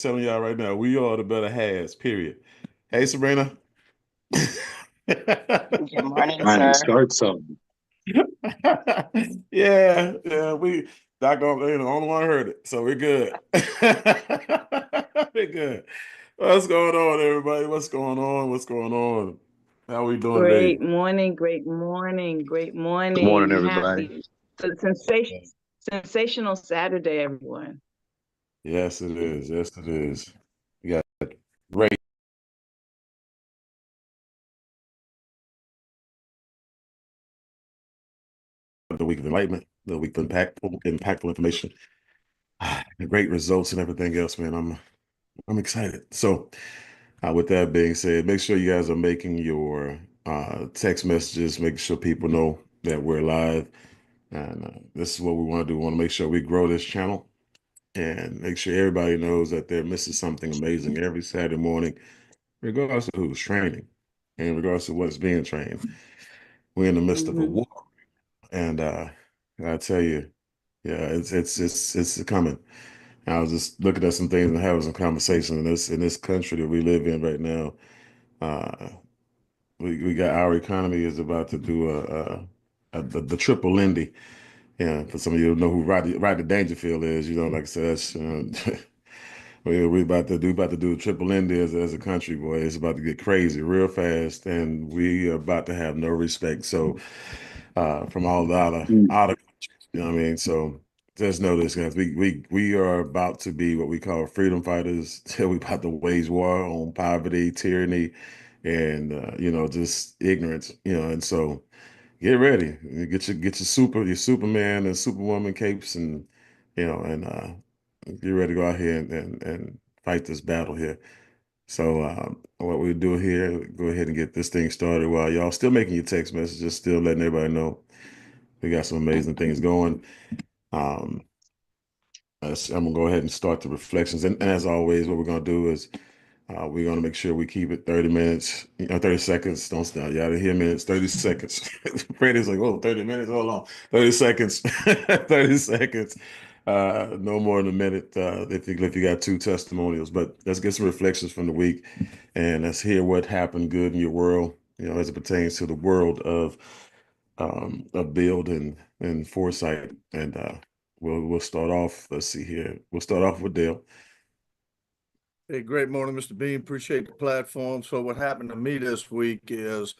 telling y'all right now, we are the better halves, period. Hey, Sabrina. Good morning, Trying to sir. start something. Yeah, we Doc, only one heard it, so we're good. We're good. What's going on, everybody? What's going on? What's going on? How we doing today? Great morning, great morning, great Good morning, morning. everybody. Happy sensational Saturday, everyone. Yes, it is. Yes, it is. We got great the week of enlightenment, the week of impactful information, great results and everything else, man. I'm excited. So, with that being said, make sure you guys are making your text messages, making sure people know that we're live. And this is what we want to do. We want to make sure we grow this channel and make sure everybody knows that they're missing something amazing every Saturday morning, regardless of who's training and regardless of what's being trained. We're in the midst of a Hmm. war. And I tell you, yeah, it's coming. I was just looking at some things and having some conversation in this country that we live in right now. Uh, we got our economy is about to do the triple Lindy. Yeah, for some of you who know who Rodney Dangerfield is, like I said, that's we about to do a triple Lindy as a country, boy. It's about to get crazy real fast, and we are about to have no respect. So from all the Mm. other countries, you know what I mean? So just know this, guys. We are about to be what we call freedom fighters. We about to wage war on poverty, tyranny, and just ignorance. And so get ready. Get your Superman and Superwoman capes, and get ready to go out here and fight this battle here. So what we do here, go ahead and get this thing started while y'all still making your text messages, still letting everybody know we got some amazing things going. Um, I'm gonna go ahead and start the reflections, and as always, what we're gonna do is we're gonna make sure we keep it 30 minutes, 30 seconds. Don't stop. Y'all didn't hear minutes, 30 seconds. Freddie's like, oh, 30 minutes, hold on. 30 seconds. 30 seconds. No more than a minute if you got two testimonials. But let's get some reflections from the week and let's hear what happened good in your world, as it pertains to the world of build and foresight. And we'll start off. Let's see here. We'll start off with Dale. Hey, great morning, Mr. Bean. Appreciate the platform. So what happened to me this week is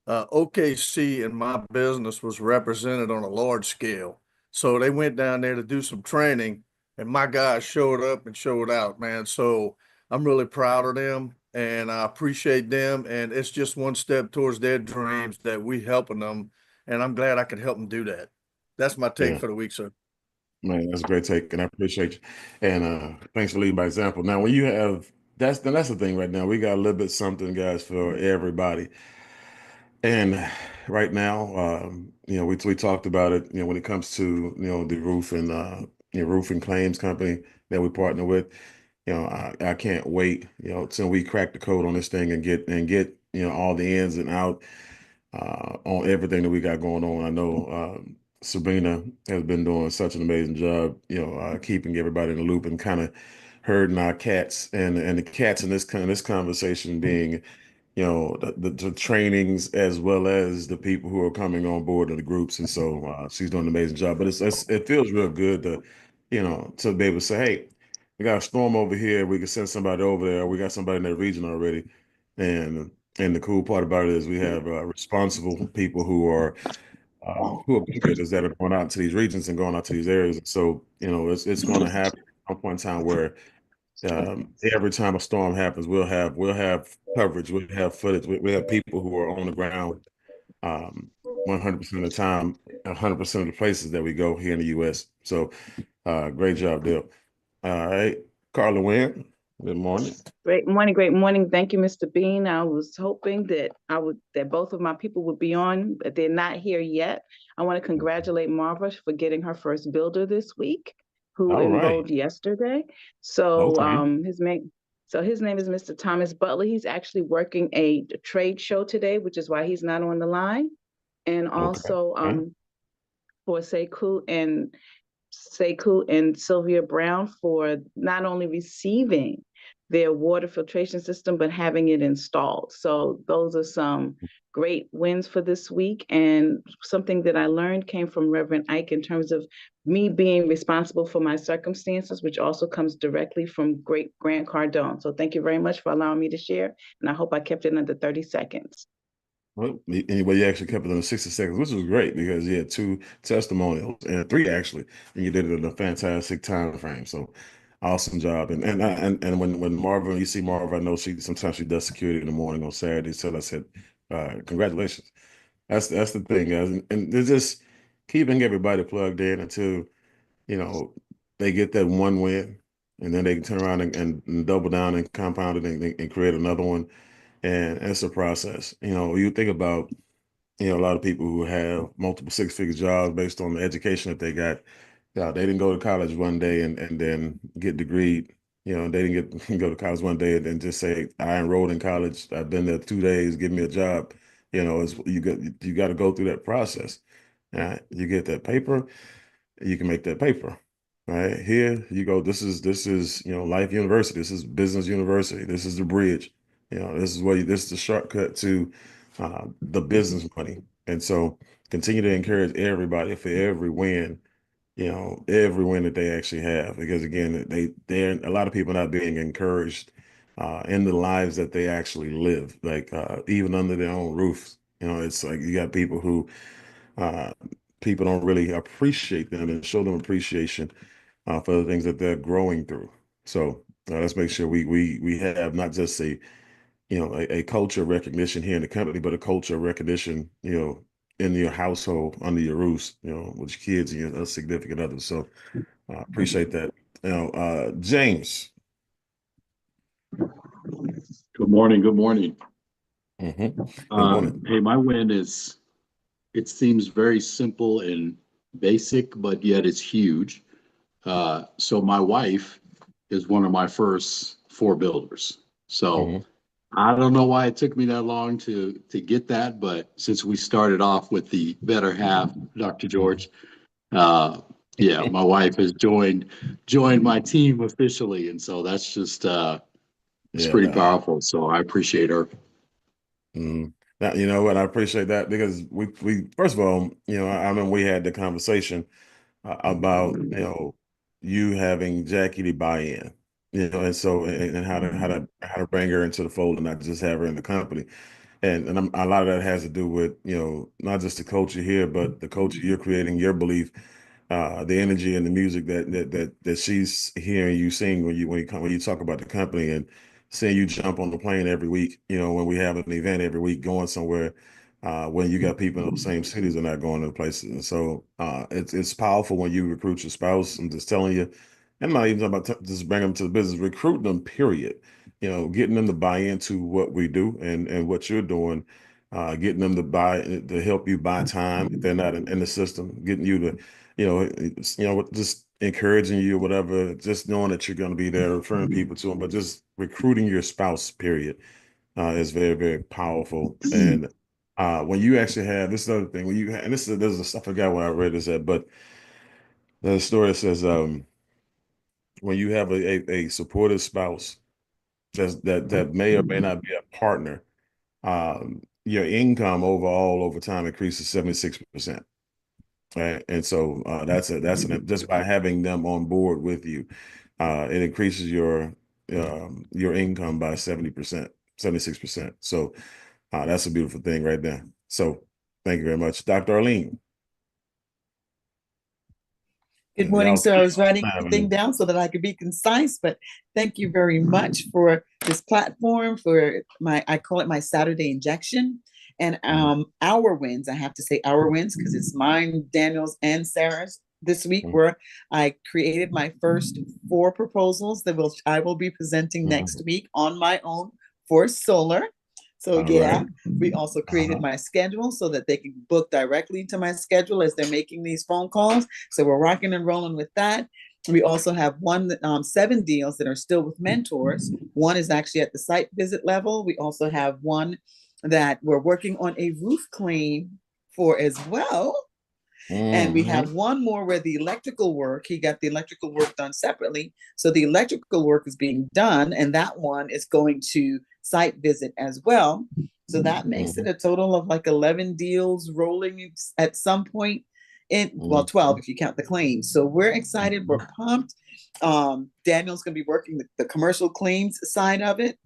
OKC in my business was represented on a large scale. So they went down there to do some training, and my guys showed up and showed out, man. So I'm really proud of them, and I appreciate them. And it's just one step towards their dreams that we helping them, and I'm glad I could help them do that. That's my take Yeah. for the week, sir. Man, that's a great take, and I appreciate you. And thanks for leading by example. Now, when you have that's the thing right now. We got a little bit something, guys, for everybody. And right now, we talked about it. When it comes to the roofing claims company that we partner with. I can't wait. Till we crack the code on this thing and get all the ins and out on everything that we got going on. I know Sabrina has been doing such an amazing job, keeping everybody in the loop and kind of herding our cats and the cats in this conversation being, the trainings as well as the people who are coming on board in the groups. And so she's doing an amazing job. But it feels real good to be able to say, hey, we got a storm over here. We can send somebody over there. We got somebody in that region already. And the cool part about it is we have responsible people who are bidders that are going out to these regions and going out to these areas. And so, it's going to happen at one point in time where every time a storm happens, we'll have coverage, we'll have footage, we have people who are on the ground 100% of the time, 100% of the places that we go here in the U.S. So, great job, Dale. All right, Carla Wynn, good morning. Great morning, great morning. Thank you, Mr. Bean. I was hoping that both of my people would be on, but they're not here yet. I want to congratulate Marva for getting her first builder this week, who All right. enrolled yesterday. So Okay. his name is Mr. Thomas Butler. He's actually working a trade show today, which is why he's not on the line. And Okay. also Okay. for Sekou and Sekou and Sylvia Brown for not only receiving their water filtration system, but having it installed. So those are some great wins for this week. And something that I learned came from Reverend Ike in terms of me being responsible for my circumstances, which also comes directly from great Grant Cardone. So thank you very much for allowing me to share. And I hope I kept it under 30 seconds. Well, anyway, you actually kept it under 60 seconds, which was great because you had 2 testimonials and 3 actually, and you did it in a fantastic time frame. So awesome job. And when Marva, you see Marva, I know sometimes she does security in the morning on Saturdays. So I said, congratulations. That's the thing, guys. And they're just keeping everybody plugged in until, you know, they get that one win, and then they can turn around and double down and compound it and create another one. And it's a process. You think about, a lot of people who have multiple 6-figure jobs based on the education that they got. They didn't go to college one day and then get degreed. They didn't go to college one day and then just say, I enrolled in college. I've been there 2 days, give me a job. You got to go through that process. You get that paper, you can make that paper. Right here, you go. This is Life University. This is Business University. This is the bridge. This is the shortcut to the business money. And so continue to encourage everybody for every win that they actually have, because again, they're a lot of people not being encouraged in the lives that they actually live, like even under their own roofs. It's like you got people who uh, people don't really appreciate them and show them appreciation for the things that they're growing through. So let's make sure we have not just a culture of recognition here in the company, but a culture of recognition, in your household, under your roofs, with your kids and your significant others. So appreciate that. James. Good morning. Good morning. Good morning. Hey, my win it seems very simple and basic, but yet it's huge. So my wife is one of my first 4 builders. So I don't know why it took me that long to get that, but since we started off with the better half, Dr. George, yeah, my wife has joined my team officially, and so that's just it's pretty powerful. So I appreciate her. Now, you know what? I appreciate that because we first of all, I remember we had the conversation about you having Jackie to buy in, and so and how to bring her into the fold and not just have her in the company. And a lot of that has to do with, not just the culture here, but the culture you're creating, your belief, the energy and the music that she's hearing you sing when you talk about the company, and seeing you jump on the plane every week, when we have an event every week going somewhere, when you got people in those same cities and not going to places. And so it's powerful when you recruit your spouse. I'm just telling you, I'm not even talking about just bring them to the business, recruiting them, period. Getting them to buy into what we do and what you're doing, getting them to help you buy time if they're not in the system, getting you to, just encouraging you or whatever, just knowing that you're going to be there, referring people to them, but just recruiting your spouse, period, is very, very powerful. And when you actually have this other thing, and I forgot where I read this at, but the story says, when you have a supportive spouse that may or may not be a partner, your income overall over time increases 76%. Right. And so just by having them on board with you, it increases your income by 70%, 76%. So that's a beautiful thing right there. So thank you very much, Dr. Arlene. Good morning, sir. I was writing everything down so that I could be concise, but thank you very much for this platform, I call it my Saturday injection. And our wins, I have to say our wins, because it's mine, Daniel's, and Sarah's this week, where I created my first 4 proposals that I will be presenting next week on my own for solar. So we also created my schedule so that they can book directly to my schedule as they're making these phone calls. So we're rocking and rolling with that. We also have 7 deals that are still with mentors. One is actually at the site visit level. We also have one that we're working on a roof claim for as well. And we have one more where the electrical work, he got the electrical work done separately. So the electrical work is being done, and that one is going to site visit as well. So that makes it a total of like 11 deals rolling at some point in, well, 12 if you count the claims. So we're excited, we're pumped. Daniel's going to be working the commercial claims side of it.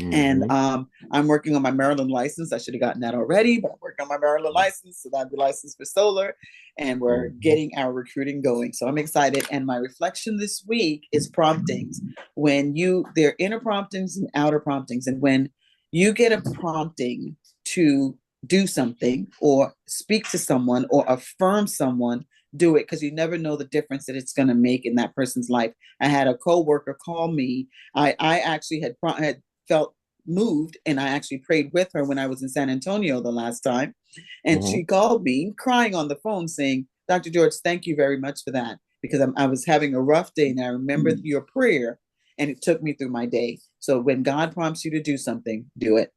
And I'm working on my Maryland license. I should have gotten that already, but I'm working on my Maryland license, so that'd be licensed for solar. And we're getting our recruiting going. So I'm excited. And my reflection this week is promptings. When there are inner promptings and outer promptings. And when you get a prompting to do something or speak to someone or affirm someone, do it, because you never know the difference that it's going to make in that person's life. I had a coworker call me. I actually had felt moved, and I actually prayed with her when I was in San Antonio the last time. And she called me crying on the phone saying, Dr. George, thank you very much for that, because I was having a rough day and I remembered your prayer and it took me through my day. So when God prompts you to do something, do it.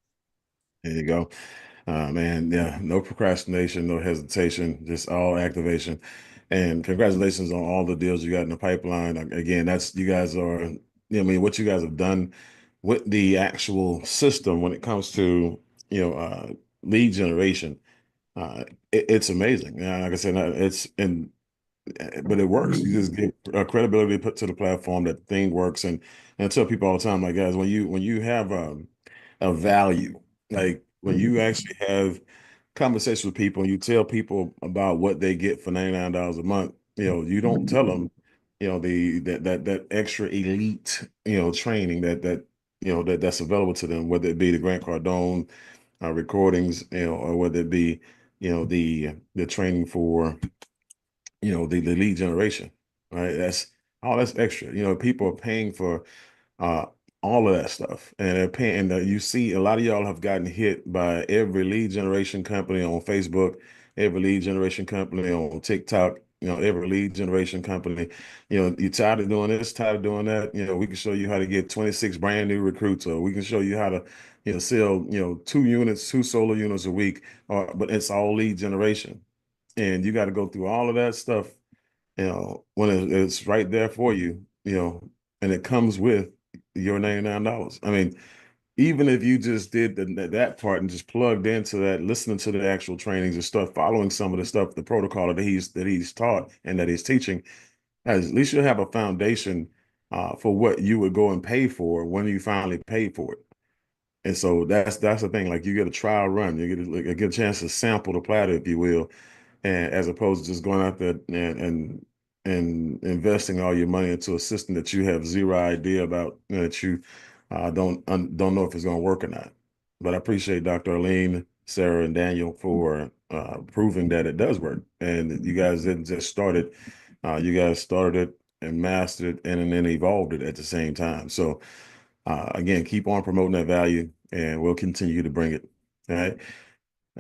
There you go. Man, yeah, no procrastination, no hesitation, just all activation. And congratulations on all the deals you got in the pipeline. Again, you guys are, I mean, what you guys have done with the actual system when it comes to, lead generation. It's amazing. Like I said, but it works. You just get credibility put to the platform that thing works. And I tell people all the time, like, guys, when you have a value, like when you actually have conversations with people and you tell people about what they get for $99 a month, you don't tell them, that extra elite, training that's available to them, whether it be the Grant Cardone recordings, or whether it be, the training for, the lead generation, right? That's extra. People are paying for uh, all of that stuff, and they're paying. And you see, a lot of y'all have gotten hit by every lead generation company on Facebook, every lead generation company on TikTok. Every lead generation company. You're tired of doing this, tired of doing that. We can show you how to get 26 brand new recruits, or we can show you how to, sell, 2 solar units a week. But it's all lead generation, and you got to go through all of that stuff, when it's right there for you, and it comes with your $99. I mean, even if you just did that part and just plugged into that, listening to the actual trainings and stuff, following some of the stuff, the protocol that he's taught and that he's teaching, at least you'll have a foundation for what you would go and pay for when you finally pay for it. And so that's the thing. Like, you get a trial run, you get a chance to sample the platter, if you will, and as opposed to just going out there and investing all your money into a system that you have zero idea about, that you don't know if it's going to work or not. But I appreciate Dr. Arlene, Sarah, and Daniel for proving that it does work. And you guys didn't just start it; you guys started it and mastered it, and then evolved it at the same time. So again, keep on promoting that value, and we'll continue to bring it. All right.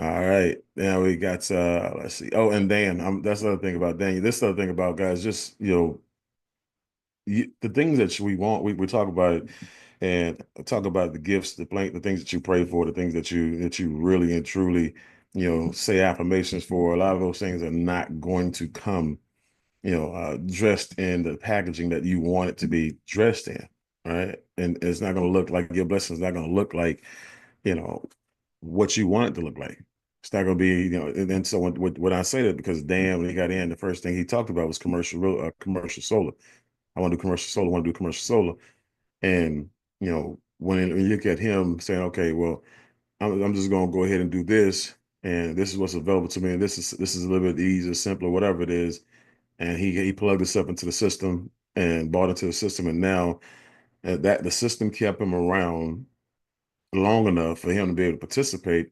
All right. Now we got let's see. Oh, and Dan, that's the other thing about Daniel. This other thing about, guys, just the things that we want, we talk about it, and talk about the gifts, the things that you pray for, the things that you really and truly, say affirmations for. A lot of those things are not going to come, dressed in the packaging that you want it to be dressed in, right? And it's not going to look like your blessings. Not going to look like, what you want it to look like. It's not going to be, and so when I say that, because Dan, when he got in, the first thing he talked about was commercial solar. I want to do commercial solar, want to do commercial solar. And, when you look at him saying, okay, well, I'm just going to go ahead and do this, and this is what's available to me, and this is a little bit easier, simpler, whatever it is. And he plugged himself into the system and bought into the system. And now that the system kept him around long enough for him to be able to participate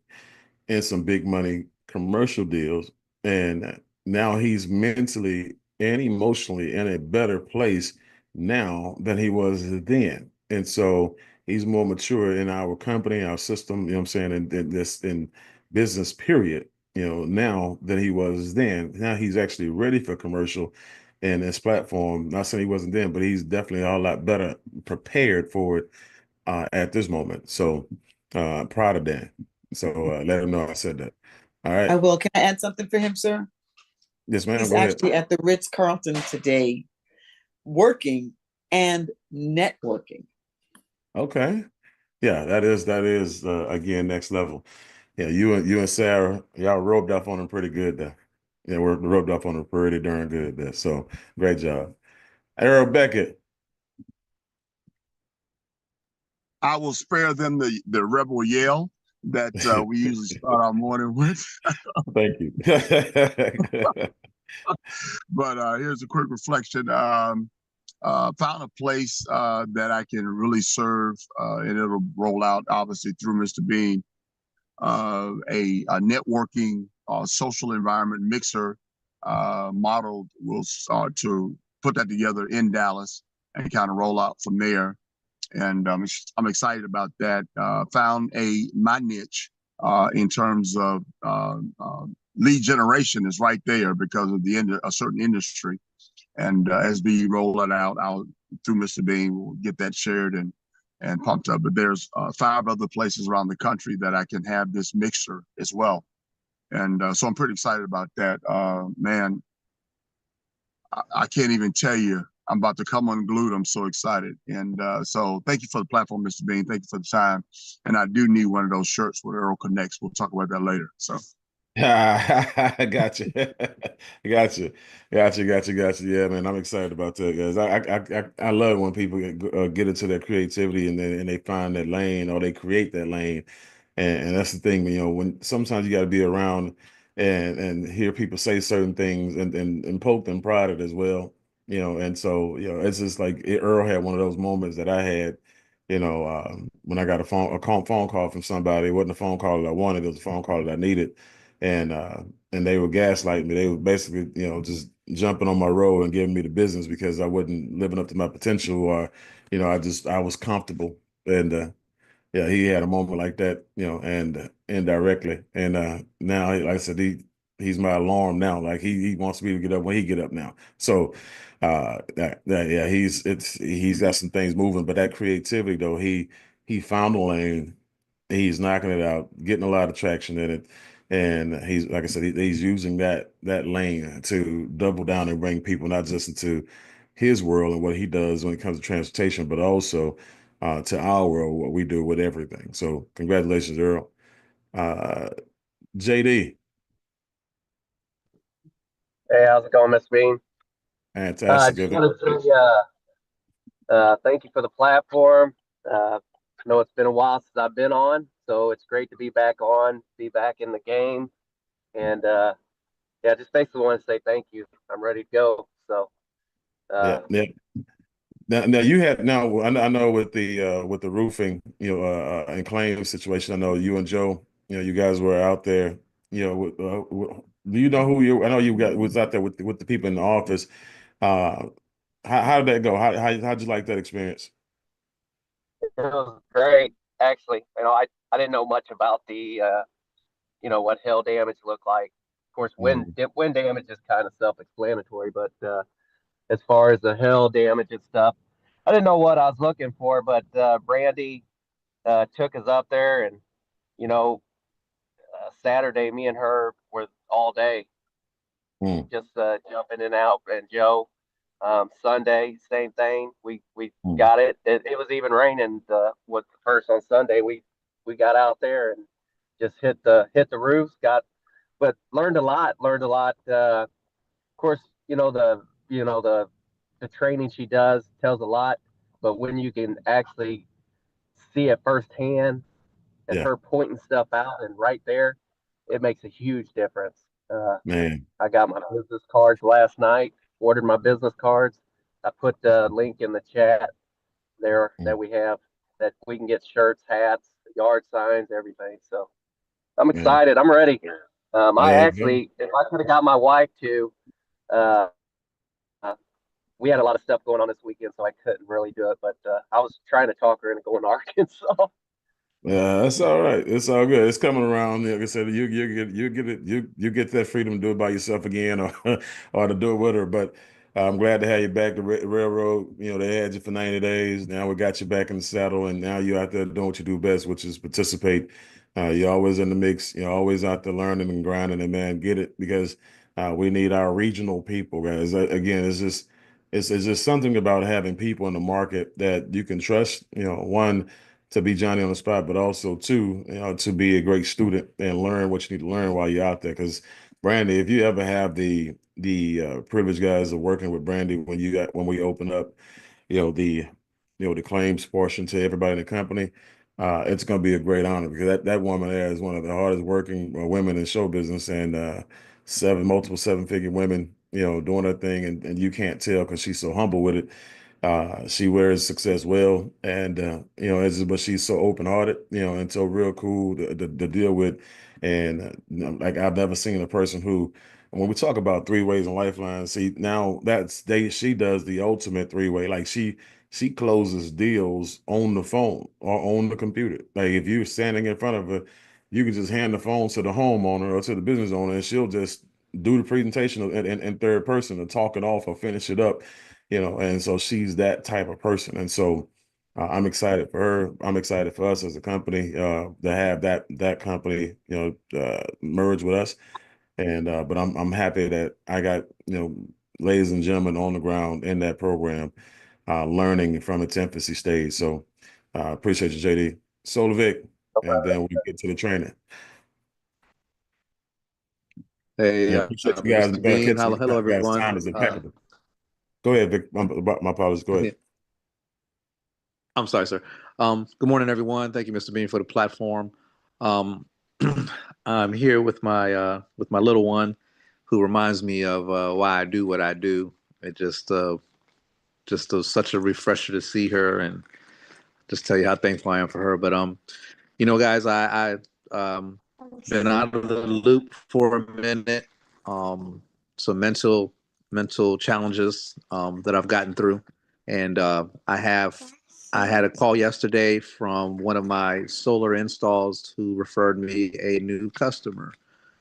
in some big money commercial deals. And now he's mentally and emotionally in a better place now than he was then. And so he's more mature in our company, our system, what I'm saying, in business period, now than he was then. Now he's actually ready for commercial and this platform. Not saying he wasn't then, but he's definitely a lot better prepared for it at this moment. So proud of Dan. So let him know I said that. All right. I will. Can I add something for him, sir? Yes, ma'am. He's Go ahead. actually at the Ritz-Carlton today, working and networking. Okay. Yeah, that is again next level. Yeah, you and Sarah, y'all rubbed up on him pretty good there. Yeah, we're rubbed up on him pretty darn good there. So great job. Earl Beckett. I will spare them the rebel yell that we usually start our morning with. Thank you. But here's a quick reflection. Found a place that I can really serve, and it'll roll out obviously through Mr. Bean. A networking social environment mixer model. We'll start to put that together in Dallas and kind of roll out from there. And I'm excited about that. Found my niche in terms of lead generation is right there because of a certain industry. And as we roll it out through Mr. Bean, we'll get that shared and pumped up. But there's 5 other places around the country that I can have this mixer as well. And so I'm pretty excited about that. Man, I can't even tell you. I'm about to come unglued. I'm so excited. And so thank you for the platform, Mr. Bean. Thank you for the time. And I do need one of those shirts with Earl Connects. We'll talk about that later. So. I got you. Got you. Yeah, man, I'm excited about that, guys. I love when people get into their creativity and they find that lane or they create that lane, and that's the thing. When sometimes you got to be around and hear people say certain things and poke them pride it as well. And so it's just like Earl had one of those moments that I had. When I got a phone call from somebody. It wasn't a phone call that I wanted. It was a phone call that I needed. And they were gaslighting me. They were basically, just jumping on my road and giving me the business because I wasn't living up to my potential, or, I was comfortable. And yeah, he had a moment like that, and indirectly. And now, like I said, he's my alarm now. Like he wants me to get up when he get up now. So yeah, he's got some things moving, but that creativity though, he found a lane. He's knocking it out, getting a lot of traction in it. And he's, like I said, he's using that lane to double down and bring people not just into his world and what he does when it comes to transportation, but also to our world, what we do with everything. So congratulations, Earl. JD. Hey, how's it going, Miss Bean? Fantastic. Just wanted to say, thank you for the platform. I know it's been a while since I've been on, so it's great to be back in the game. And yeah, just basically want to say thank you. I'm ready to go. So yeah. Now you had I know with the roofing, and claim situation. I know you and Joe, you guys were out there. Do you know who you? I know was out there with the people in the office. How did that go? How'd you like that experience? it was great, actually. I didn't know much about the what hail damage looked like. Of course, wind damage is kind of self-explanatory, but as far as the hail damage and stuff, I didn't know what I was looking for. But Brandy took us up there, and Saturday, me and her were all day just jumping in and out. And Joe, Sunday, same thing. We got it. It was even raining. Was the first on Sunday. We got out there and just hit the roofs. But learned a lot. Of course, the training she does tells a lot. But when you can actually see it firsthand and her pointing stuff out and right there, it makes a huge difference. Man, I got my business cards last night, ordered my business cards. I put the link in the chat there that we have, that we can get shirts, hats, yard signs, everything. So I'm excited. I'm ready. I actually, if I could have got my wife to, we had a lot of stuff going on this weekend, so I couldn't really do it. But I was trying to talk her into going to Arkansas. Yeah, that's all right. It's all good. It's coming around. Like I said, you get that freedom to do it by yourself again, or to do it with her. But I'm glad to have you back. The railroad, they had you for 90 days. Now we got you back in the saddle, and now you're out there doing what you do best, which is participate. You're always in the mix. You're always out there learning and grinding, and man, get it, because We need our regional people, guys. Again, it's just something about having people in the market that you can trust. One, to be Johnny on the spot, but also two, to be a great student and learn what you need to learn while you're out there. Because Brandy, if you ever have the privilege, guys, of working with Brandy when we open up, the the claims portion to everybody in the company, it's going to be a great honor because that woman there is one of the hardest working women in show business, and multiple seven-figure women, doing her thing, and you can't tell because she's so humble with it. She wears success well, and but she's so open-hearted, and so real cool to deal with. And like I've never seen a person who, when we talk about three ways in Lifeline, see now she does the ultimate three-way. Like she closes deals on the phone or on the computer. Like if you're standing in front of her, you can just hand the phone to the homeowner or to the business owner, and she'll just do the presentation in third person to talk it off or finish it up, and so she's that type of person. And so I'm excited for her. I'm excited for us as a company to have that company, merge with us. And but I'm happy that I got, ladies and gentlemen on the ground in that program, learning from its infancy stage. So appreciate you, JD. Solovic, and then we get to the training. Hey, appreciate you guys. Mr. Bean. Hello, guys, everyone. time is impeccable. Go ahead, Vic. My apologies. Go ahead. I'm sorry, sir. Good morning, everyone. Thank you, Mr. Bean, for the platform. I'm here with my little one, who reminds me of why I do what I do. It just such a refresher to see her and just tell you how thankful I am for her. But guys, I been out of the loop for a minute. Some mental challenges that I've gotten through, and I had a call yesterday from one of my solar installs who referred me a new customer.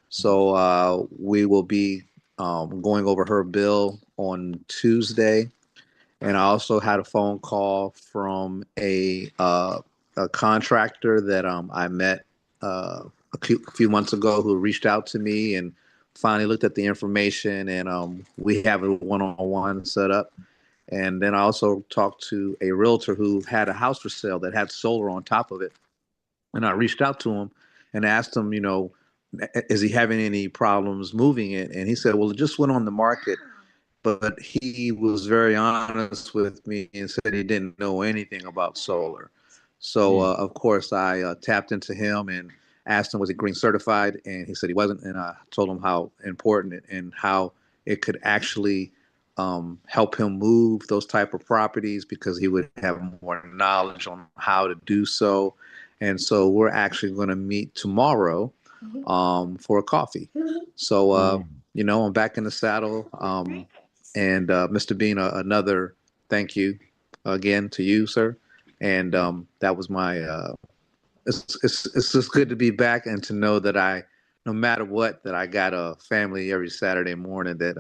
So we will be going over her bill on Tuesday. And I also had a phone call from a contractor that I met a few months ago, who reached out to me and finally looked at the information, and we have a one-on-one set up. And then I also talked to a realtor who had a house for sale that had solar on top of it. And I reached out to him and asked him, is he having any problems moving it? And he said, well, it just went on the market. But he was very honest with me and said he didn't know anything about solar. So, of course, I tapped into him and asked him, was he green certified? And he said he wasn't. And I told him how important and how it could actually help him move those type of properties, because he would have more knowledge on how to do so. And so we're actually going to meet tomorrow for a coffee. So, I'm back in the saddle. And Mr. Bean, another thank you again to you, sir. And that was my, it's just good to be back and to know that no matter what, that I got a family every Saturday morning that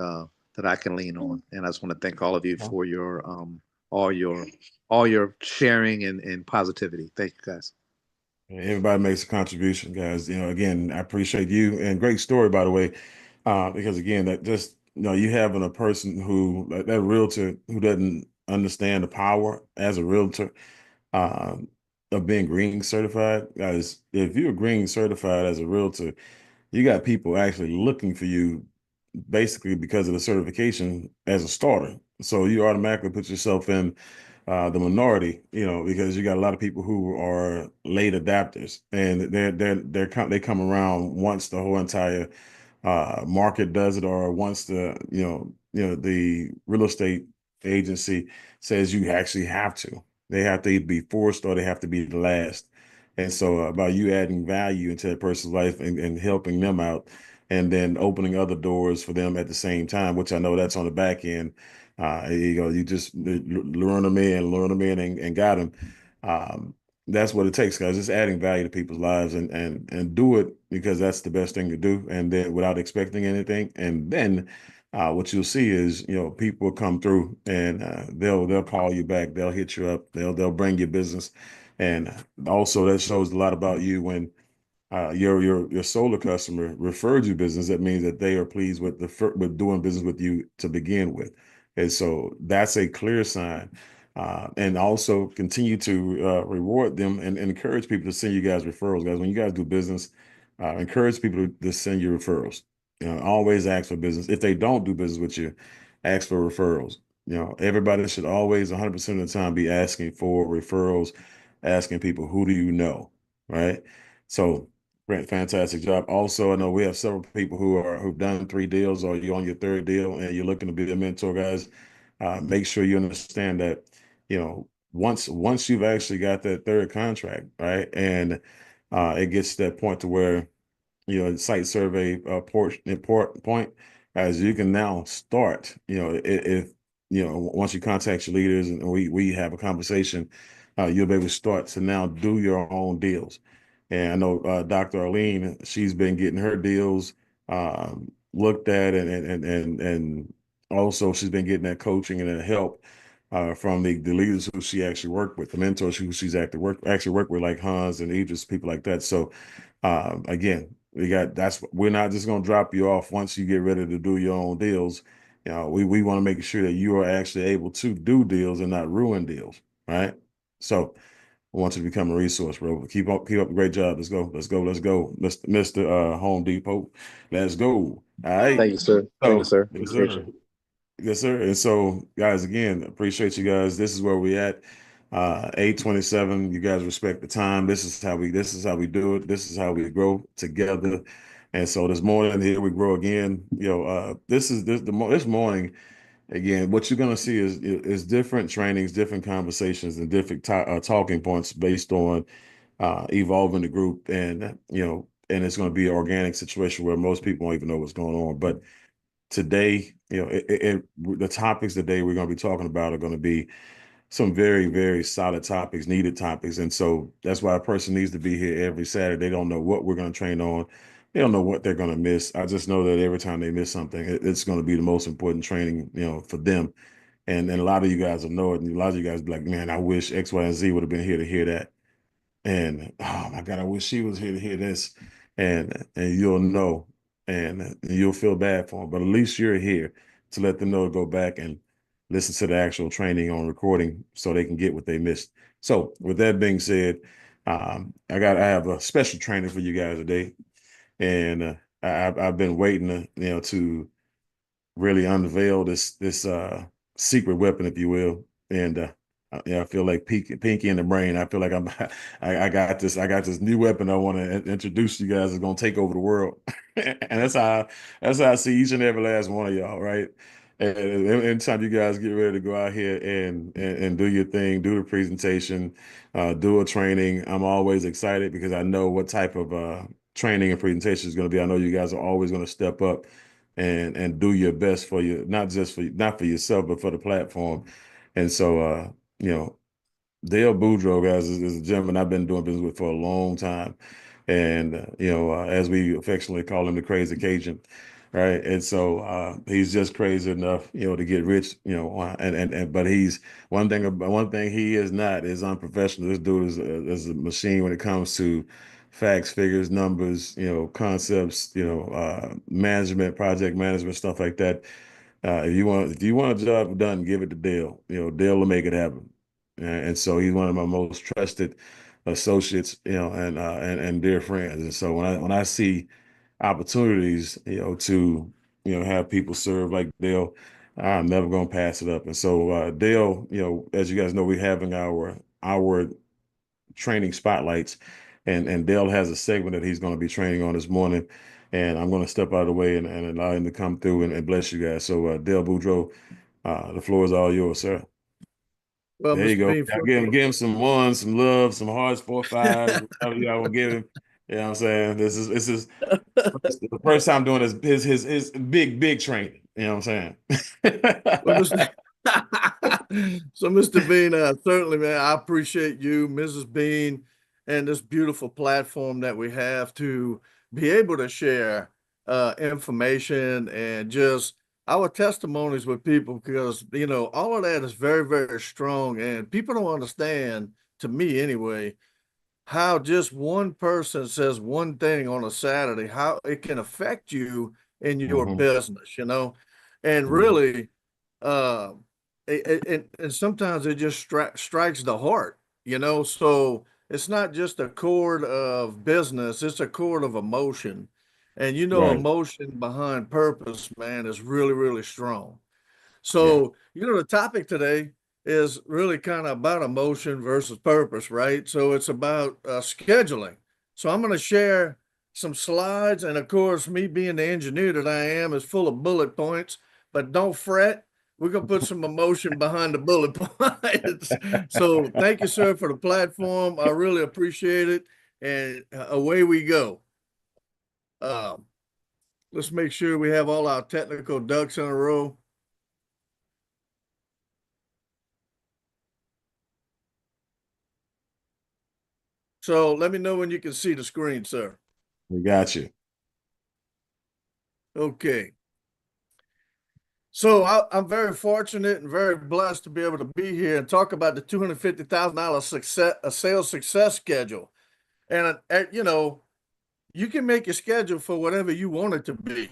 I can lean on. And I just want to thank all of you for your, all your sharing and positivity. Thank you, guys. Everybody makes a contribution, guys. Again, I appreciate you, and great story, by the way, because again, that just, you having a person who, like that realtor, who doesn't understand the power as a realtor of being green certified. Guys, if you're green certified as a realtor, you got people actually looking for you basically because of the certification as a starter. So you automatically put yourself in the minority, because you got a lot of people who are late adapters, and they come around once the whole entire market does it, or once the the real estate agency says you actually have to. They have to either be forced or they have to be the last. And so about you adding value into that person's life and helping them out, and then opening other doors for them at the same time, which I know that's on the back end. You just lure them in and got them. That's what it takes, guys. Just adding value to people's lives and do it because that's the best thing to do. And then without expecting anything. And then what you'll see is, people will come through and they'll call you back. They'll hit you up. They'll bring you business. And also that shows a lot about you when your solar customer referred you business, that means that they are pleased with with doing business with you to begin with. And so that's a clear sign. And also continue to reward them and encourage people to send you guys referrals. Guys, when you guys do business, encourage people to send you referrals. Always ask for business. If they don't do business with you, ask for referrals. Everybody should always 100% of the time be asking for referrals, asking people, who do you know, right? So fantastic job. Also, I know we have several people who've done 3 deals, or you're on your 3rd deal and you're looking to be a mentor, guys. Make sure you understand that, once you've actually got that 3rd contract, right, and it gets to that point to where site survey point, as you can now start, if once you contact your leaders and we have a conversation, you'll be able to start to now do your own deals. And I know Dr. Arlene, she's been getting her deals looked at, and also she's been getting that coaching and that help from the leaders who she actually worked with, the mentors who she's actually worked with, like Hans and Idris, people like that. So again, we're not just going to drop you off once you get ready to do your own deals. We want to make sure that you are actually able to do deals and not ruin deals, right? So I want you to become a resource, bro. Keep up the great job. Let's go, Mr. Home Depot. Let's go. All right. Thank you, sir. Thank you, sir. Yes, sir. Yes, sir. And so, guys, again, appreciate you guys. This is where we at. 8:27. You guys respect the time. This is how we do it. This is how we grow together. And so this morning here we grow again. This morning, again, what you're gonna see is different trainings, different conversations, and different talking points based on evolving the group, and and it's going to be an organic situation where most people don't even know what's going on. But today, the topics today we're going to be talking about are going to be some very, very solid topics, needed topics. And so that's why a person needs to be here every Saturday. They don't know what we're going to train on. They don't know what they're going to miss. I just know that every time they miss something, it's going to be the most important training, for them. And a lot of you guys will know it. And a lot of you guys be like, man, I wish X, Y, and Z would have been here to hear that. And oh my God, I wish she was here to hear this. And you'll know, and you'll feel bad for them. But at least you're here to let them know to go back and listen to the actual training on recording so they can get what they missed. So with that being said, I have a special training for you guys today. And I've been waiting to really unveil this secret weapon, if you will. And I feel like Pinky in the Brain. I feel like I got this new weapon I want to introduce to you guys. It's gonna take over the world. And that's how I see each and every last one of y'all, right? And anytime you guys get ready to go out here and do your thing, do the presentation, do a training, I'm always excited because I know what type of training and presentation is going to be. I know you guys are always going to step up and do your best for you, not for yourself, but for the platform. And so, Dale Boudreaux, guys, is a gentleman I've been doing business with for a long time. And, as we affectionately call him, the Crazy Cajun, right? And so he's just crazy enough, to get rich, but he's one thing he is not is unprofessional. This dude is a machine when it comes to facts, figures, numbers, concepts, management, project management, stuff like that. If you want a job done, give it to Dale. Dale will make it happen. And so he's one of my most trusted associates, and dear friends. And so when I see opportunities, to have people serve like Dale, I'm never gonna pass it up. And so Dale, as you guys know, we're having our training spotlights, and Dale has a segment that he's going to be training on this morning. And I'm going to step out of the way and allow him to come through and bless you guys. So Dale Boudreaux, the floor is all yours, sir. Well, there you Mr. go. Bean, Give him some ones, some love, some hearts, 4, 5, whatever y'all want to give him. You know what I'm saying? This is the first time doing his big training. You know what I'm saying? Well, so, Mr. Bean, certainly, man, I appreciate you, Mrs. Bean, and this beautiful platform that we have to be able to share information and just our testimonies with people, because, all of that is very, very strong, and people don't understand, to me anyway, how just one person says one thing on a Saturday, how it can affect you in your business, you know, and really, and sometimes it just strikes the heart, you know, so it's not just a chord of business, it's a chord of emotion. And, you know, Right. emotion behind purpose, man, is really, really strong. Yeah. So, you know, the topic today is really kind of about emotion versus purpose, right? So it's about scheduling. So I'm going to share some slides. And of course, me being the engineer that I am is full of bullet points, but don't fret. We're going to put some emotion behind the bullet points. So thank you, sir, for the platform. I really appreciate it. And away we go. Let's make sure we have all our technical ducks in a row. So let me know when you can see the screen, sir. We got you. Okay. So I'm very fortunate and very blessed to be able to be here and talk about the $250,000 sales success schedule. And, you know, you can make your schedule for whatever you want it to be.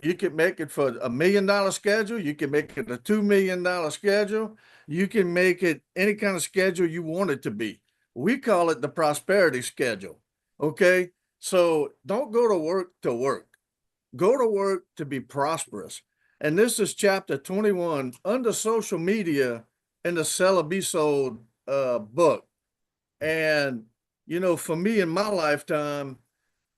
You can make it for $1 million schedule. You can make it a $2 million schedule. You can make it any kind of schedule you want it to be. We call it the prosperity schedule. Okay. So don't go to work to work. Go to work to be prosperous. And this is chapter 21 under social media in the Sell or Be Sold book. And, you know, for me in my lifetime,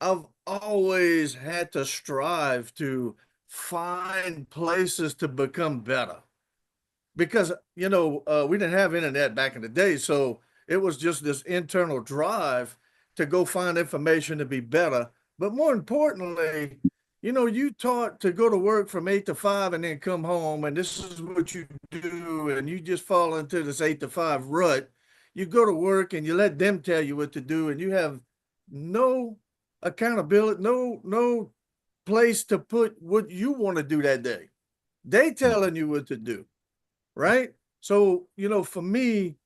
I've always had to strive to find places to become better because, you know, we didn't have internet back in the day. So it was just this internal drive to go find information to be better. But more importantly, you know, you taught to go to work from 8 to 5 and then come home, and this is what you do, and you just fall into this 8 to 5 rut. You go to work and you let them tell you what to do, and you have no accountability, no place to put what you want to do that day. They telling you what to do, right? So, you know, for me,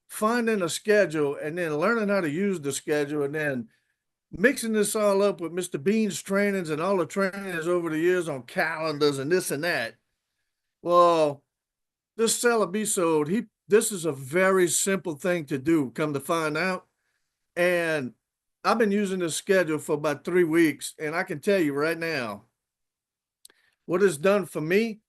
finding a schedule and then learning how to use the schedule and then mixing this all up with Mr. Bean's trainings and all the trainings over the years on calendars and this and that. Well, this Sell or Be Sold, this is a very simple thing to do, come to find out. And I've been using this schedule for about 3 weeks, and I can tell you right now, what it's done for me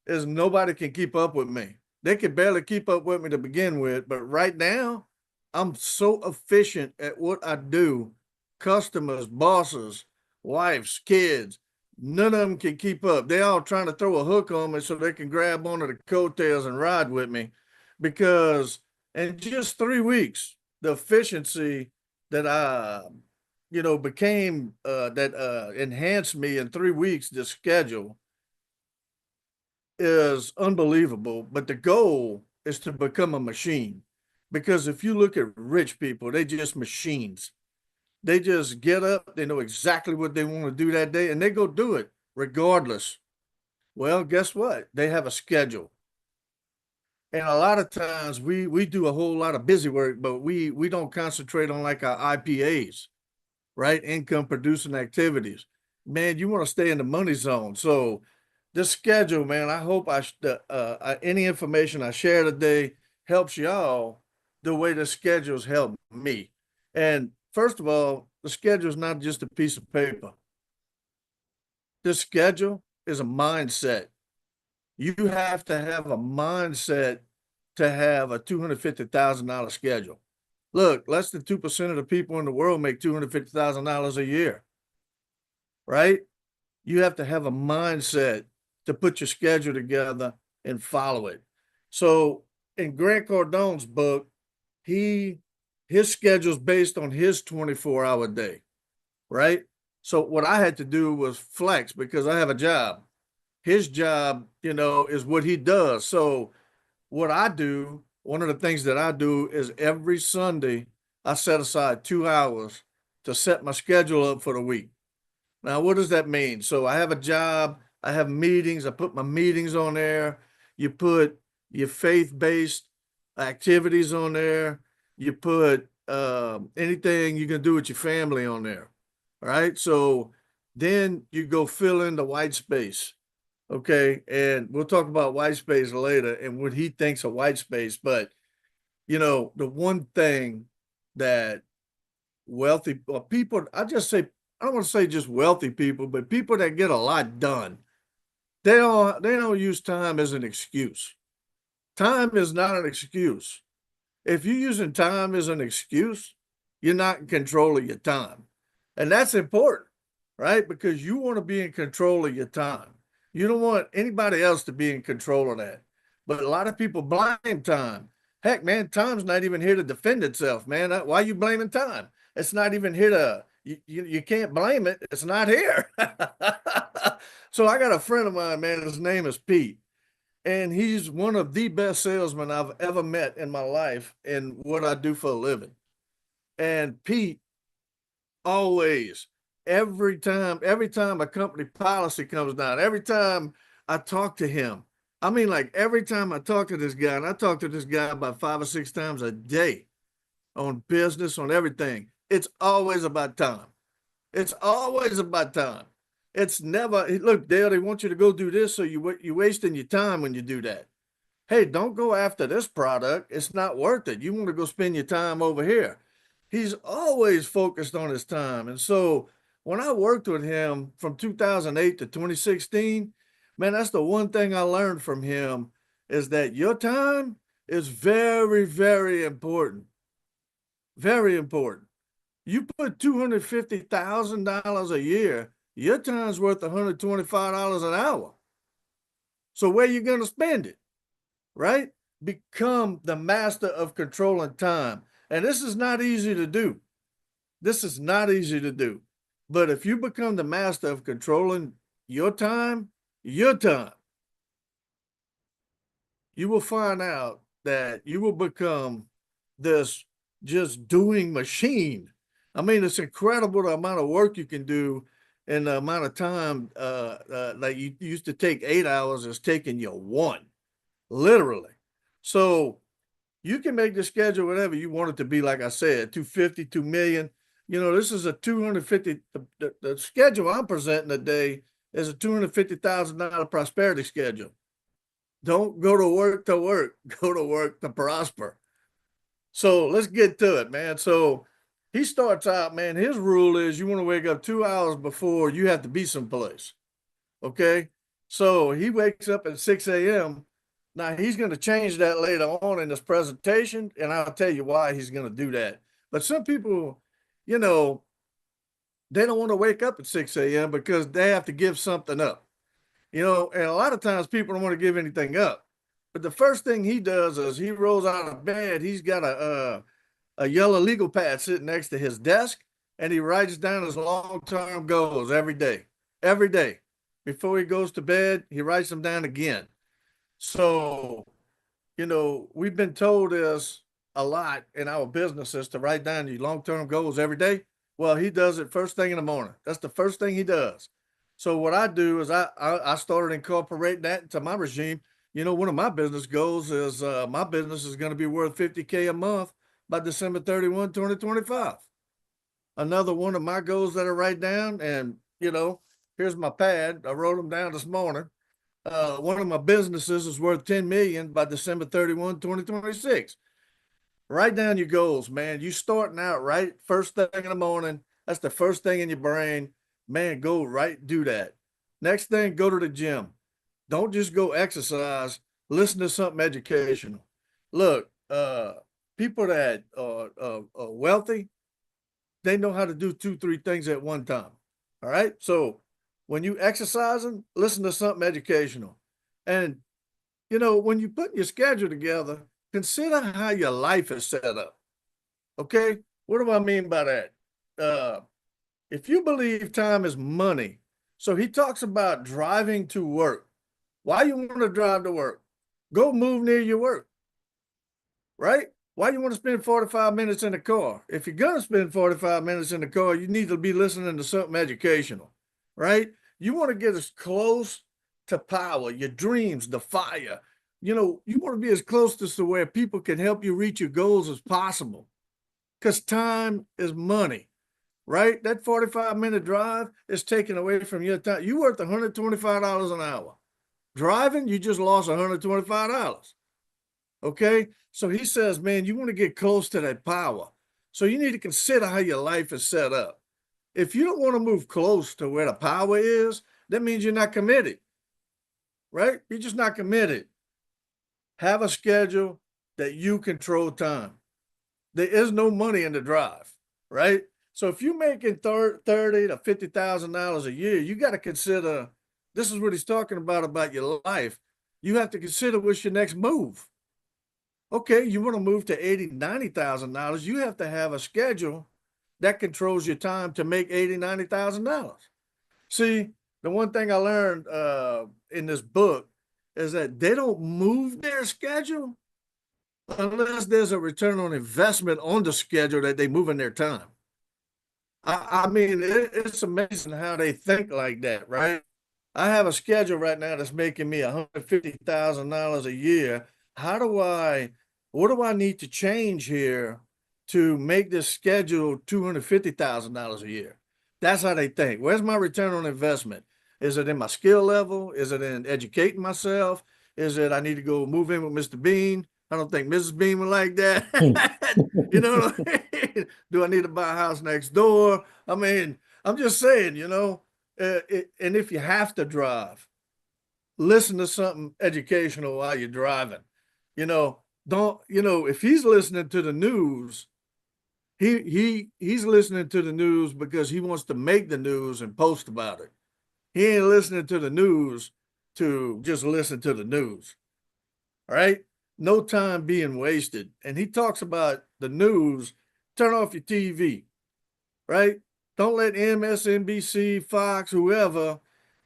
is nobody can keep up with me. They could barely keep up with me to begin with, but right now, I'm so efficient at what I do. Customers, bosses, wives, kids, none of them can keep up. They all trying to throw a hook on me so they can grab onto the coattails and ride with me, because in just 3 weeks, the efficiency that I, you know, became that enhanced me in 3 weeks, the schedule is unbelievable. But the goal is to become a machine, because if you look at rich people, they just machines. They just get up, they know exactly what they want to do that day, and they go do it regardless. Well, guess what? They have a schedule. And a lot of times we do a whole lot of busy work, but we don't concentrate on like our IPAs, right? Income producing activities. Man, you want to stay in the money zone. So this schedule, man, I hope any information I share today helps y'all the way the schedules help me. And first of all, the schedule is not just a piece of paper. This schedule is a mindset. You have to have a mindset to have a $250,000 schedule. Look, less than 2% of the people in the world make $250,000 a year, right? You have to have a mindset to put your schedule together and follow it. So in Grant Cardone's book, his schedule is based on his 24-hour day, right? So what I had to do was flex because I have a job. His job, you know, is what he does. So what I do, one of the things that I do is every Sunday, I set aside 2 hours to set my schedule up for the week. Now, what does that mean? So I have a job, I have meetings, I put my meetings on there. You put your faith-based activities on there. You put anything you can do with your family on there. All right. So then you go fill in the white space. Okay. And we'll talk about white space later and what he thinks of white space. But, you know, the one thing that wealthy people, I don't want to say just wealthy people, but people that get a lot done, they don't use time as an excuse. Time is not an excuse. If you're using time as an excuse, you're not in control of your time. And that's important, right? Because you want to be in control of your time. You don't want anybody else to be in control of that. But a lot of people blame time. Heck, man, time's not even here to defend itself, man. Why are you blaming time? It's not even here to, you can't blame it. It's not here. So I got a friend of mine, man, his name is Pete. And he's one of the best salesmen I've ever met in my life in what I do for a living. And Pete always, every time a company policy comes down, every time I talk to him, I mean, like every time I talk to this guy, and I talk to this guy about 5 or 6 times a day on business, on everything, it's always about time. It's always about time. It's never, look, Dale, they want you to go do this, so you're wasting your time when you do that. Hey, don't go after this product. It's not worth it. You want to go spend your time over here. He's always focused on his time. And so when I worked with him from 2008 to 2016, man, that's the one thing I learned from him is that your time is very, very important. Very important. You put $250,000 a year, your time's worth $125 an hour. So where you going to spend it, right? Become the master of controlling time. And this is not easy to do. This is not easy to do. But if you become the master of controlling your time, you will find out that you will become this just doing machine. I mean, it's incredible the amount of work you can do and the amount of time that you used to take 8 hours is taking you 1, literally. So you can make the schedule whatever you want it to be. Like I said, 250, 2 million. You know, this is a 250. The schedule I'm presenting today is a $250,000 prosperity schedule. Don't go to work. Go to work to prosper. So let's get to it, man. So he starts out, man, his rule is you want to wake up 2 hours before you have to be someplace. Okay. So he wakes up at 6 a.m. Now he's going to change that later on in this presentation, and I'll tell you why he's going to do that. But some people, you know, they don't want to wake up at 6 a.m. because they have to give something up. You know, and a lot of times people don't want to give anything up. But the first thing he does is he rolls out of bed. He's got a yellow legal pad sitting next to his desk, and he writes down his long-term goals every day. Every day. Before he goes to bed, he writes them down again. So, you know, we've been told this a lot in our businesses to write down your long-term goals every day. Well, he does it first thing in the morning. That's the first thing he does. So what I do is I started incorporating that into my regime. You know, one of my business goals is my business is going to be worth $50K a month by December 31, 2025. Another one of my goals that I write down, and, you know, here's my pad. I wrote them down this morning. One of my businesses is worth 10 million by December 31, 2026. Write down your goals, man. You starting out right first thing in the morning. That's the first thing in your brain. Man, go right, do that. Next thing, go to the gym. Don't just go exercise. Listen to something educational. Look, people that are wealthy, they know how to do 2, 3 things at one time. All right. So when you exercising, listen to something educational. And, you know, when you put your schedule together, consider how your life is set up. Okay. What do I mean by that? If you believe time is money, so he talks about driving to work. Why you want to drive to work? Go move near your work, right? Why you want to spend 45 minutes in the car? If you're going to spend 45 minutes in the car, you need to be listening to something educational, right? You want to get as close to power, your dreams, the fire. You know, you want to be as close to where people can help you reach your goals as possible. because time is money, right? That 45-minute drive is taken away from your time. You worth $125 an hour. Driving, you just lost $125. Okay? So he says, man, you want to get close to that power. So you need to consider how your life is set up. If you don't want to move close to where the power is, that means you're not committed, right? You're just not committed. Have a schedule that you control time. There is no money in the drive, right? So if you're making $30,000 to $50,000 a year, you got to consider, this is what he's talking about your life. You have to consider what's your next move. Okay, you want to move to $80,000, $90,000, you have to have a schedule that controls your time to make $80,000, $90,000. See, the one thing I learned in this book is that they don't move their schedule unless there's a return on investment on the schedule that they move in their time. I mean, it's amazing how they think like that, right? I have a schedule right now that's making me $150,000 a year. What do I need to change here to make this schedule $250,000 a year? That's how they think. Where's my return on investment? Is it in my skill level? Is it in educating myself? Is it I need to go move in with Mr. Bean? I don't think Mrs. Bean would like that. You know what I mean? Do I need to buy a house next door? I mean, I'm just saying, you know, and if you have to drive, listen to something educational while you're driving. You know, if he's listening to the news, he's listening to the news because he wants to make the news and post about it. He ain't listening to the news to just listen to the news. All right? No time being wasted. And he talks about the news, turn off your TV, right? Don't let MSNBC, Fox, whoever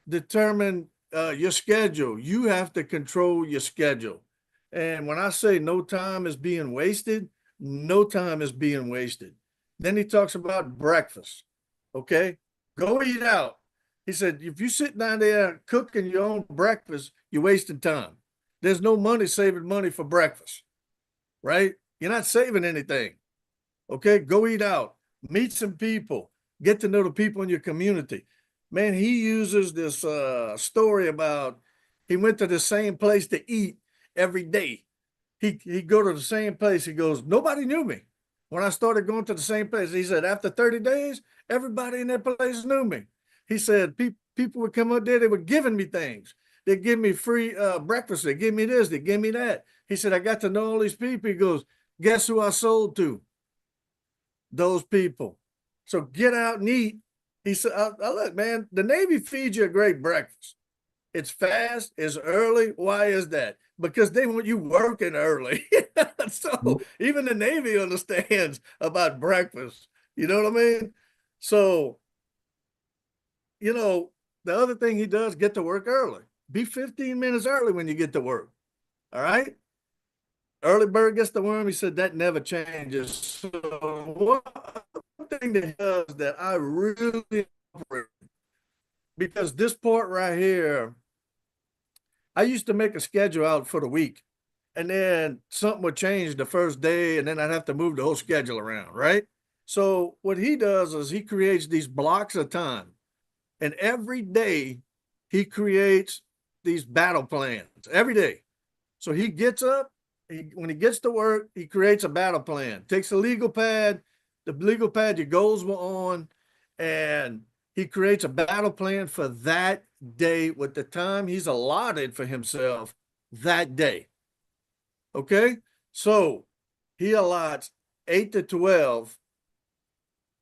determine your schedule. You have to control your schedule. And when I say no time is being wasted, no time is being wasted. Then he talks about breakfast, okay? Go eat out. He said, if you sit down there cooking your own breakfast, you're wasting time. There's no money saving money for breakfast, right? You're not saving anything, okay? Go eat out, meet some people, get to know the people in your community. Man, he uses this story about he went to the same place to eat every day. He go to the same place. He goes, nobody knew me when I started going to the same place. He said, after 30 days, everybody in that place knew me. He said, people would come up there, they were giving me things. They give me free breakfast. They give me this, they give me that. He said, I got to know all these people. He goes, guess who I sold to? Those people. So get out and eat. He said, look, man, the Navy feeds you a great breakfast. It's fast, it's early. Why is that? Because they want you working early. So even the Navy understands about breakfast. You know what I mean? So, you know, the other thing he does, get to work early. Be 15 minutes early when you get to work. All right? Early bird gets the worm. He said that never changes. So one thing that he does that I really appreciate, because this part right here, I used to make a schedule out for the week, and then something would change the first day, and then I'd have to move the whole schedule around, right? So what he does is he creates these blocks of time, and every day he creates these battle plans every day. So he gets up, when he gets to work, he creates a battle plan, takes a legal pad, the legal pad your goals were on, and he creates a battle plan for that day with the time he's allotted for himself that day. Okay? So he allots 8 to 12,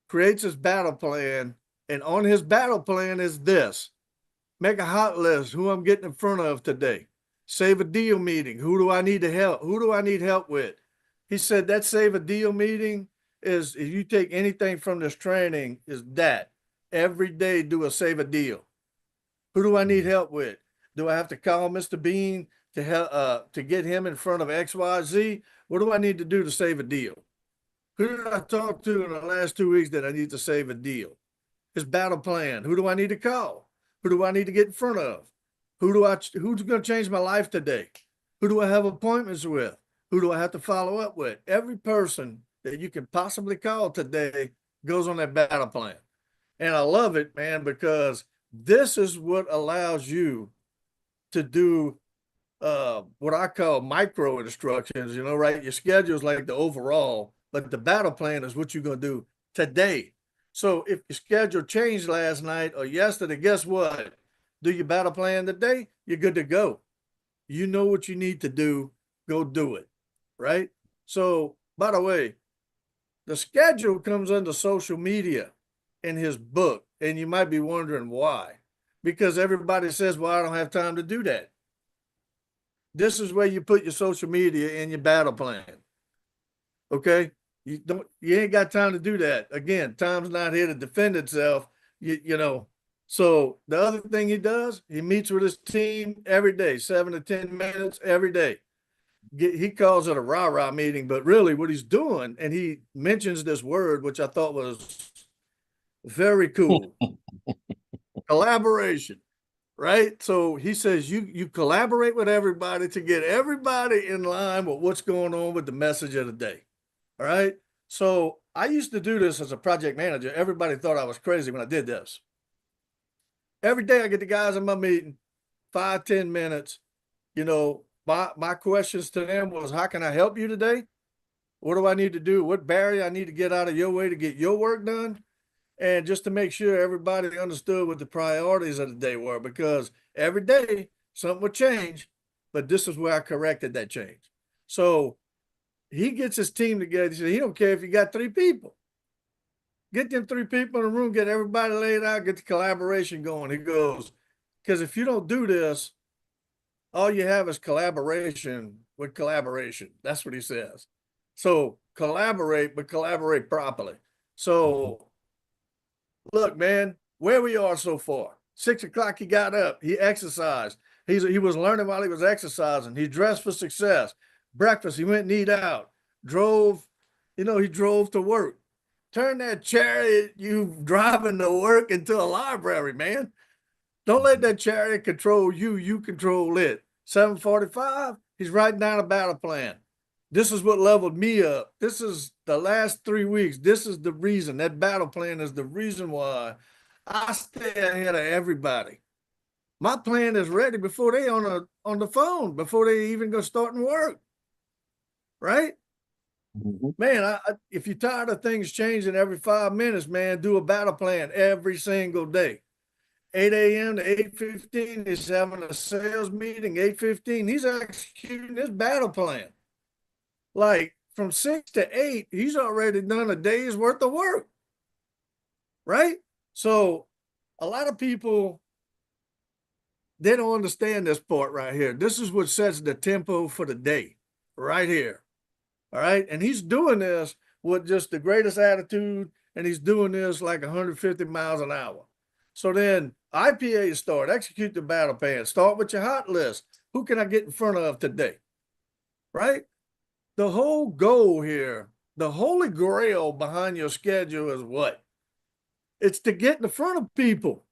creates his battle plan, and on his battle plan is this: make a hot list, who I'm getting in front of today. Save a deal meeting. Who do I need to help? Who do I need help with? He said that save a deal meeting is, if you take anything from this training, is that every day do a save a deal. Who do I need help with? Do I have to call Mr. Bean to help to get him in front of XYZ? What do I need to do to save a deal? Who did I talk to in the last 2 weeks that I need to save a deal? His battle plan. Who do I need to call? Who do I need to get in front of? Who's going to change my life today? Who do I have appointments with? Who do I have to follow up with? Every person that you can possibly call today goes on that battle plan. And I love it, man, because this is what allows you to do what I call micro instructions, right? Your schedule is like the overall, but the battle plan is what you're going to do today. So if your schedule changed last night or yesterday, guess what? Do your battle plan today, you're good to go. You know what you need to do, go do it, right? So, by the way, the schedule comes under social media in his book, and you might be wondering why. Because everybody says, well, I don't have time to do that. This is where you put your social media in your battle plan. Okay? You ain't got time to do that. Again, time's not here to defend itself. You know. So the other thing he does, he meets with his team every day, 7 to 10 minutes every day. He calls it a rah-rah meeting, but really what he's doing, and he mentions this word, which I thought was very cool. Collaboration, right? So he says you collaborate with everybody to get everybody in line with what's going on with the message of the day. All right. So I used to do this as a project manager. Everybody thought I was crazy when I did this. Every day I get the guys in my meeting, 5-10 minutes. My questions to them was, how can I help you today? What do I need to do? What barrier I need to get out of your way to get your work done? And just to make sure everybody understood what the priorities of the day were, because every day something would change, but this is where I corrected that change. So he gets his team together. He said, he don't care if you got 3 people. Get them 3 people in the room, get everybody laid out, get the collaboration going. He goes, because if you don't do this, all you have is collaboration with collaboration. That's what he says. So collaborate, but collaborate properly. So look, man, where we are so far. 6 o'clock, he got up, he exercised. He was learning while he was exercising. He dressed for success. Breakfast, he went and eat out. Drove, he drove to work. Turn that chariot you driving to work into a library, man. Don't let that chariot control you. You control it. 7:45, he's writing down a battle plan. This is what leveled me up. This is the last 3 weeks. This is the reason. That battle plan is the reason why I stay ahead of everybody. My plan is ready before they on the phone, before they even go starting work. Right? Mm-hmm. Man, if you're tired of things changing every 5 minutes, man, do a battle plan every single day. 8 a.m. to 8:15, he's having a sales meeting. 8:15, he's executing his battle plan. Like from 6 to 8, he's already done a day's worth of work. Right? So a lot of people, they don't understand this part right here. This is what sets the tempo for the day right here. All right. And he's doing this with just the greatest attitude. And he's doing this like 150 miles an hour. So then IPA start, execute the battle plan, start with your hot list. Who can I get in front of today? Right? The whole goal here, the holy grail behind your schedule is what? It's to get in front of people.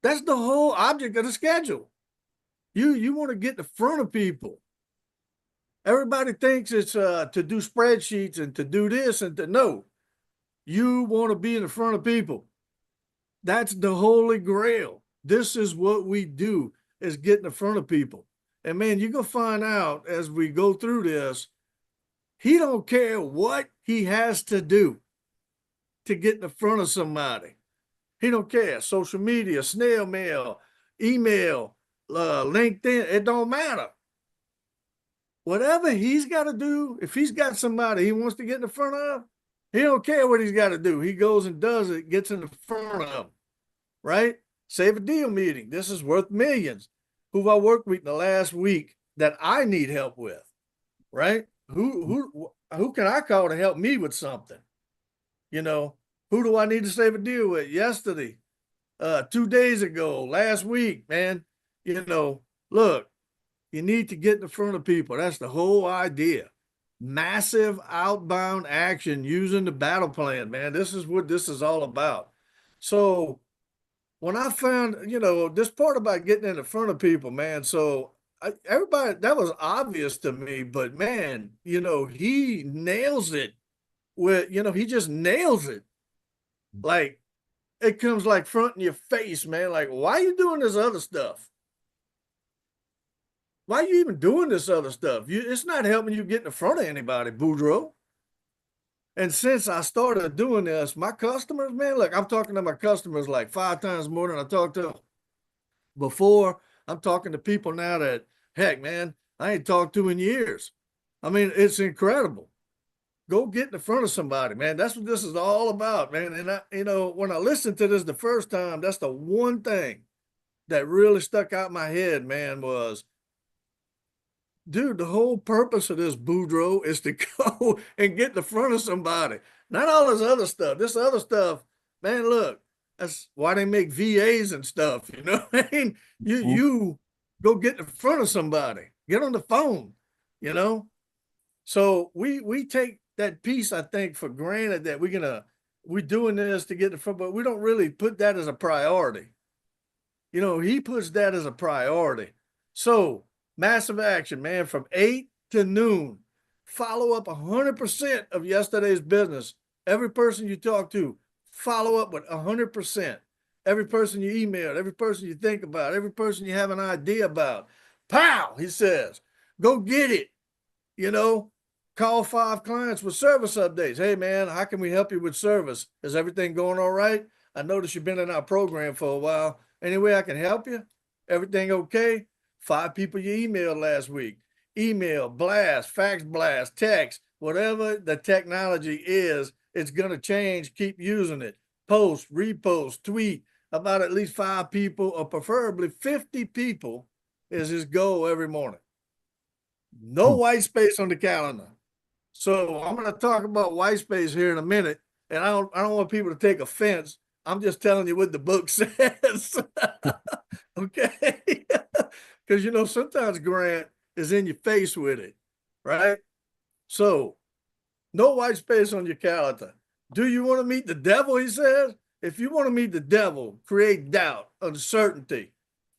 That's the whole object of the schedule. You want to get in front of people. Everybody thinks it's to do spreadsheets and to do this and to no. You want to be in front of people. That's the holy grail. This is what we do, is get in front of people. And man, you're going to find out as we go through this, he don't care what he has to do to get in front of somebody. He don't care. Social media, snail mail, email, LinkedIn, it don't matter. Whatever he's got to do, if he's got somebody he wants to get in front of, he don't care what he's got to do. He goes and does it, gets in front of them, right? Save a deal meeting. This is worth millions. Who I worked with in the last week that I need help with, right? Who can I call to help me with something? Who do I need to save a deal with? Yesterday, 2 days ago, last week, man. Look, you need to get in front of people. That's the whole idea. Massive outbound action using the battle plan, man. This is what this is all about. So when I found, this part about getting in front of people, man, so everybody, that was obvious to me, but man, he nails it with, he just nails it. Like, it comes like front in your face, man. Like, why are you doing this other stuff? Why are you even doing this other stuff? It's not helping you get in front of anybody, Boudreaux. And since I started doing this, my customers, man, look, I'm talking to my customers like 5 times more than I talked to them before. I'm talking to people now that, heck, man, I ain't talked to in years. I mean, it's incredible. Go get in front of somebody, man. That's what this is all about, man. And when I listened to this the first time, that's the one thing that really stuck out in my head, man, was, dude, the whole purpose of this, Boudreaux, is to go and get in front of somebody. Not all this other stuff. This other stuff, man, look, that's why they make VAs and stuff. You know what I mean? You go get in front of somebody. Get on the phone, So we take that piece, I think, for granted that we're doing this to get in front, but we don't really put that as a priority. He puts that as a priority. So massive action, man, from 8 to noon. Follow up 100% of yesterday's business. Every person you talk to, follow up with 100%. Every person you emailed, every person you think about, every person you have an idea about. Pow, he says, go get it. Call 5 clients with service updates. Hey, man, how can we help you with service? Is everything going all right? I noticed you've been in our program for a while. Any way I can help you? Everything okay? 5 people you emailed last week. Email, blast, fax blast, text, whatever the technology is, it's going to change. Keep using it. Post, repost, tweet about at least 5 people, or preferably 50 people is his goal every morning. No white space on the calendar. So I'm going to talk about white space here in a minute, and I don't want people to take offense. I'm just telling you what the book says. Okay? Because, sometimes Grant is in your face with it, right? So no white space on your calendar. Do you want to meet the devil, he says? If you want to meet the devil, create doubt, uncertainty,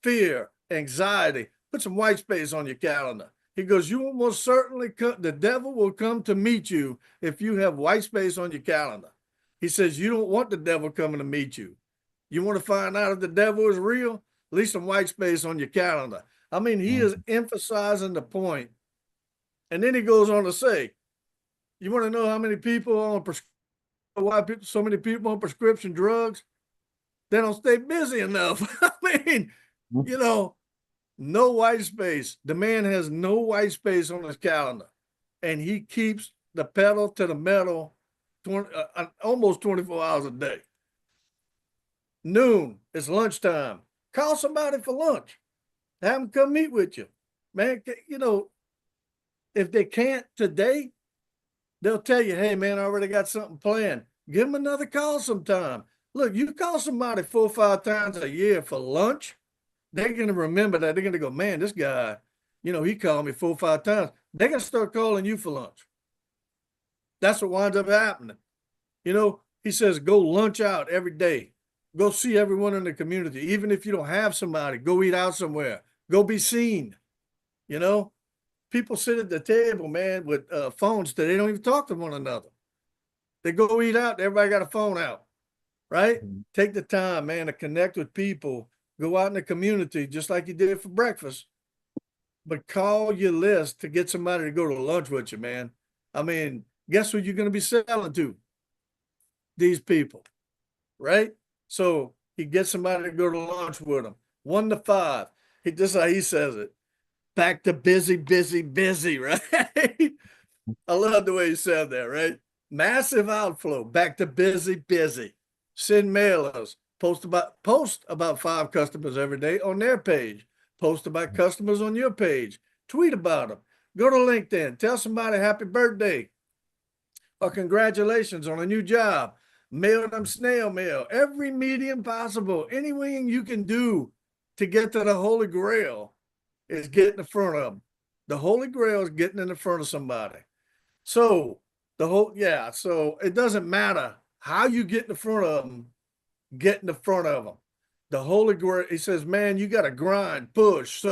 fear, anxiety, put some white space on your calendar. He goes, you will most certainly the devil will come to meet you if you have white space on your calendar. He says, you don't want the devil coming to meet you. You want to find out if the devil is real? Leave some white space on your calendar. I mean, he is emphasizing the point. And then he goes on to say, you want to know how many people on so many people on prescription drugs? They don't stay busy enough. I mean, no white space. The man has no white space on his calendar, and he keeps the pedal to the metal almost 24 hours a day. Noon, it's lunchtime. Call somebody for lunch. Have them come meet with you. Man, if they can't today, they'll tell you, hey, man, I already got something planned. Give them another call sometime. Look, you call somebody 4 or 5 times a year for lunch, they're going to remember that. They're going to go, man, this guy, he called me 4 or 5 times. They're going to start calling you for lunch. That's what winds up happening. He says, go lunch out every day. Go see everyone in the community. Even if you don't have somebody, go eat out somewhere. Go be seen. People sit at the table, man, with phones that they don't even talk to one another. They go eat out. Everybody got a phone out, right? Take the time, man, to connect with people. Go out in the community just like you did for breakfast. But call your list to get somebody to go to lunch with you, man. I mean, guess who you're going to be selling to? These people, right? So he gets somebody to go to lunch with him. 1 to 5. This is how he says it. Back to busy, busy, busy, right? I love the way he said that, right? Massive outflow. Back to busy, busy. Send mailers. Post about 5 customers every day on their page. Post about customers on your page. Tweet about them. Go to LinkedIn. Tell somebody happy birthday or congratulations on a new job. Mail them snail mail. Every medium possible. Anything you can do to get to the Holy Grail is getting in front of them. The Holy Grail is getting in the front of somebody. So so it doesn't matter how you get in front of them. Get in the front of them. The Holy Grail, he says, man, you got to grind, push,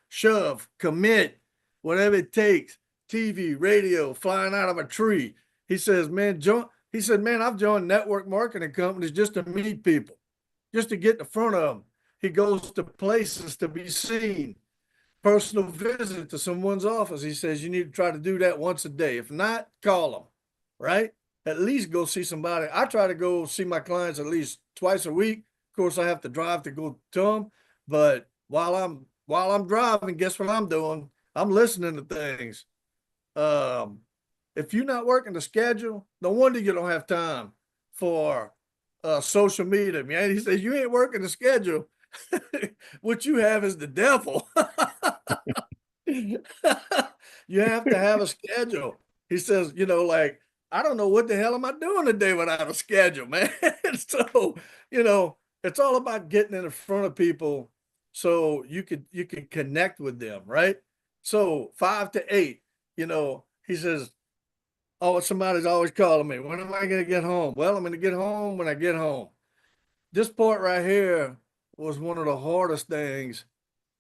shove, commit, whatever it takes. TV, radio, flying out of a tree. He says, man, I've joined network marketing companies just to meet people, just to get in front of them. He goes to places to be seen. Personal visit to someone's office. He says, you need to try to do that once a day. If not, call them, right? At least go see somebody. I try to go see my clients at least twice a week. Of course, I have to drive to go to them, but while I'm driving, guess what I'm doing? I'm listening to things. If you're not working the schedule, no wonder you don't have time for social media, man. He says, you ain't working the schedule. What you have is the devil. You have to have a schedule. He says, like, I don't know what the hell am I doing today without a schedule, man. So, it's all about getting in front of people so you can connect with them, right? So 5 to 8, he says, oh, somebody's always calling me. When am I going to get home? Well, I'm going to get home when I get home. This part right here was one of the hardest things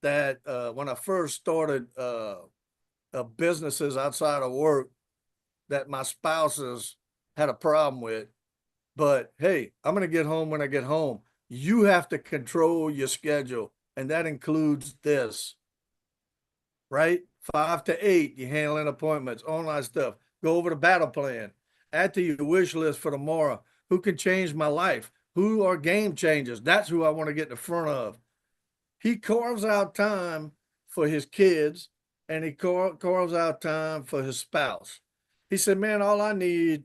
that when I first started businesses outside of work that my spouses had a problem with. But hey, I'm going to get home when I get home. You have to control your schedule, and that includes this, right? 5 to 8, you're handling appointments, online stuff. Go over the battle plan. Add to your wish list for tomorrow. Who can change my life? Who are game changers? That's who I want to get in front of. He carves out time for his kids, and he carves out time for his spouse. He said, man, all I need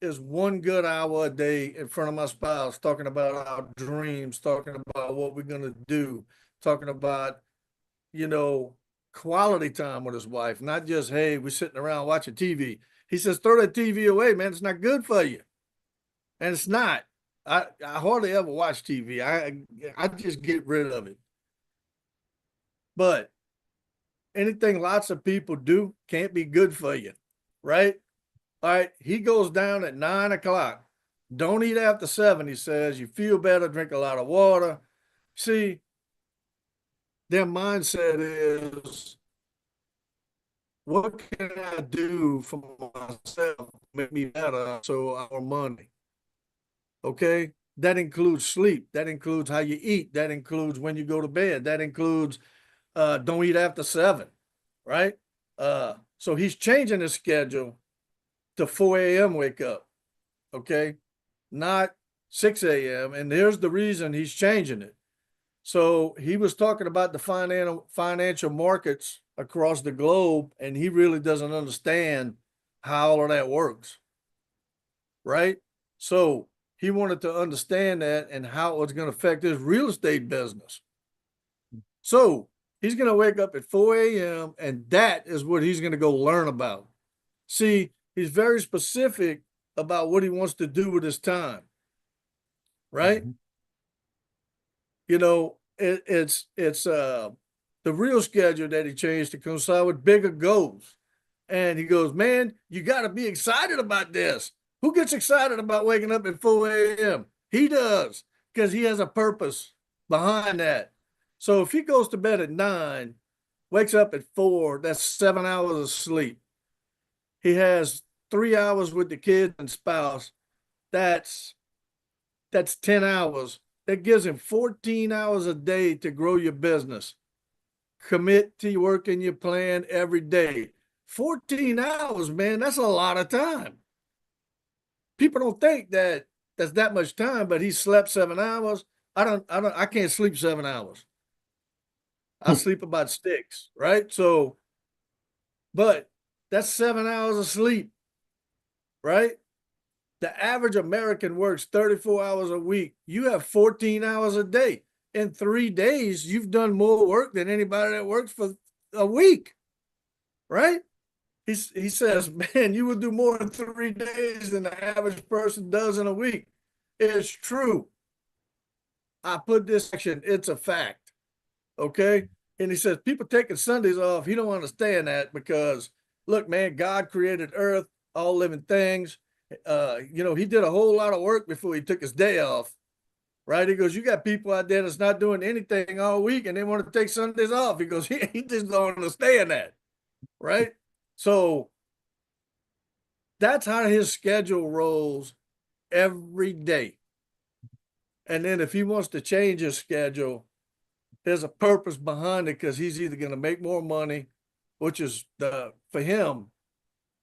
is 1 good hour a day in front of my spouse, talking about our dreams, talking about what we're going to do, talking about, quality time with his wife, not just, hey, we're sitting around watching TV. He says, throw that TV away, man. It's not good for you. And it's not. I hardly ever watch TV. I just get rid of it. But anything lots of people do can't be good for you, right? All right, he goes down at 9 o'clock. Don't eat after 7, he says. You feel better, drink a lot of water. See, their mindset is, what can I do for myself, make me better, so our money? Okay, that includes sleep. That includes how you eat. That includes when you go to bed. That includes don't eat after 7, right? So he's changing his schedule to 4 a.m. wake up, okay? Not 6 a.m. And here's the reason he's changing it. So he was talking about the financial markets across the globe, and he really doesn't understand how all of that works, right? So he wanted to understand that and how it was going to affect his real estate business. So he's going to wake up at 4 a.m. and that is what he's going to go learn about. See, he's very specific about what he wants to do with his time, right? Mm-hmm. It's the real schedule that he changed to coincide with bigger goals. And he goes, man, you got to be excited about this. Who gets excited about waking up at 4 a.m.? He does, because he has a purpose behind that. So if he goes to bed at 9, wakes up at 4, that's 7 hours of sleep. He has 3 hours with the kids and spouse. That's 10 hours. That gives him 14 hours a day to grow your business. Commit to working your plan every day. 14 hours, man, that's a lot of time. People don't think that that's that much time, but he slept 7 hours. I can't sleep 7 hours. I sleep about 6, right? So, but that's 7 hours of sleep, right? The average American works 34 hours a week. You have 14 hours a day. In 3 days, you've done more work than anybody that works for a week, right? He says, man, you will do more in 3 days than the average person does in a week. It's true. I put this section, it's a fact, okay? And he says, people taking Sundays off, he don't understand that because, look, man, God created earth, all living things. He did a whole lot of work before he took his day off, right? He goes, you got people out there that's not doing anything all week and they want to take Sundays off. He goes, he just don't understand that, right? So That's how his schedule rolls every day. And then if he wants to change his schedule, there's a purpose behind it, because he's either going to make more money, which is for him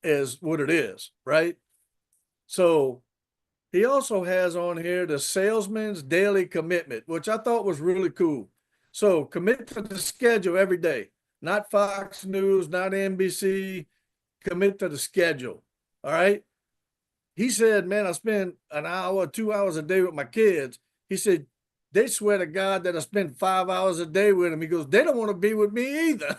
is what it is, right? So he also has on here the salesman's daily commitment, which I thought was really cool. So commit to the schedule every day, not Fox News, not NBC, commit to the schedule. All right. He said, man, I spend an hour, 2 hours a day with my kids. He said, they swear to God that I spend 5 hours a day with them. He goes, they don't want to be with me either.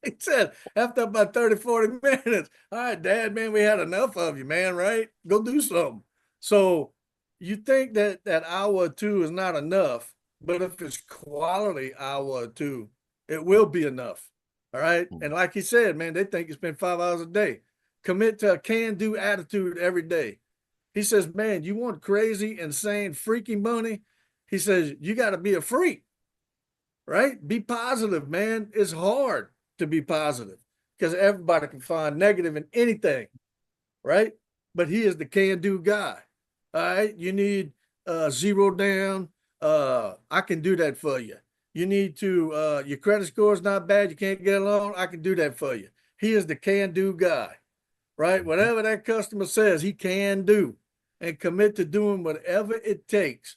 He said, after about 30, 40 minutes, all right, Dad, man, we had enough of you, man, right? Go do something. So you think that that hour or two is not enough, but if it's quality hour or two, it will be enough. All right. And like he said, man, they think you spend 5 hours a day. Commit to a can-do attitude every day. He says, man, you want crazy, insane, freaky money? He says, you got to be a freak, right? Be positive, man. It's hard to be positive because everybody can find negative in anything, right? But he is the can-do guy. All right. You need zero down. I can do that for you. You need to, your credit score is not bad. You can't get a loan. I can do that for you. He is the can-do guy, right? Whatever that customer says, he can do, and commit to doing whatever it takes.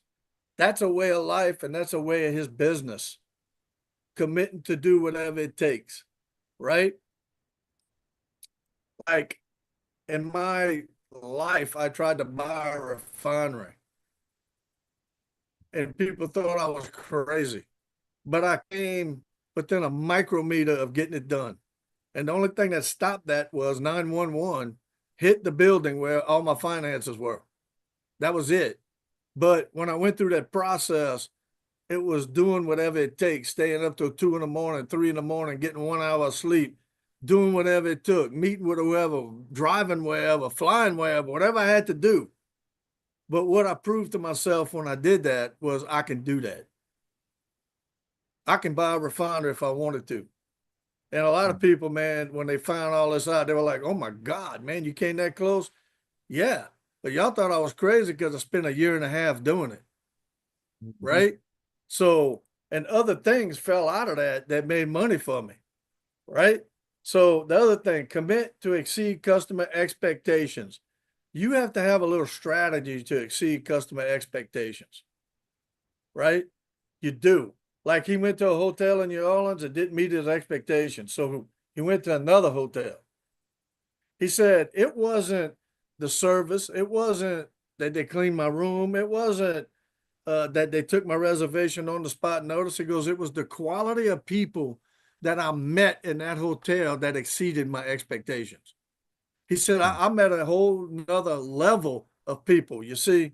That's a way of life, and that's a way of his business. Committing to do whatever it takes, right? Like in my life, I tried to buy a refinery, and people thought I was crazy, but I came within a micrometer of getting it done. And the only thing that stopped that was 911 hit the building where all my finances were. That was it. But when I went through that process, it was doing whatever it takes, staying up till 2 a.m, 3 a.m, getting 1 hour of sleep, doing whatever it took, meeting with whoever, driving wherever, flying wherever, whatever I had to do. But what I proved to myself when I did that was I can do that. I can buy a refinery if I wanted to. And a lot of people, man, when they found all this out, they were like, oh my God, man, you came that close? Yeah. But y'all thought I was crazy because I spent 1.5 years doing it. Right? So, and other things fell out of that made money for me. Right? So the other thing, commit to exceed customer expectations. You have to have a little strategy to exceed customer expectations. Right? You do. Like he went to a hotel in New Orleans and didn't meet his expectations. So he went to another hotel. He said, it wasn't the service. It wasn't that they cleaned my room. It wasn't that they took my reservation on the spot notice. He goes, it was the quality of people that I met in that hotel that exceeded my expectations. He said, I met a whole nother level of people. You see,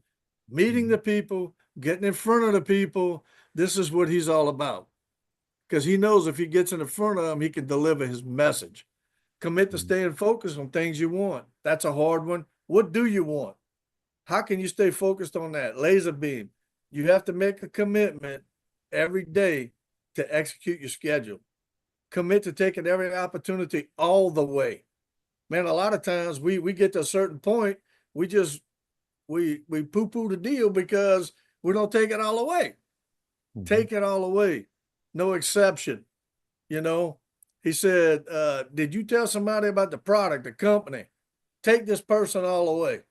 meeting the people, getting in front of the people. This is what he's all about, because he knows if he gets in front of them, he can deliver his message. Commit to staying focused on things you want. That's a hard one. What do you want? How can you stay focused on that? Laser beam. You have to make a commitment every day to execute your schedule. Commit to taking every opportunity all the way. Man, a lot of times we get to a certain point, we poo-poo the deal because we don't take it all away. Take it all away. No exception. You know, he said, did you tell somebody about the product, the company? Take this person all away.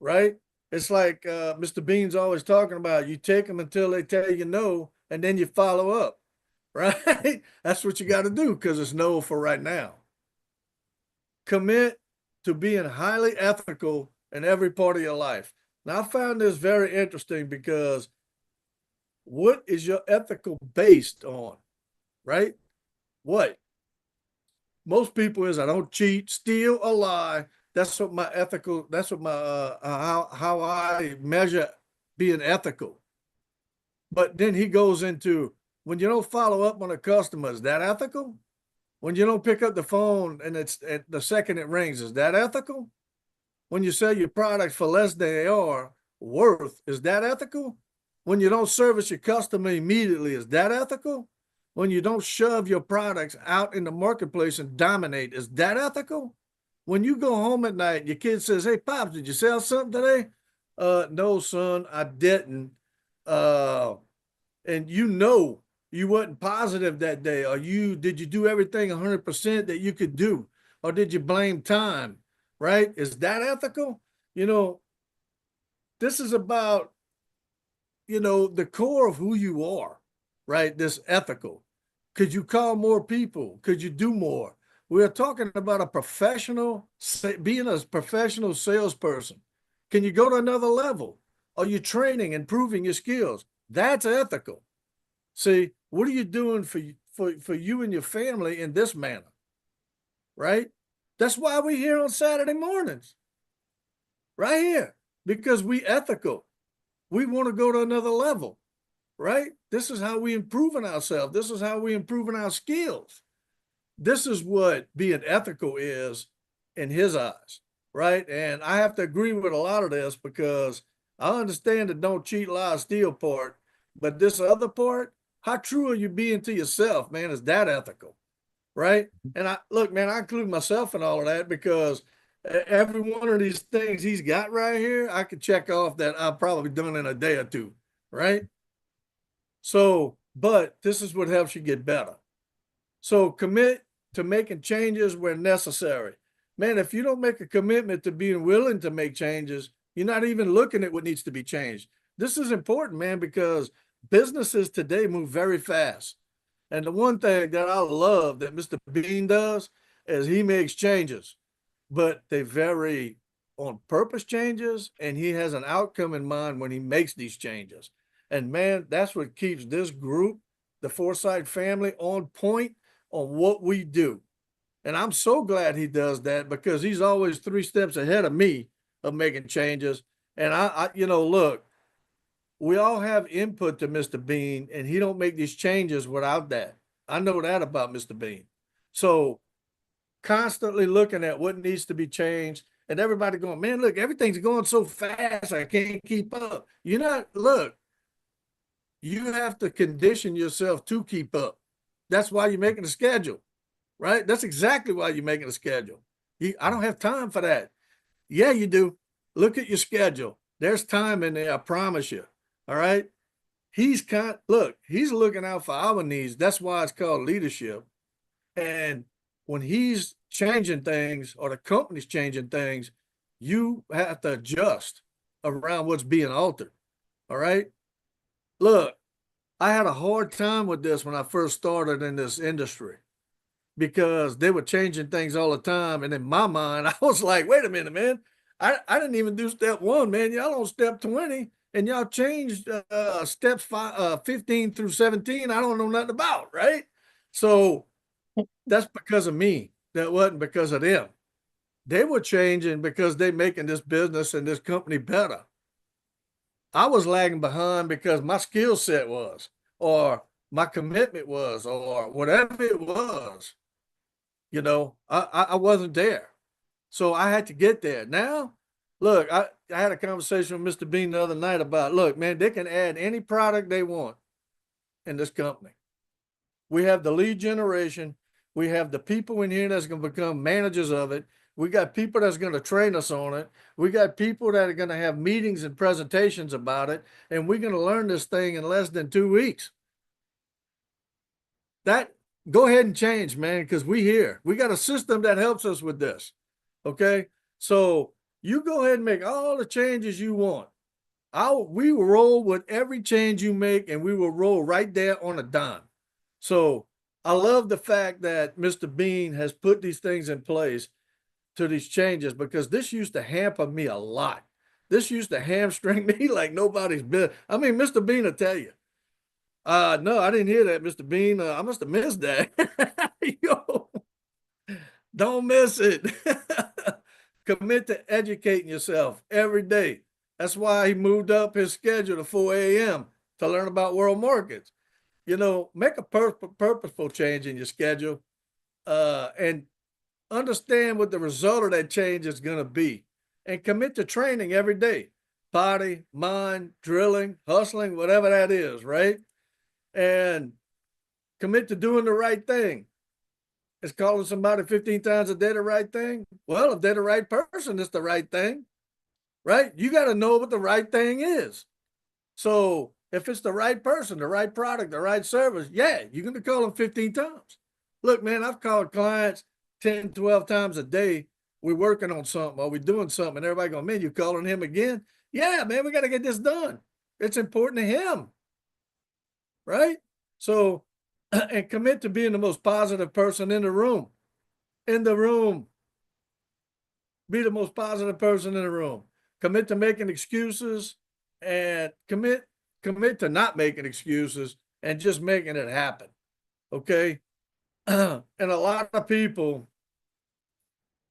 Right? It's like Mr. Bean's always talking about, you take them until they tell you no, and then you follow up. Right? That's what you got to do, because it's no for right now. Commit to being highly ethical in every part of your life. Now, I found this very interesting because what is your ethical based on, right? What? Most people is, I don't cheat, steal, or lie. That's what my ethical, that's what my, how I measure being ethical. But then he goes into, when you don't follow up on a customer, is that ethical? When you don't pick up the phone and it's at the second it rings, is that ethical? When you sell your products for less than they are worth, is that ethical? When you don't service your customer immediately, is that ethical? When you don't shove your products out in the marketplace and dominate, is that ethical? when you go home at night, your kid says, "Hey, Pops, did you sell something today?" No, son, I didn't. And you wasn't positive that day. Or did you do everything 100% that you could do? Or did you blame time? Right? Is that ethical? This is about, the core of who you are, right? This ethical. Could you call more people? Could you do more? We're talking about being a professional salesperson. Can you go to another level? Are you training, improving your skills? That's ethical. See, what are you doing for you and your family in this manner? Right? That's why we're here on Saturday mornings. Right here. Because we ethical. We want to go to another level. Right? This is how we improving ourselves. This is how we improving our skills. This is what being ethical is in his eyes. Right? And I have to agree with a lot of this because I understand the don't cheat, lie, steal part, but this other part, how true are you being to yourself, man? Is that ethical? Right? And I include myself in all of that because every one of these things he's got right here, I could check off that I've probably done in a day or two. Right? So, but this is what helps you get better. So commit to making changes where necessary. Man, if you don't make a commitment to being willing to make changes, you're not even looking at what needs to be changed. This is important, man, because businesses today move very fast. And the one thing that I love that Mr. Bean does is he makes changes, but they very on purpose changes, and he has an outcome in mind when he makes these changes. And man, that's what keeps this group, the Forsyth family, on point on what we do. And I'm so glad he does that because he's always 3 steps ahead of me of making changes. And I look, we all have input to Mr. Bean, and he don't make these changes without that. I know that about Mr. Bean. So constantly looking at what needs to be changed, and everybody going, man, look, everything's going so fast, I can't keep up. You have to condition yourself to keep up. That's why you're making a schedule. Right? That's exactly why you're making a schedule. I don't have time for that. Yeah, you do. Look at your schedule. There's time in there, I promise you. All right. He's looking out for our needs. That's why it's called leadership. And when he's changing things or the company's changing things, you have to adjust around what's being altered. All right. Look, I had a hard time with this when I first started in this industry, because they were changing things all the time. And in my mind, I was like, wait a minute, man. I didn't even do step 1, man. Y'all on step 20 and y'all changed steps 15 through 17. I don't know nothing about, right? So that's because of me. That wasn't because of them. They were changing because they making this business and this company better. I was lagging behind because my skill set was, or my commitment was, or whatever it was. I wasn't there. So I had to get there. Now, look, I had a conversation with Mr. Bean the other night about, look, man, they can add any product they want in this company. We have the lead generation. We have the people in here that's going to become managers of it. We got people that's going to train us on it. We got people that are going to have meetings and presentations about it. And we're going to learn this thing in less than 2 weeks. Go ahead and change, man, because we got a system that helps us with this. Okay. So you go ahead and make all the changes you want. We will roll with every change you make, and we will roll right there on a dime. So I love the fact that Mr. Bean has put these things in place to these changes, because this used to hamper me a lot. This used to hamstring me like nobody's business. I mean, Mr. Bean will tell you. No, I didn't hear that, Mr. Bean. I must have missed that. Yo, don't miss it. Commit to educating yourself every day. That's why he moved up his schedule to 4 a.m. to learn about world markets. Make a purposeful change in your schedule, and understand what the result of that change is going to be, and commit to training every day. Body, mind, drilling, hustling, whatever that is, right? And commit to doing the right thing. Is calling somebody 15 times a day the right thing? Well, if they're the right person, it's the right thing, right? You got to know what the right thing is. So if it's the right person, the right product, the right service, yeah, you're going to call them 15 times. Look, man, I've called clients 10, 12 times a day. We're working on something or we're doing something, and everybody going, man, you calling him again? Yeah, man, we got to get this done. It's important to him, right? So, and commit to being the most positive person in the room. In the room. Be the most positive person in the room. Commit to making excuses and commit to not making excuses and just making it happen. Okay. And a lot of people,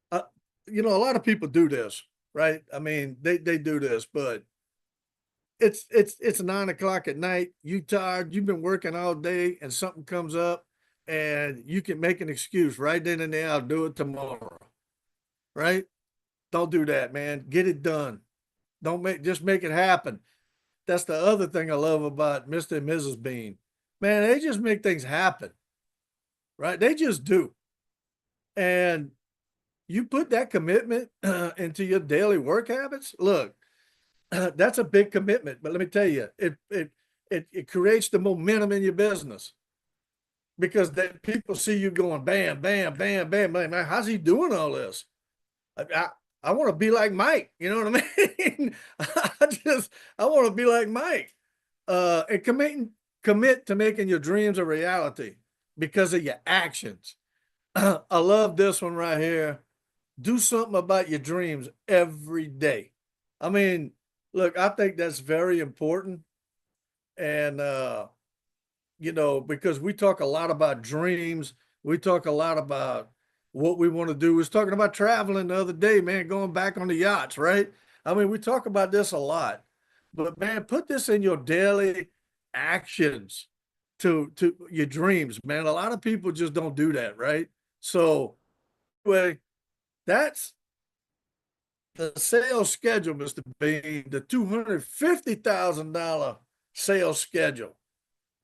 a lot of people do this, right? I mean, they do this, but it's 9 o'clock at night. You tired, you've been working all day and something comes up and you can make an excuse right then and there. I'll do it tomorrow. Right? Don't do that, man. Get it done. Just make it happen. That's the other thing I love about Mr. and Mrs. Bean. Man, they just make things happen. Right? They just do. And you put that commitment into your daily work habits. Look, that's a big commitment. But let me tell you, it creates the momentum in your business because people see you going bam, bam, bam, bam, bam. Man, how's he doing all this? I want to be like Mike. You know what I mean? I want to be like Mike. And commit to making your dreams a reality because of your actions. I love this one right here. Do something about your dreams every day. I mean, look, I think that's very important. And, because we talk a lot about dreams. We talk a lot about what we want to do. We was talking about traveling the other day, man, going back on the yachts, right? I mean, we talk about this a lot, but man, put this in your daily actions to your dreams, man. A lot of people just don't do that, right? So anyway, that's the sales schedule, Mr. Bean, the $250,000 sales schedule.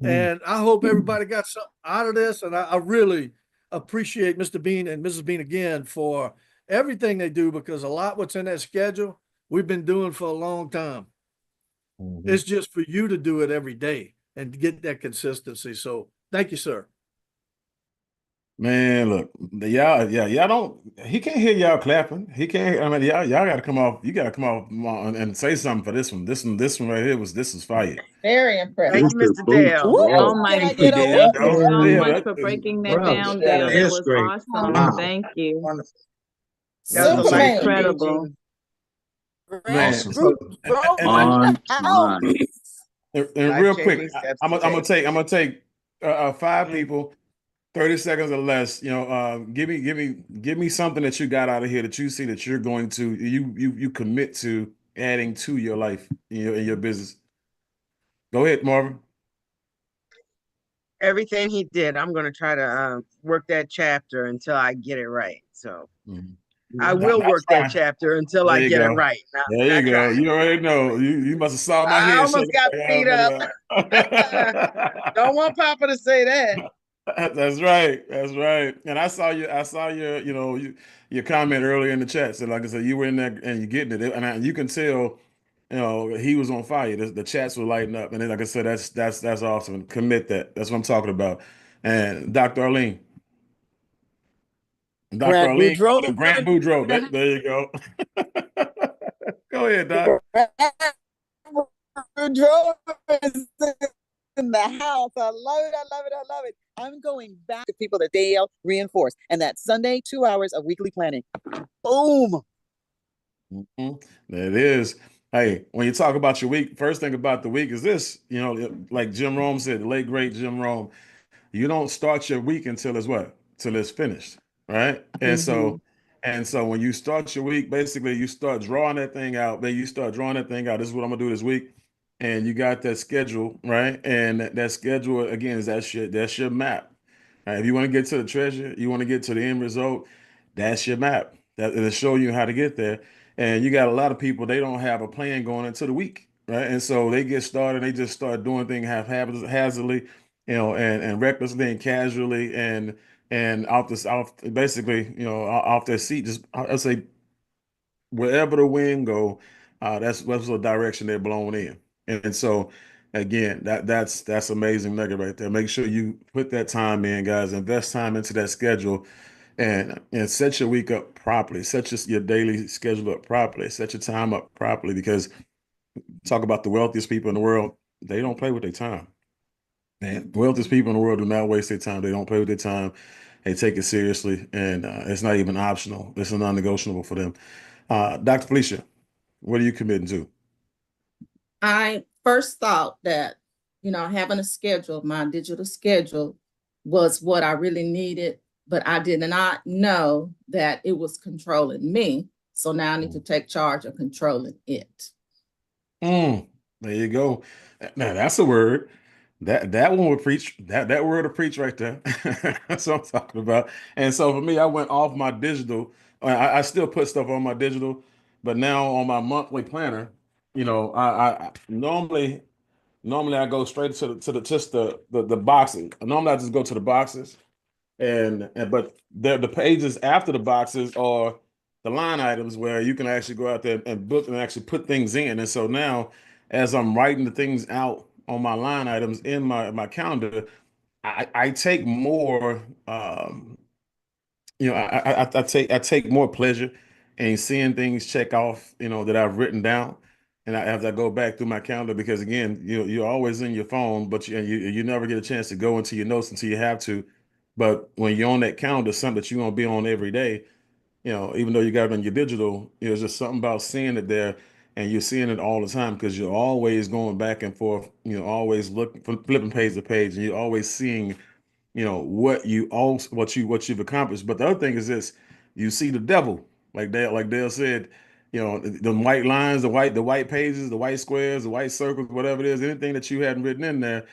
And I hope everybody got something out of this. And I really appreciate Mr. Bean and Mrs. Bean again for everything they do, because a lot what's in that schedule we've been doing for a long time. It's just for you to do it every day and get that consistency. So thank you, sir. Man, look, y'all don't. He can't hear y'all clapping. He can't. I mean, y'all got to come off. You got to come off and say something for this one. This one right here this is fire. Very impressed. Thank you, Mr. Dale. Oh my Can I goodness. get a Thank you whoop? so Yeah, much for breaking that down, Yeah, Dale. that That is was great. awesome. Wow. Thank you. Wonderful. That was a Superman. Incredible. Man, Awesome. so, On time. and real quick, I'm gonna take 5 people, 30 seconds or less. Give me something that you got out of here that you see that you're going to you commit to adding to your life in your business. Go ahead, Marvin. Everything he did, I'm going to try to work that chapter until I get it right. So I will work that chapter until I get it right. Now, there you go. You already know. You must have saw my head. I almost got beat up. Don't want Papa to say that. That's right. That's right. And I saw your your comment earlier in the chat. So like I said, you were in there and you're getting it. And you can tell, he was on fire. The chats were lighting up. And then, like I said, that's awesome. Commit that. That's what I'm talking about. And Dr. Arlene. Grant Boudreaux. Grant Boudreaux. There you go. Go ahead, Doc. Boudreaux is in the house. I love it. I love it. I love it. I'm going back to people that Dale reinforced. And that Sunday, 2 hours of weekly planning. Boom. There it is. Hey, when you talk about your week, first thing about the week is this, like Jim Rome said, the late great Jim Rome, you don't start your week until it's what? Till it's finished. Right. And so when you start your week, basically you start drawing that thing out. Then you start drawing that thing out. This is what I'm gonna do this week. And you got that schedule, right? And that schedule again is that's your map. Right? If you want to get to the treasure, you want to get to the end result, that's your map. That'll show you how to get there. And you got a lot of people, they don't have a plan going into the week, right? And so they get started, they just start doing things haphazardly, and recklessly and casually, and and off basically, off their seat, just I'll say wherever the wind go, that's the direction they're blown in. And so again, that's amazing nugget right there. Make sure you put that time in, guys. Invest time into that schedule and set your week up properly. Set your daily schedule up properly. Set your time up properly, because talk about the wealthiest people in the world, they don't play with their time. And the wealthiest people in the world do not waste their time. They don't play with their time. They take it seriously, and it's not even optional. It's a non-negotiable for them. Dr. Felicia, what are you committing to? I first thought that, having a schedule, my digital schedule, was what I really needed, but I did not know that it was controlling me. So now I need to take charge of controlling it. There you go. Now that's a word. That one would preach. That word will preach right there. That's what I'm talking about. And so for me, I went off my digital. I still put stuff on my digital, but now on my monthly planner, I normally I go straight to the boxes. Normally I just go to the boxes, but the pages after the boxes are the line items where you can actually go out there and book and actually put things in. And so now, as I'm writing the things out on my line items in my calendar, I take more. I take more pleasure in seeing things check off, that I've written down, and as I go back through my calendar, because again, you're always in your phone, but you never get a chance to go into your notes until you have to. But when you're on that calendar, something that you're gonna be on every day, even though you got it on your digital, it's just something about seeing it there, and you're seeing it all the time because you're always going back and forth, always looking, flipping page to page, and you're always seeing what you've accomplished. But the other thing is this: you see the devil, like Dale said, the white lines, the white pages, the white squares, the white circles, whatever it is, anything that you hadn't written in there,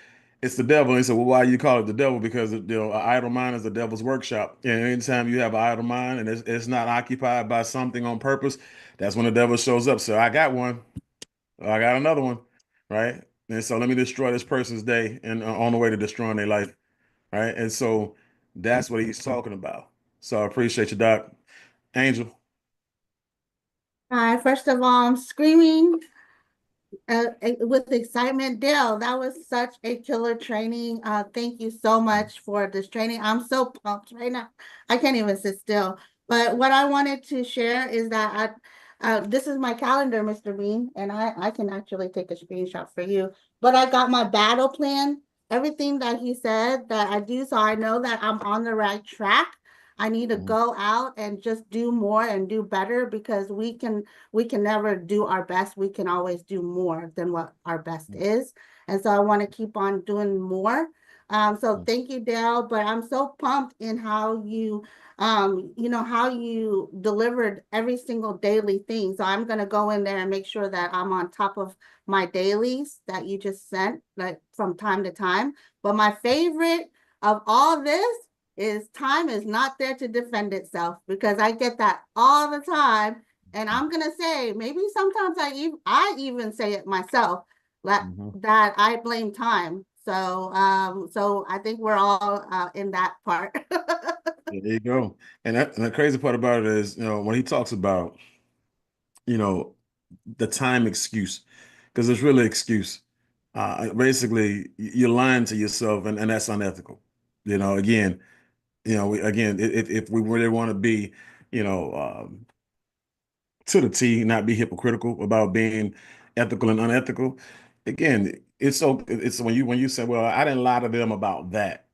it's the devil. And he said, well, why you call it the devil? Because an idle mind is the devil's workshop. And anytime you have an idle mind and it's not occupied by something on purpose, that's when the devil shows up. So I got one, I got another one, right? And so let me destroy this person's day and on the way to destroying their life. Right. And so that's what he's talking about. So I appreciate you, Doc. Angel. Hi, first of all, I'm screaming with excitement. Dale, that was such a killer training. Thank you so much for this training. I'm so pumped right now. I can't even sit still. But what I wanted to share is that this is my calendar, Mr. Bean, and I can actually take a screenshot for you. But I got my battle plan, everything that he said that I do, so I know that I'm on the right track. I need to go out and just do more and do better, because we can never do our best. We can always do more than what our best is. And so I want to keep on doing more. So thank you, Dale. But I'm so pumped in how you how you delivered every single daily thing. So I'm going to go in there and make sure that I'm on top of my dailies that you just sent, like from time to time. But my favorite of all this is time is not there to defend itself, because I get that all the time. And I'm going to say, maybe sometimes I even say it myself, that I blame time. So so I think we're all in that part. There you go. And the crazy part about it is, when he talks about, the time excuse, because it's really excuse. Basically, you're lying to yourself, and that's unethical. Again, if we really want to be, to the T, not be hypocritical about being ethical and unethical. Again, it's when you say, well, I didn't lie to them about that.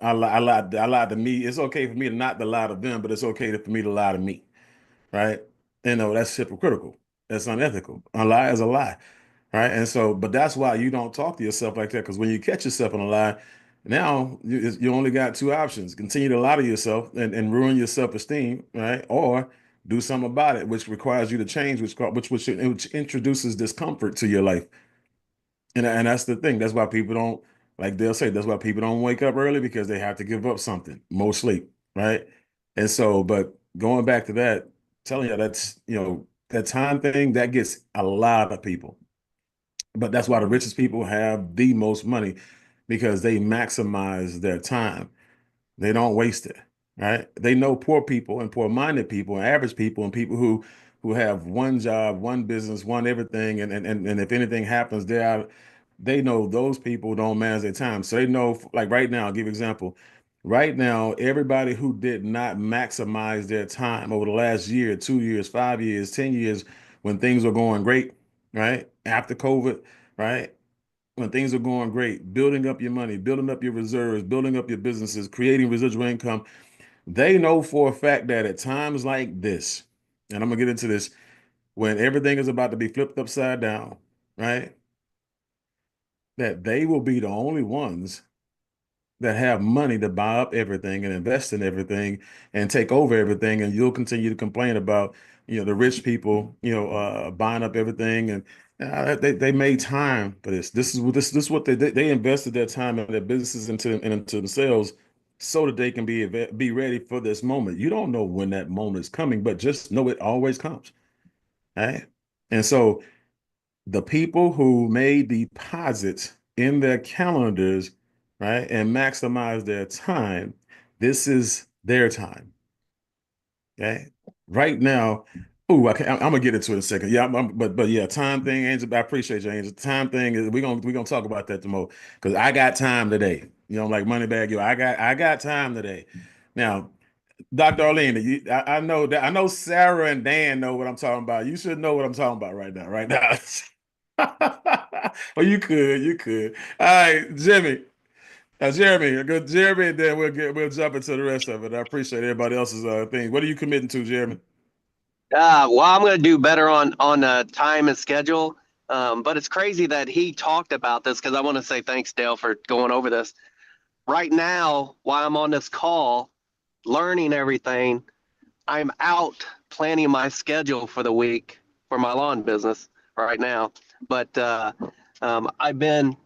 I lied to me. It's okay for me to not to lie to them, but it's okay for me to lie to me, right? That's hypocritical. That's unethical. A lie is a lie, right? And so, but that's why you don't talk to yourself like that, because when you catch yourself in a lie, now you only got two options: continue to lie to yourself and ruin your self-esteem, right? Or do something about it, which requires you to change, which introduces discomfort to your life. And that's the thing. That's why people don't, like they'll say, that's why people don't wake up early, because they have to give up something, more sleep, right? And so, but going back to that, telling you that's, that time thing, that gets a lot of people. But that's why the richest people have the most money, because they maximize their time. They don't waste it, right? They know poor people and poor-minded people and average people and people who have one job, one business, one everything, and if anything happens, they know those people don't manage their time. So they know, like right now, I'll give you an example. Right now, everybody who did not maximize their time over the last year, 2 years, 5 years, 10 years, when things were going great, right? After COVID, right? When things are going great, building up your money, building up your reserves, building up your businesses, creating residual income, they know for a fact that at times like this, and I'm gonna get into this, when everything is about to be flipped upside down, right? That they will be the only ones that have money to buy up everything and invest in everything and take over everything, and you'll continue to complain about, the rich people, buying up everything, and they made time for this. This is what they invested their time and their businesses into themselves, so that they can be ready for this moment. You don't know when that moment is coming, but just know it always comes, right? And so the people who made deposits in their calendars, right, and maximize their time, this is their time. Okay. Right now, I'm gonna get into it in a second. Yeah, but yeah, time thing, Angel. I appreciate you, Angel. Time thing is we're gonna talk about that tomorrow, because I got time today. Like Moneybag You. I got time today. Now, Dr. Arlene, I know Sarah and Dan know what I'm talking about. You should know what I'm talking about right now. Right now. Well, you could. All right, Jimmy. Jeremy, good Jeremy, and then we'll jump into the rest of it. I appreciate everybody else's thing. What are you committing to, Jeremy? Well, I'm going to do better on time and schedule. But it's crazy that he talked about this, because I want to say thanks, Dale, for going over this. Right now, while I'm on this call, learning everything, I'm out planning my schedule for the week for my lawn business right now. But I've been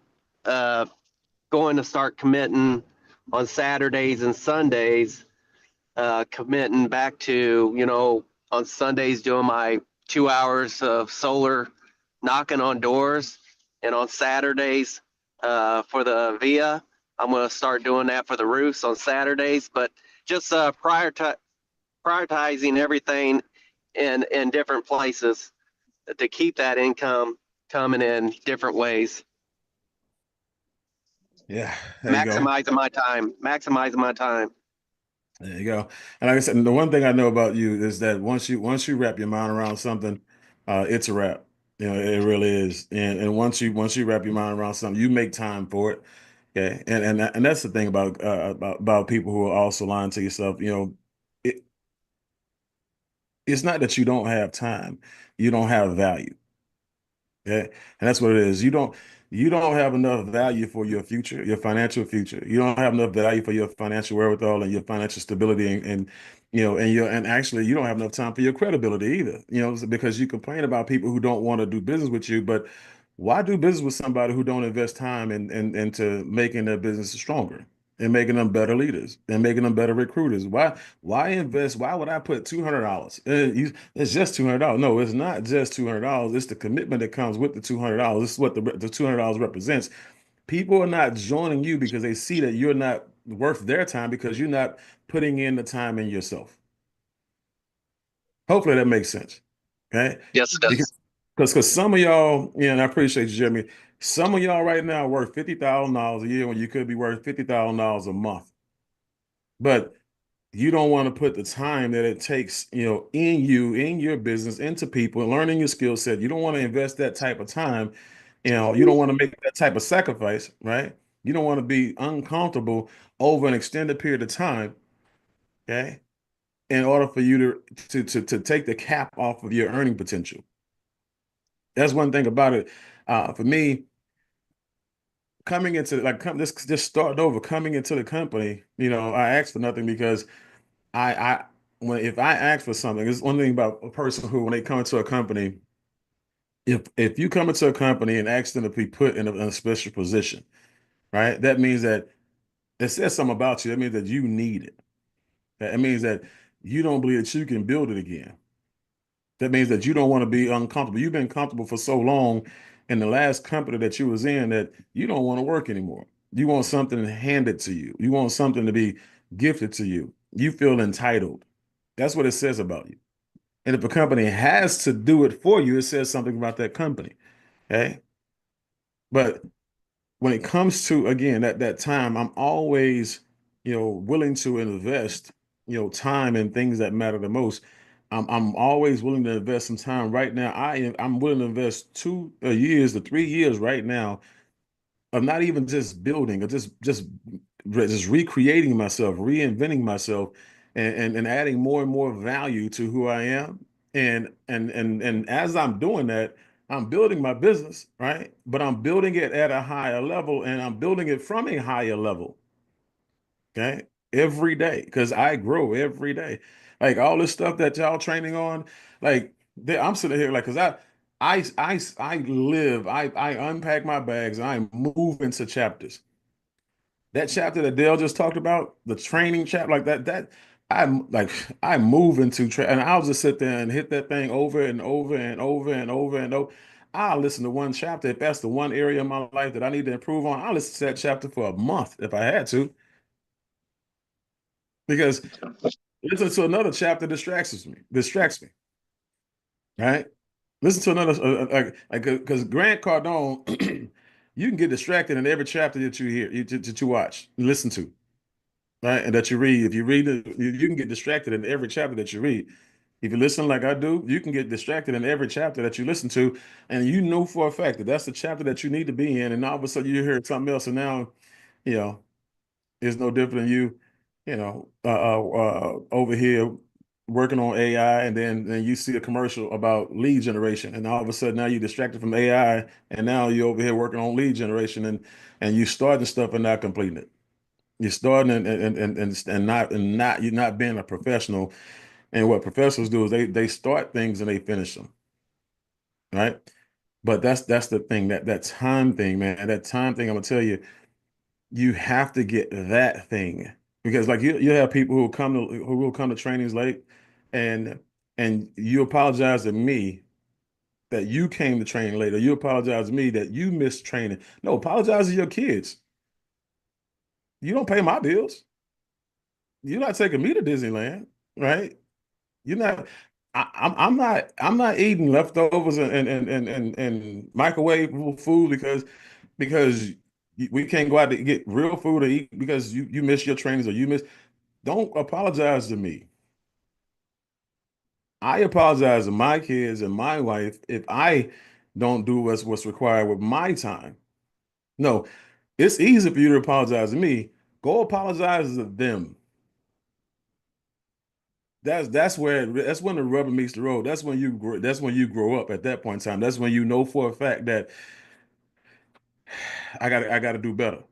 going to start committing on Saturdays and Sundays, committing back to, on Sundays doing my 2 hours of solar knocking on doors. And on Saturdays for the VIA, I'm going to start doing that for the roofs on Saturdays. But just prioritizing everything in different places to keep that income coming in different ways. Yeah, maximizing my time. There you go. And like I said, the one thing I know about you is that once you wrap your mind around something, it's a wrap. It really is. And once you wrap your mind around something, you make time for it. Okay. And that's the thing about people who are also lying to yourself. It's not that you don't have time, you don't have value. Okay. And that's what it is. You don't have enough value for your future, your financial future. You don't have enough value for your financial wherewithal and your financial stability, and actually you don't have enough time for your credibility either, because you complain about people who don't want to do business with you, but why do business with somebody who don't invest time into making their business stronger and making them better leaders and making them better recruiters? Why invest? Why would I put $200? It's just $200. No, it's not just $200. It's the commitment that comes with the $200. This is what the $200 represents. People are not joining you because they see that you're not worth their time, because you're not putting in the time in yourself. Hopefully that makes sense. Okay. Yes, it does. Because some of y'all, and I appreciate you, Jeremy. Some of y'all right now worth $50,000 a year when you could be worth $50,000 a month. But you don't want to put the time that it takes, in your business, into people, and learning your skill set. You don't want to invest that type of time. You don't want to make that type of sacrifice, right? You don't want to be uncomfortable over an extended period of time, okay? In order for you to take the cap off of your earning potential. That's one thing about it. For me, coming into just starting over, coming into the company, I asked for nothing, because if I ask for something, it's one thing about a person who, when they come into a company, if you come into a company and ask them to be put in a special position, right? That means that it says something about you. That means that you need it. That means that you don't believe that you can build it again. That means that you don't want to be uncomfortable. You've been comfortable for so long in the last company that you was in that you don't want to work anymore. You want something handed to you. You want something to be gifted to you. You feel entitled. That's what it says about you. And if a company has to do it for you, it says something about that company. Okay. But when it comes to, again, that time, I'm always, willing to invest, time in things that matter the most. I'm always willing to invest some time. Right now, I'm willing to invest 2 years to 3 years right now of not even just building or just recreating myself, reinventing myself, and adding more and more value to who I am. And as I'm doing that, I'm building my business, right? But I'm building it at a higher level, and I'm building it from a higher level. Okay. Every day, because I grow every day. Like all this stuff that y'all training on, like I'm sitting here like, because I live, I unpack my bags and I move into chapters. That chapter that Dale just talked about, the training chapter, like that I'm like, I move into and I'll just sit there and hit that thing over and over and over and over and over. I'll listen to one chapter. If that's the one area of my life that I need to improve on, I'll listen to that chapter for a month if I had to. Because listen to another chapter distracts me. Right? Listen to another, because Grant Cardone, you can get distracted in every chapter that you hear, that you watch, listen to, right? And that you read. If you read it, you can get distracted in every chapter that you read. If you listen like I do, you can get distracted in every chapter that you listen to, and you know for a fact that that's the chapter that you need to be in, and all of a sudden you hear something else, and now, you know, it's no different than you, over here working on AI, and then you see a commercial about lead generation, and all of a sudden now you're distracted from AI, and now you're over here working on lead generation, and you starting stuff and not completing it. You're starting and not you're not being a professional. And what professionals do is they start things and they finish them, right? But that's the thing, that time thing, man. That time thing, I'm gonna tell you, you have to get that thing, because like you have people who will come to trainings late, and you apologize to me that you came to training late, or you apologize to me that you missed training. No, apologize to your kids. You don't pay my bills. You're not taking me to Disneyland, right? You're not. I'm not eating leftovers and microwave food because we can't go out to get real food to eat because you miss your trainings, or you miss. Don't apologize to me. I apologize to my kids and my wife if I don't do what's required with my time. No, it's easy for you to apologize to me. Go apologize to them. That's when the rubber meets the road. That's when you grow up at that point in time. That's when you know for a fact that I gotta do better,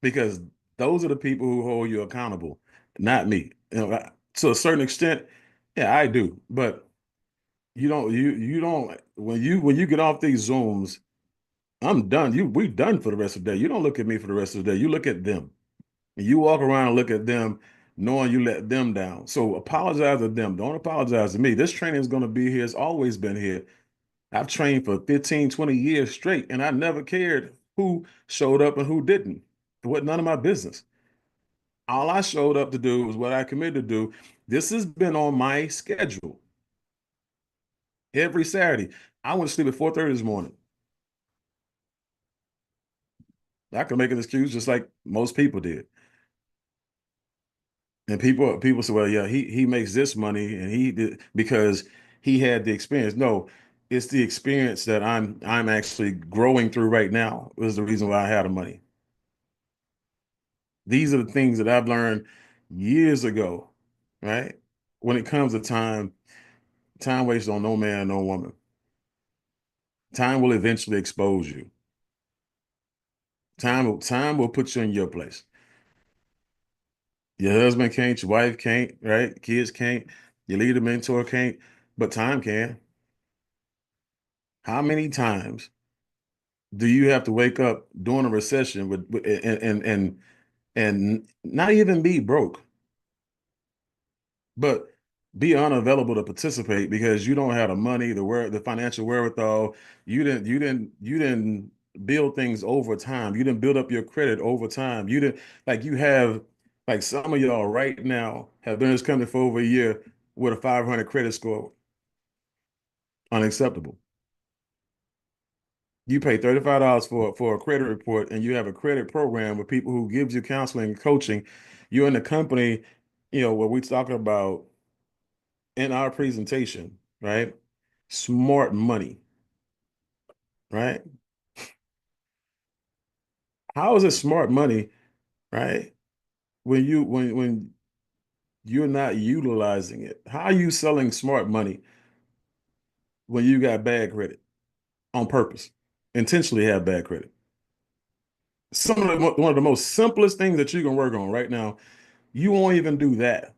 because those are the people who hold you accountable, not me. To a certain extent, yeah, I do. But you don't when you get off these Zooms, I'm done. We done for the rest of the day. You don't look at me for the rest of the day. You look at them. And you walk around and look at them knowing you let them down. So apologize to them. Don't apologize to me. This training is going to be here. It's always been here. I've trained for 15, 20 years straight, and I never cared who showed up and who didn't. It wasn't none of my business. All I showed up to do was what I committed to do. This has been on my schedule. Every Saturday, I went to sleep at 4:30 this morning. I could make an excuse just like most people did. And people say, well, yeah, he makes this money and he did because he had the experience. No, it's the experience that I'm actually growing through right now is the reason why I had the money. These are the things that I've learned years ago, right? When it comes to time wastes on no man, no woman. Time will eventually expose you. Time will put you in your place. Your husband can't, your wife can't, right? Kids can't, your leader, mentor can't, but time can. How many times do you have to wake up during a recession and not even be broke, but be unavailable to participate because you don't have the money, the financial wherewithal. You didn't build things over time. You didn't build up your credit over time. You didn't, like, you have Like some of y'all right now have been in this company for over a year with a 500 credit score. Unacceptable. You pay $35 for a credit report, and you have a credit program with people who gives you counseling and coaching. You're in the company, where we're talking about in our presentation, right? Smart money, right? How is it smart money, right? When you're not utilizing it. How are you selling smart money when you got bad credit on purpose, intentionally have bad credit? One of the most simplest things that you can work on right now, you won't even do that.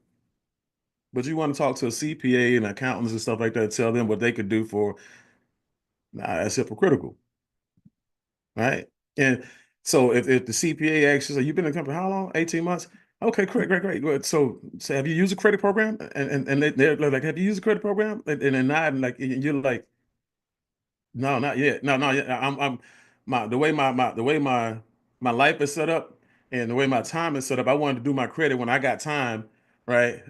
But you want to talk to a CPA and accountants and stuff like that, tell them what they could do for, that's hypocritical, right? And so if the CPA asks you, so you've been in the company how long? 18 months? Okay, great. Good. So have you used a credit program? And they're like, have you used a credit program? And they're nodding, like, and you're like, no, not yet. No, I'm the way my life is set up and the way my time is set up, I wanted to do my credit when I got time, right?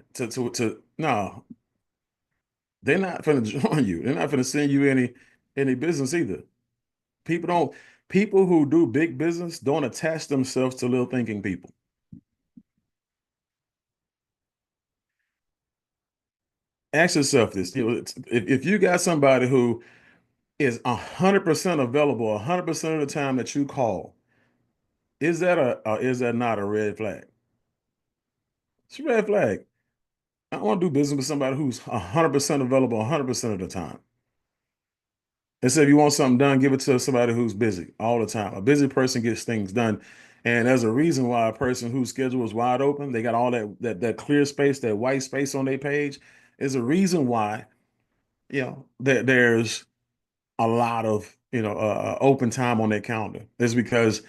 No, they're not gonna join you. They're not gonna send you any business either. People who do big business don't attach themselves to little thinking people. Ask yourself this, if you got somebody who is 100% available 100% of the time that you call, is that not a red flag? It's a red flag. I don't want to do business with somebody who's 100% available 100% of the time. And so if you want something done, give it to somebody who's busy all the time. A busy person gets things done. And there's a reason why a person whose schedule is wide open, they got all that clear space, that white space on their page, is a reason why, there's a lot of, open time on their calendar. It's because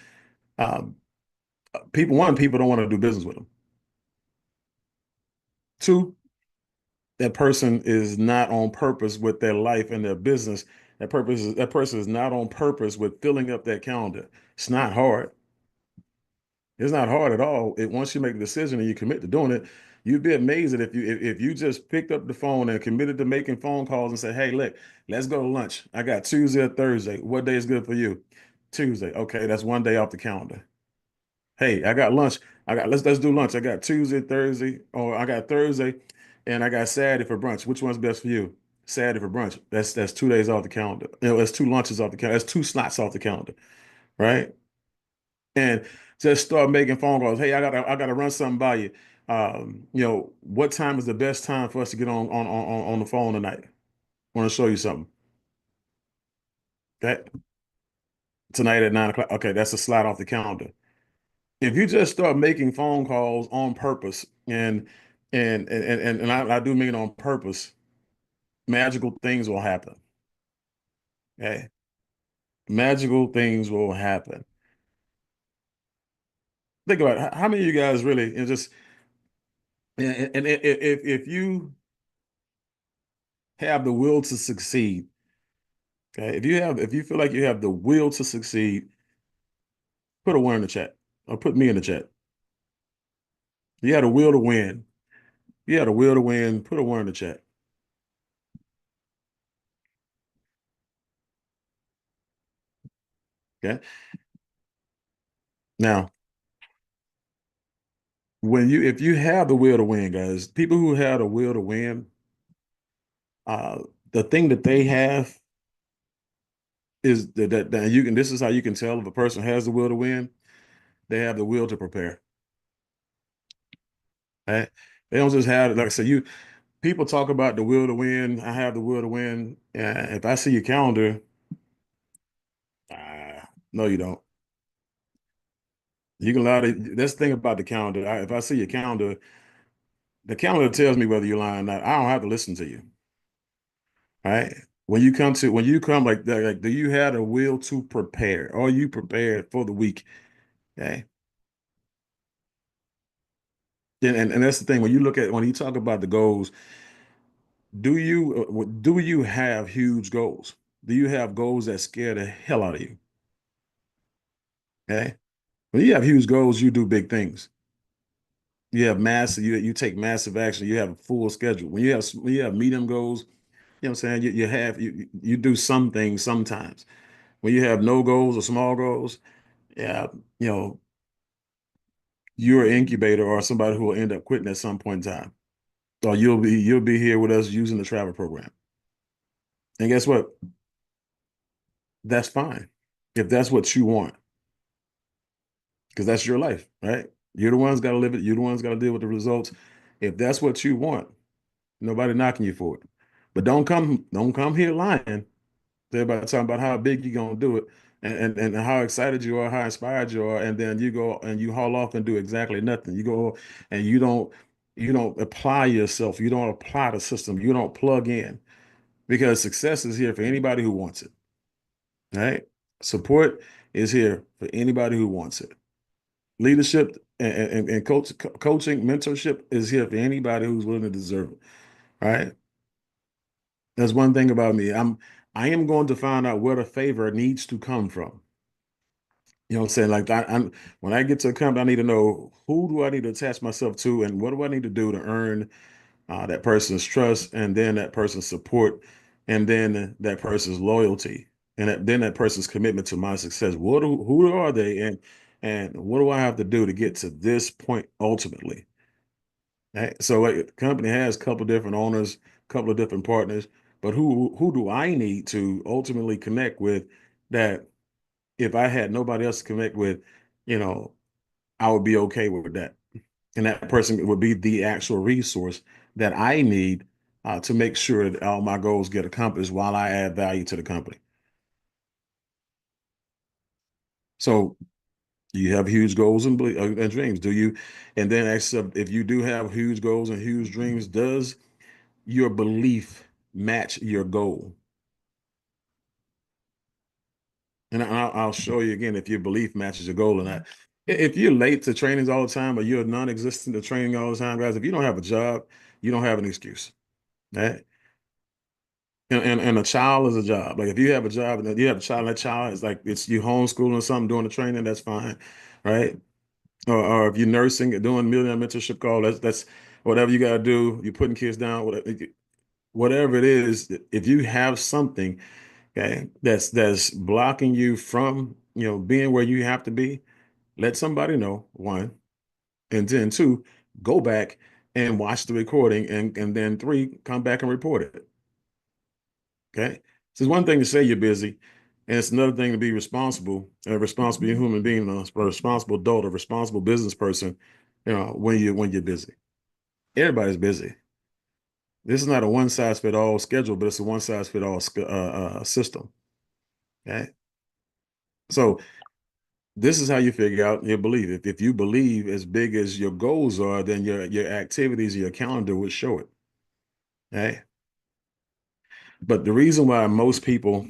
um, people don't want to do business with them. Two, that person is not on purpose with their life and their business. That person is not on purpose with filling up that calendar. It's not hard. It's not hard at all. Once you make a decision and you commit to doing it, you'd be amazed that if you just picked up the phone and committed to making phone calls and say, "Hey, look, let's go to lunch. I got Tuesday or Thursday. What day is good for you?" Tuesday. Okay, that's one day off the calendar. Hey, I got lunch. Let's do lunch. I got Tuesday, Thursday, or I got Thursday, and I got Saturday for brunch. Which one's best for you? Saturday for brunch. That's 2 days off the calendar. That's 2 lunches off the calendar. That's 2 slots off the calendar, right? And just start making phone calls. Hey, I gotta run something by you. What time is the best time for us to get on the phone tonight? I want to show you something. Okay. Tonight at 9 o'clock. Okay, that's a slot off the calendar. If you just start making phone calls on purpose, and I do mean on purpose, magical things will happen. Okay. Magical things will happen. Think about it. How many of you guys really just if you have the will to succeed, okay, if you feel like you have the will to succeed, put a 1 in the chat or put me in the chat. You had a will to win. You had a will to win. Put a 1 in the chat. Okay. Now, if you have the will to win, guys, people who have the will to win, the thing that they have is that you can. This is how you can tell if a person has the will to win. They have the will to prepare. Right? They don't just have, like I said, people talk about the will to win. I have the will to win. If I see your calendar, no, you don't. You can lie to. That's the thing about the calendar. If I see your calendar, the calendar tells me whether you're lying or not. I don't have to listen to you. Right? When you come like that, like, do you have a will to prepare? Are you prepared for the week? Okay. And that's the thing. When you talk about the goals, do you have huge goals? Do you have goals that scare the hell out of you? Okay. When you have huge goals, you do big things. you have massive, you take massive action, you have a full schedule. When you have medium goals, you know what I'm saying, you do some things sometimes. When you have no goals or small goals, yeah, you know, you're an incubator or somebody who will end up quitting at some point in time. Or you'll be here with us using the travel program. And guess what? That's fine. If that's what you want. Because that's your life, right? You're the ones got to live it. You're the ones got to deal with the results. If that's what you want, nobody knocking you for it. But don't come here lying. Everybody talking about how big you're gonna do it and how excited you are, how inspired you are, and then you go and you haul off and do exactly nothing. You go and you don't apply yourself, you don't apply the system, you don't plug in because success is here for anybody who wants it. Right? Support is here for anybody who wants it. Leadership and coaching, mentorship is here for anybody who's willing to deserve it. Right? That's one thing about me. I am going to find out where the favor needs to come from. You know what I'm saying? Like I'm when I get to a company, I need to know who do I need to attach myself to and what do I need to do to earn that person's trust and then that person's support and then that person's loyalty and then that person's commitment to my success. Who are they and what do I have to do to get to this point ultimately? Right? So like, the company has a couple of different owners, a couple of different partners, but who do I need to ultimately connect with that if I had nobody else to connect with, you know, I would be okay with that. And that person would be the actual resource that I need to make sure that all my goals get accomplished while I add value to the company. So you have huge goals and dreams, do you? And then if you do have huge goals and huge dreams, does your belief match your goal? And I'll show you again if your belief matches your goal or not. If you're late to trainings all the time or you're non-existent to training all the time, guys, if you don't have a job, you don't have an excuse. Right? And a child is a job. Like if you have a job and you have a child, and that child is like it's you homeschooling or something, doing the training, that's fine. Right? Or if you're nursing or doing millionaire mentorship call, that's whatever you gotta do, you're putting kids down, whatever it is, if you have something okay, that's blocking you from, being where you have to be, let somebody know, one, and then two, go back and watch the recording, and then three, come back and report it. Okay. So it's one thing to say you're busy, and it's another thing to be responsible, a responsible human being, a responsible adult, a responsible business person, when you're busy. Everybody's busy. This is not a one size fit all schedule, but it's a one size fit all system. Okay. So this is how you figure out your belief. If you believe as big as your goals are, then your activities, your calendar would show it. Okay. But the reason why most people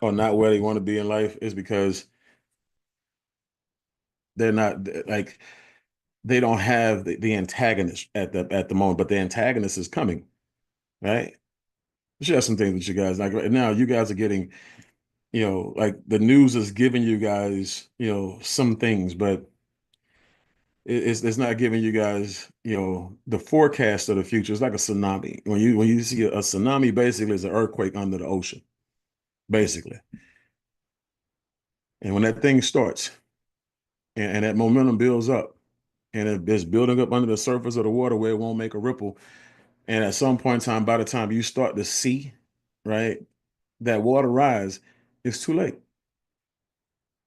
are not where they want to be in life is because they're not like they don't have the antagonist at the moment, but the antagonist is coming, right? Share some things with you guys. Like right now, you guys are getting, like the news is giving you guys, some things, but it's not giving you guys, the forecast of the future. It's like a tsunami. When you see a tsunami, basically is an earthquake under the ocean, basically. And when that thing starts and that momentum builds up and it's building up under the surface of the water where it won't make a ripple. And at some point in time, by the time you start to see, right, that water rise, it's too late.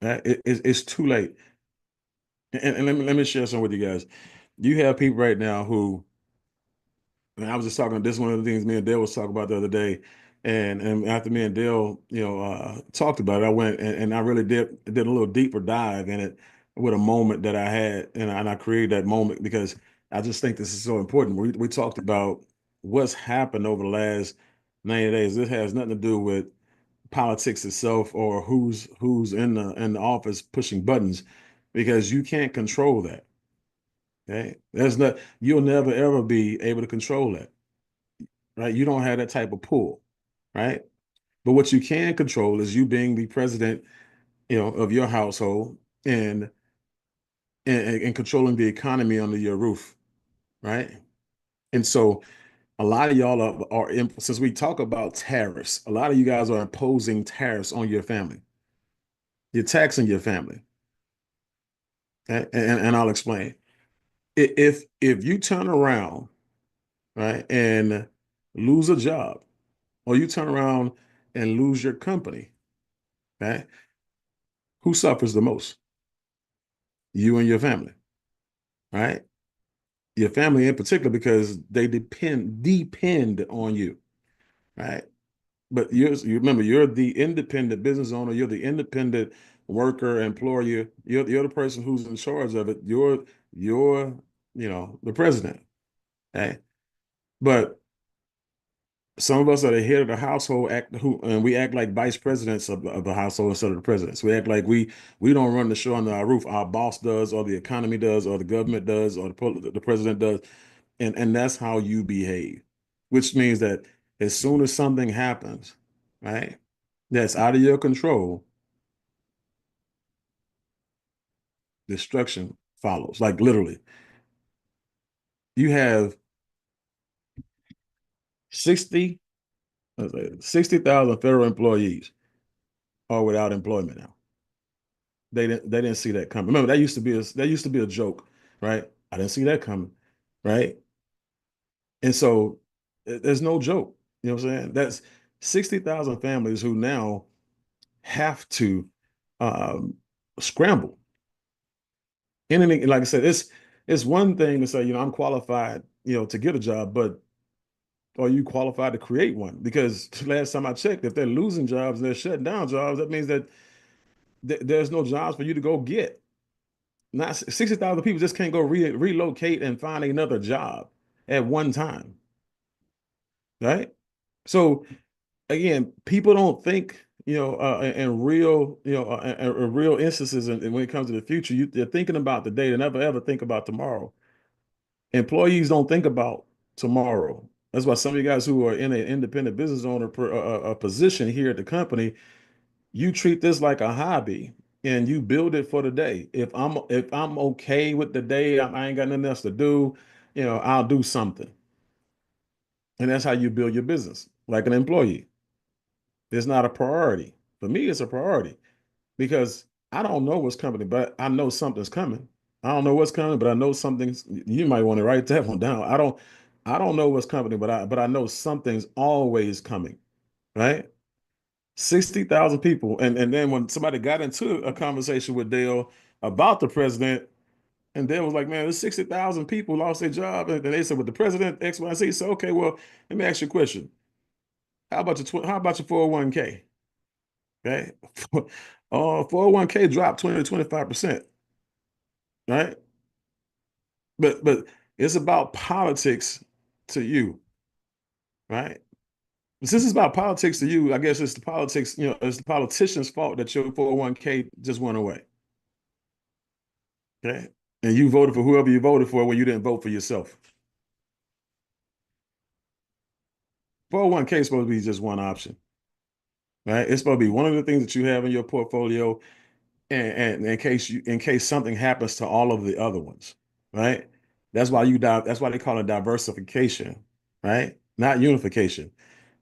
Right? It's too late. And let me share some with you guys. You have people right now who, and I was just talking, this is one of the things me and Dale was talking about the other day. And after me and Dale, talked about it, I went and I really did a little deeper dive in it with a moment that I had, and I created that moment because I just think this is so important. We talked about what's happened over the last 90 days. This has nothing to do with politics itself or who's in the office pushing buttons, because you can't control that. Okay, you'll never ever be able to control that. Right? You don't have that type of pull, right? But what you can control is you being the president, of your household and and controlling the economy under your roof, right? And so a lot of y'all since we talk about tariffs, a lot of you guys are imposing tariffs on your family. You're taxing your family. Okay? And I'll explain. If you turn around, right, and lose a job, or you turn around and lose your company, okay, who suffers the most? You and your family, right? Your family in particular, because they depend on you, right? But you remember, you're the independent business owner, you're the independent worker, employer, you're the person who's in charge of it. You're the president, okay? But some of us are the head of the household, and we act like vice presidents of the household instead of the presidents. We act like we don't run the show under our roof. Our boss does, or the economy does, or the government does, or the president does. And that's how you behave, which means that as soon as something happens, right, that's out of your control, destruction follows. Like literally, you have 60,000 federal employees are without employment now. They didn't see that coming. Remember, that used to be a joke, right? I didn't see that coming, right? And so there's no joke. You know what I'm saying? That's 60,000 families who now have to scramble. Anything, like I said, it's one thing to say, I'm qualified, to get a job, but are you qualified to create one? Because last time I checked, if they're losing jobs and they're shutting down jobs, that means that there's no jobs for you to go get. Not 60,000 people just can't go relocate and find another job at one time, right? So again, people don't think, in real, in real instances, and when it comes to the future, they're thinking about the day. They never ever think about tomorrow. Employees don't think about tomorrow. That's why some of you guys who are in an independent business owner a position here at the company, you treat this like a hobby and you build it for the day. If I'm okay with the day, I ain't got nothing else to do, I'll do something. And that's how you build your business, like an employee. It's not a priority. For me, it's a priority because I don't know what's coming, but I know something's coming. I don't know what's coming, but I know something's. You might want to write that one down. I don't know what's coming, but I know something's always coming, right? 60,000 people. And then when somebody got into a conversation with Dale about the president, and Dale was like, man, there's 60,000 people lost their job. And they said, with the president, X, Y, and Z. So, okay, well, let me ask you a question. How about your 401k? Okay. 401k dropped 20 to 25%. Right. But it's about politics to you. Right. Since it's about politics to you, I guess it's the politics, it's the politician's fault that your 401k just went away. Okay. And you voted for whoever you voted for when you didn't vote for yourself. 401k is supposed to be just one option. Right. It's supposed to be one of the things that you have in your portfolio, and in case something happens to all of the other ones. Right. That's why they call it diversification, right? Not unification.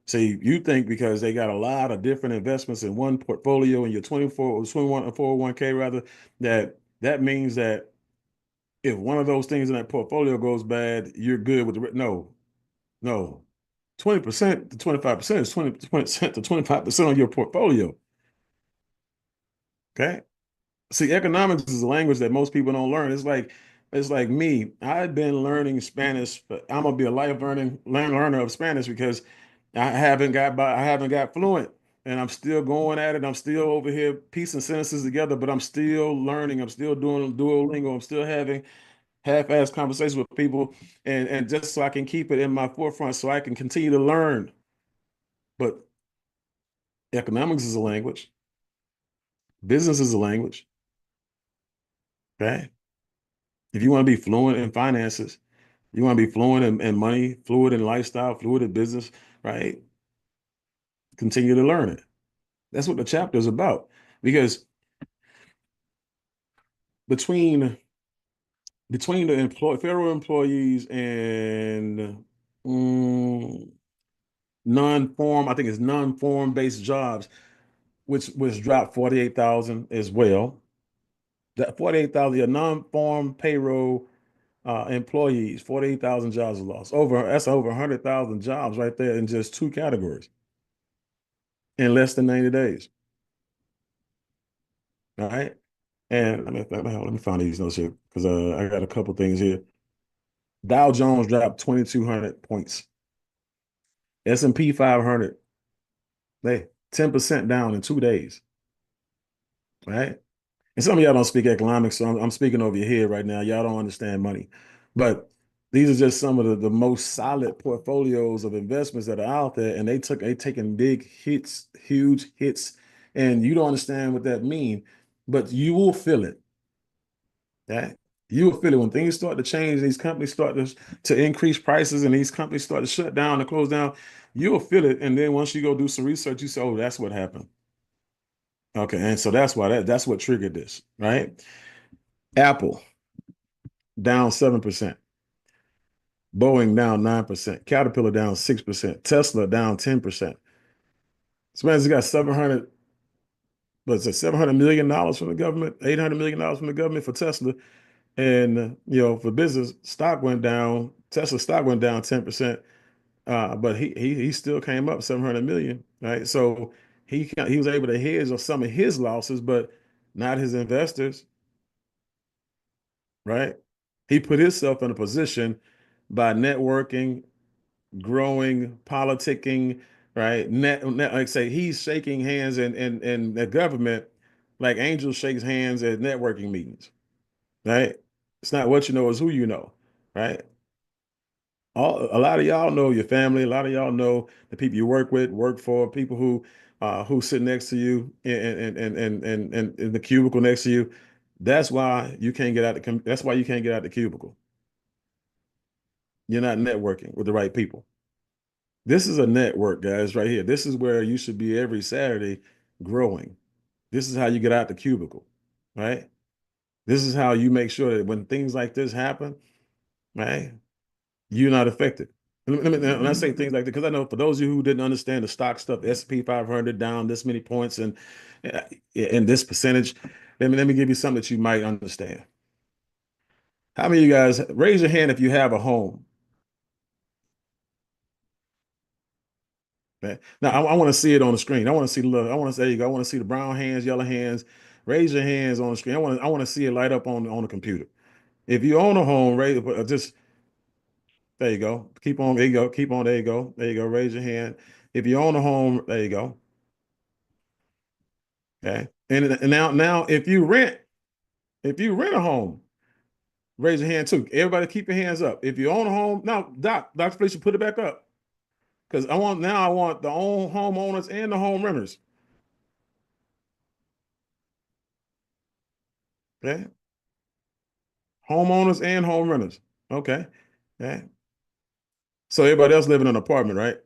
See, you think because they got a lot of different investments in one portfolio in your 21 or 401k rather, that means that if one of those things in that portfolio goes bad, you're good with no. 20% to 25% is 20% to 25% on your portfolio. Okay. See, economics is a language that most people don't learn. It's like me. I've been learning Spanish, but I'm gonna be a life learner of Spanish because I haven't got fluent, and I'm still going at it. I'm still over here piecing sentences together, but I'm still learning. I'm still doing Duolingo. I'm still having half-assed conversations with people, and just so I can keep it in my forefront, so I can continue to learn. But economics is a language. Business is a language. Okay. If you want to be fluent in finances, you want to be fluent in money, fluid in lifestyle, fluid in business, right? Continue to learn it. That's what the chapter is about. Because between between the federal employees and non-form, I think it's non-form based jobs, which dropped 48,000 as well. That 48,000 non-farm payroll employees, 48,000 jobs lost. That's over 100,000 jobs right there in just two categories in less than 90 days. All right. And let me find these notes here because I got a couple things here. Dow Jones dropped 2,200 points. S&P 500, they 10% down in 2 days. Right. And some of y'all don't speak economics, so I'm speaking over your head right now. Y'all don't understand money. But these are just some of the most solid portfolios of investments that are out there, and they taking big hits, huge hits, and you don't understand what that means, but you will feel it. That you will feel it when things start to change, these companies start to increase prices, and these companies start to shut down and close down. You'll feel it, and then once you go do some research, you say, "Oh, that's what happened." Okay, and so that's why that's what triggered this, right? Apple down 7%. Boeing down 9%. Caterpillar down 6%. Tesla down 10%. This man's got $700 million from the government, $800 million from the government for Tesla. And, for business, stock went down. Tesla stock went down 10%. But he still came up 700 million, right? So he was able to hedge on some of his losses, but not his investors, right? He put himself in a position by networking, growing, politicking, right? Like say he's shaking hands in the government like Angel shakes hands at networking meetings, right? It's not what you know, it's who you know, right? A lot of y'all know your family. A lot of y'all know the people you work with, work for, people who sit next to you and in the cubicle next to you. That's why you can't get out that's why you can't get out the cubicle. You're not networking with the right people. This is a network, guys, right here. This is where you should be every Saturday growing. This is how you get out the cubicle, right? This is how you make sure that when things like this happen, right, you're not affected. When I say things like that, because I know for those of you who didn't understand the stock stuff, S&P 500 down this many points and this percentage, let me give you something that you might understand. How many of you guys, raise your hand if you have a home? Okay. Now I want to see it on the screen. I want to see there you go. I want to see the brown hands, yellow hands. Raise your hands on the screen. I want to see it light up on the computer. If you own a home, just there you go. Keep on, there you go. Keep on, there you go. There you go. Raise your hand. If you own a home, there you go. Okay. And now if you rent a home, raise your hand too. Everybody keep your hands up. If you own a home, now Dr. Felicia, put it back up. Because I want the homeowners and the home renters. Okay. Homeowners and home renters. Okay. Okay. So everybody else living in an apartment, right?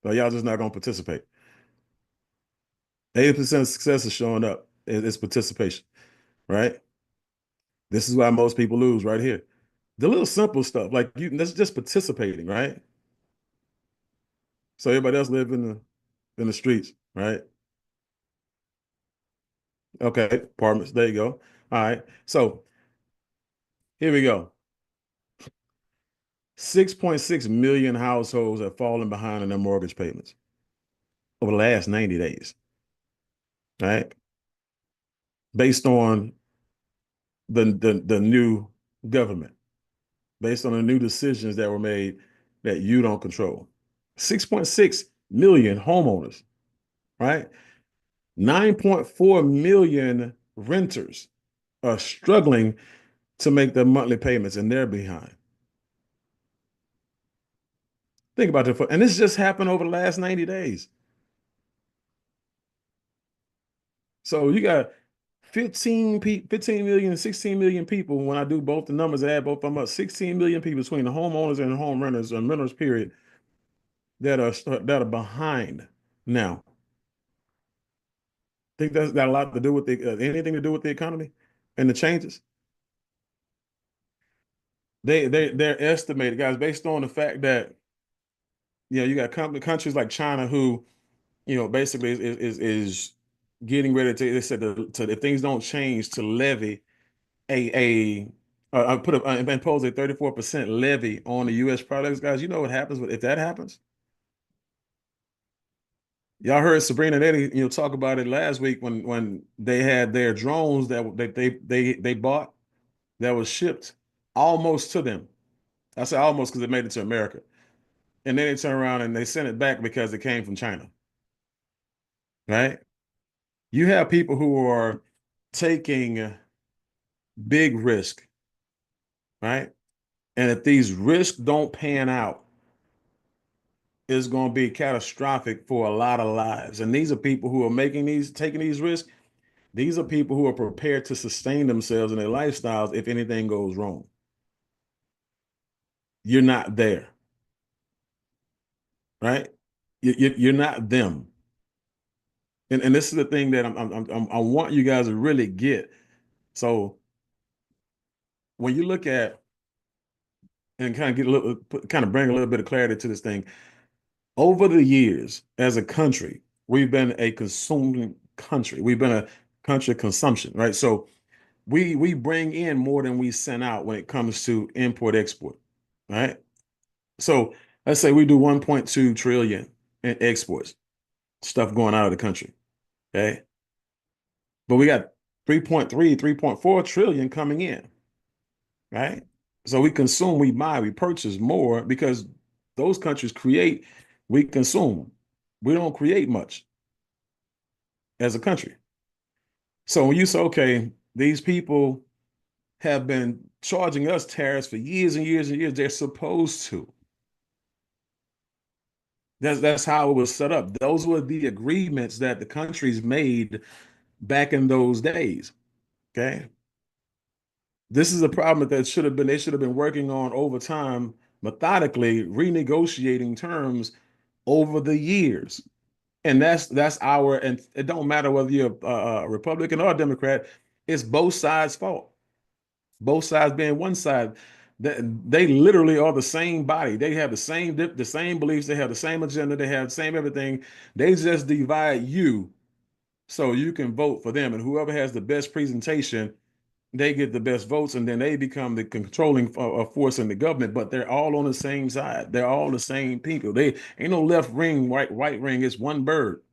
So y'all just not gonna participate. 80% of success is showing up. It's participation, right? This is why most people lose right here. The little simple stuff, like that's just participating, right? So everybody else live in the streets, right? Okay, apartments. There you go. All right. So here we go. 6.6 million households have fallen behind in their mortgage payments over the last 90 days. Right? Based on the new government, based on the new decisions that were made that you don't control. 6.6 million homeowners, right? 9.4 million renters are struggling to make their monthly payments and they're behind. Think about it. And this just happened over the last 90 days. So you got 15 million, 16 million people. When I do both the numbers, I add both of them up, 16 million people between the homeowners and the home renters and renters period that are behind now. Think that's got a lot to do with anything to do with the economy and the changes? They're estimated, guys, based on the fact that, you know, you got countries like China who, you know, basically is getting ready to, they said to, if things don't change, to levy impose a 34% levy on the U.S. products, guys. You know what happens if that happens? Y'all heard Sabrina and Eddie, you know, talk about it last week when they had their drones that they bought that was shipped almost to them. I say almost because it made it to America. And then they turn around and they sent it back because it came from China. Right? You have people who are taking big risk, right? And if these risks don't pan out, it's going to be catastrophic for a lot of lives. And these are people who are taking these risks. These are people who are prepared to sustain themselves and their lifestyles if anything goes wrong. You're not there, right? You're not them. And this is the thing that I want you guys to really get. So when you look at and kind of bring a little bit of clarity to this thing, over the years as a country, we've been a consuming country. We've been a country of consumption, right? So we bring in more than we send out when it comes to import export, right? So let's say we do 1.2 trillion in exports, stuff going out of the country, okay? But we got 3.4 trillion coming in, right? So we consume, we buy, we purchase more because those countries create, we consume. We don't create much as a country. So when you say, okay, these people have been charging us tariffs for years and years and years, they're supposed to. That's how it was set up. Those were the agreements that the countries made back in those days. Okay. This is a problem that they should have been working on over time, methodically renegotiating terms over the years. And that's and it don't matter whether you're a Republican or a Democrat, it's both sides' fault. Both sides being one side. They literally are the same body. They have the same beliefs, they have the same agenda, they have the same everything. They just divide you so you can vote for them. And whoever has the best presentation, they get the best votes, and then they become the controlling force in the government. But they're all on the same side. They're all the same people. They ain't no left ring, right ring. It's one bird.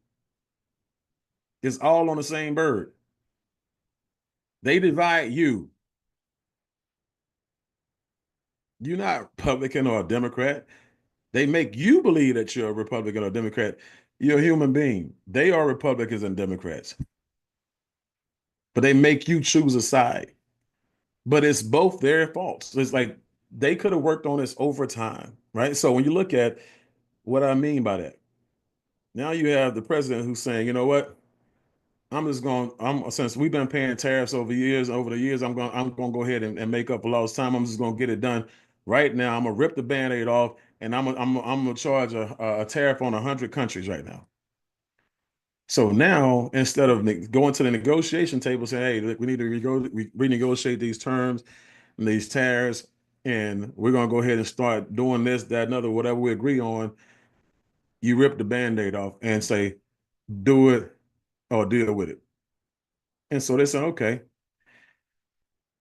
It's all on the same bird. They divide you. You're not Republican or a Democrat. They make you believe that you're a Republican or a Democrat. You're a human being. They are Republicans and Democrats. But they make you choose a side. But it's both their faults. It's like they could have worked on this over time, right? So when you look at what I mean by that, now you have the president who's saying, you know what? Since we've been paying tariffs over the years, I'm going to go ahead and make up a lost time. I'm just going to get it done right now. I'm going to rip the Band-Aid off, and I'm going to charge a tariff on 100 countries right now. So now, instead of going to the negotiation table saying, hey, look, we need to renegotiate these terms and these tariffs, and we're going to go ahead and start doing this, that, and other, whatever we agree on, you rip the Band-Aid off and say, do it or deal with it. And so they said, okay,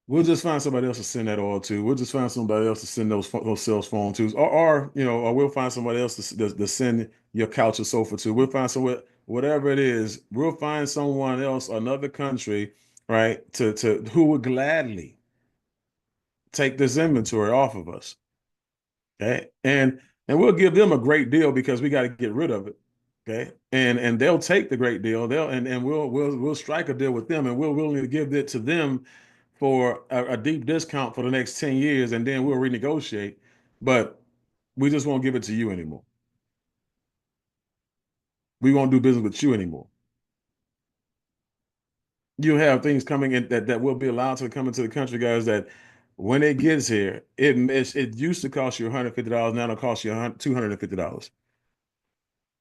we'll just find somebody else to send that oil to. We'll just find somebody else to send those cell phone to, or we'll find somebody else to send your couch or sofa to. We'll find someone, whatever it is, we'll find someone else, another country, right, to who would gladly take this inventory off of us. Okay, and we'll give them a great deal because we got to get rid of it. Okay, and they'll take the great deal. We'll strike a deal with them, and we're willing to give it to them for a deep discount for the next 10 years, and then we'll renegotiate. But we just won't give it to you anymore. We won't do business with you anymore. You have things coming in that will be allowed to come into the country, guys, that when it gets here, it used to cost you $150, now it'll cost you $250.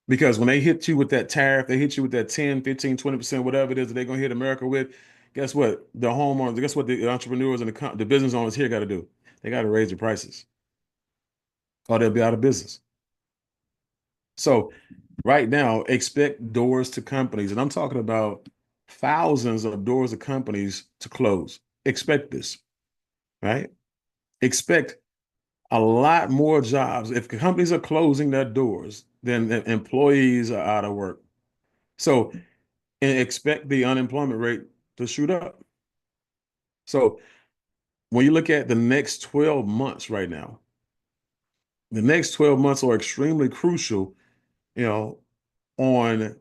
Because when they hit you with that tariff, they hit you with that 10, 15, 20%, whatever it is that they're going to hit America with, guess what? The homeowners, guess what the entrepreneurs and the business owners here got to do? they got to raise their prices or they'll be out of business. So right now, expect doors to companies, and I'm talking about thousands of doors of companies to close. Expect this, right? Expect a lot more jobs. If companies are closing their doors, then employees are out of work. So, and expect the unemployment rate to shoot up. So when you look at the next 12 months right now, the next 12 months are extremely crucial, on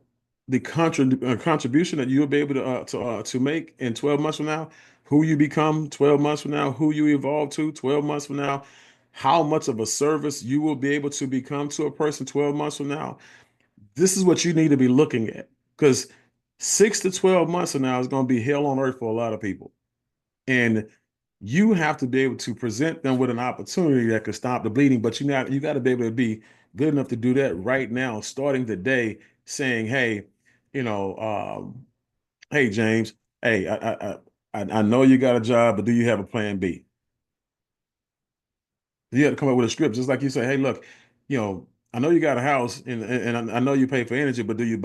the contribution that you'll be able to make in 12 months from now, who you become 12 months from now, who you evolve to 12 months from now, how much of a service you will be able to become to a person 12 months from now. This is what you need to be looking at, because 6 to 12 months from now is going to be hell on earth for a lot of people. And you have to be able to present them with an opportunity that could stop the bleeding, but you got to be able to be good enough to do that right now, starting today, saying, "Hey, hey James, hey, I know you got a job, but do you have a plan B?" You have to come up with a script, just like you say, "Hey, look, I know you got a house, and I know you pay for energy, but do you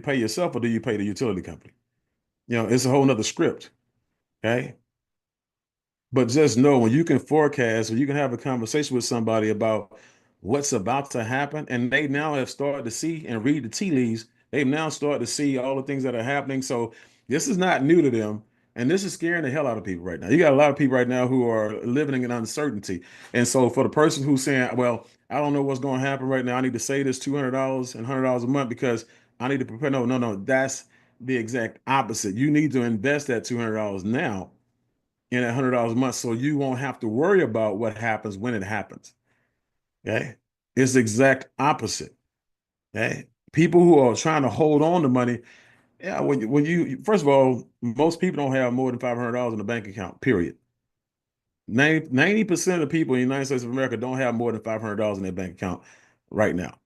pay yourself or do you pay the utility company?" It's a whole nother script, okay? But just know, when you can forecast, or you can have a conversation with somebody about what's about to happen, and they now have started to see and read the tea leaves, they've now started to see all the things that are happening. So this is not new to them. And this is scaring the hell out of people right now. You got a lot of people right now who are living in uncertainty. And so for the person who's saying, well, I don't know what's going to happen right now, I need to save this $200 and $100 a month because I need to prepare. No, that's the exact opposite. You need to invest that $200 now in $100 a month, so you won't have to worry about what happens when it happens. Okay, it's the exact opposite. Okay, people who are trying to hold on to money, yeah. When you first of all, most people don't have more than $500 in the bank account. Period. 90% of the people in the United States of America don't have more than $500 in their bank account right now.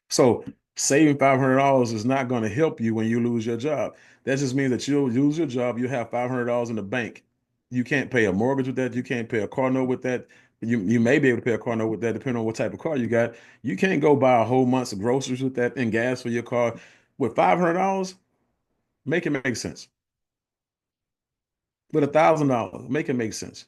So saving $500 is not going to help you when you lose your job. That just means that you'll lose your job. You have $500 in the bank. You can't pay a mortgage with that. You can't pay a car note with that. You may be able to pay a car note with that, depending on what type of car you got. You can't go buy a whole month's of groceries with that and gas for your car. With $500, make it make sense. With $1,000, make it make sense.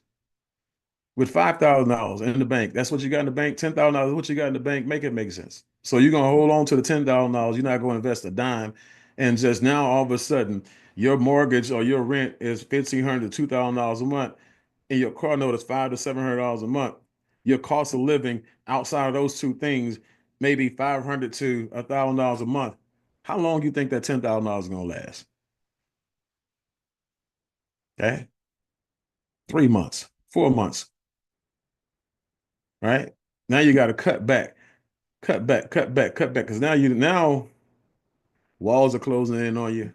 With $5,000 in the bank, that's what you got in the bank. $10,000, what you got in the bank, make it make sense. So you're gonna hold on to the $10,000. You're not going to invest a dime, and just now all of a sudden your mortgage or your rent is $1,500 to $2,000 a month, and your car note is $500 to $700 a month. Your cost of living outside of those two things, maybe $500 to $1,000 a month. How long do you think that $10,000 is gonna last? Okay, 3 months, 4 months. Right? Now you got to cut back, cut back, cut back, cut back. Because now walls are closing in on you.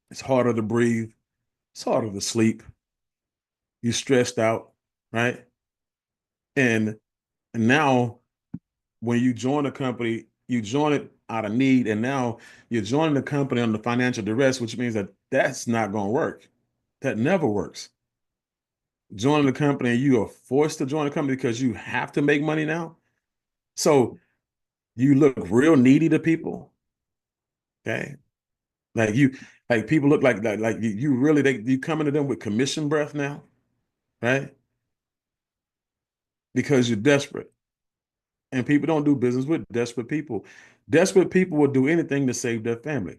It's harder to breathe. It's harder to sleep. You're stressed out, right? And now when you join a company, you join it out of need, and now you're joining the company under financial duress, which means that that's not going to work. That never works. Joining the company, and you are forced to join the company because you have to make money now. So you look real needy to people. Okay. Like people look like you really, you come into them with commission breath now, right? Because you're desperate. And people don't do business with desperate people. Desperate people will do anything to save their family,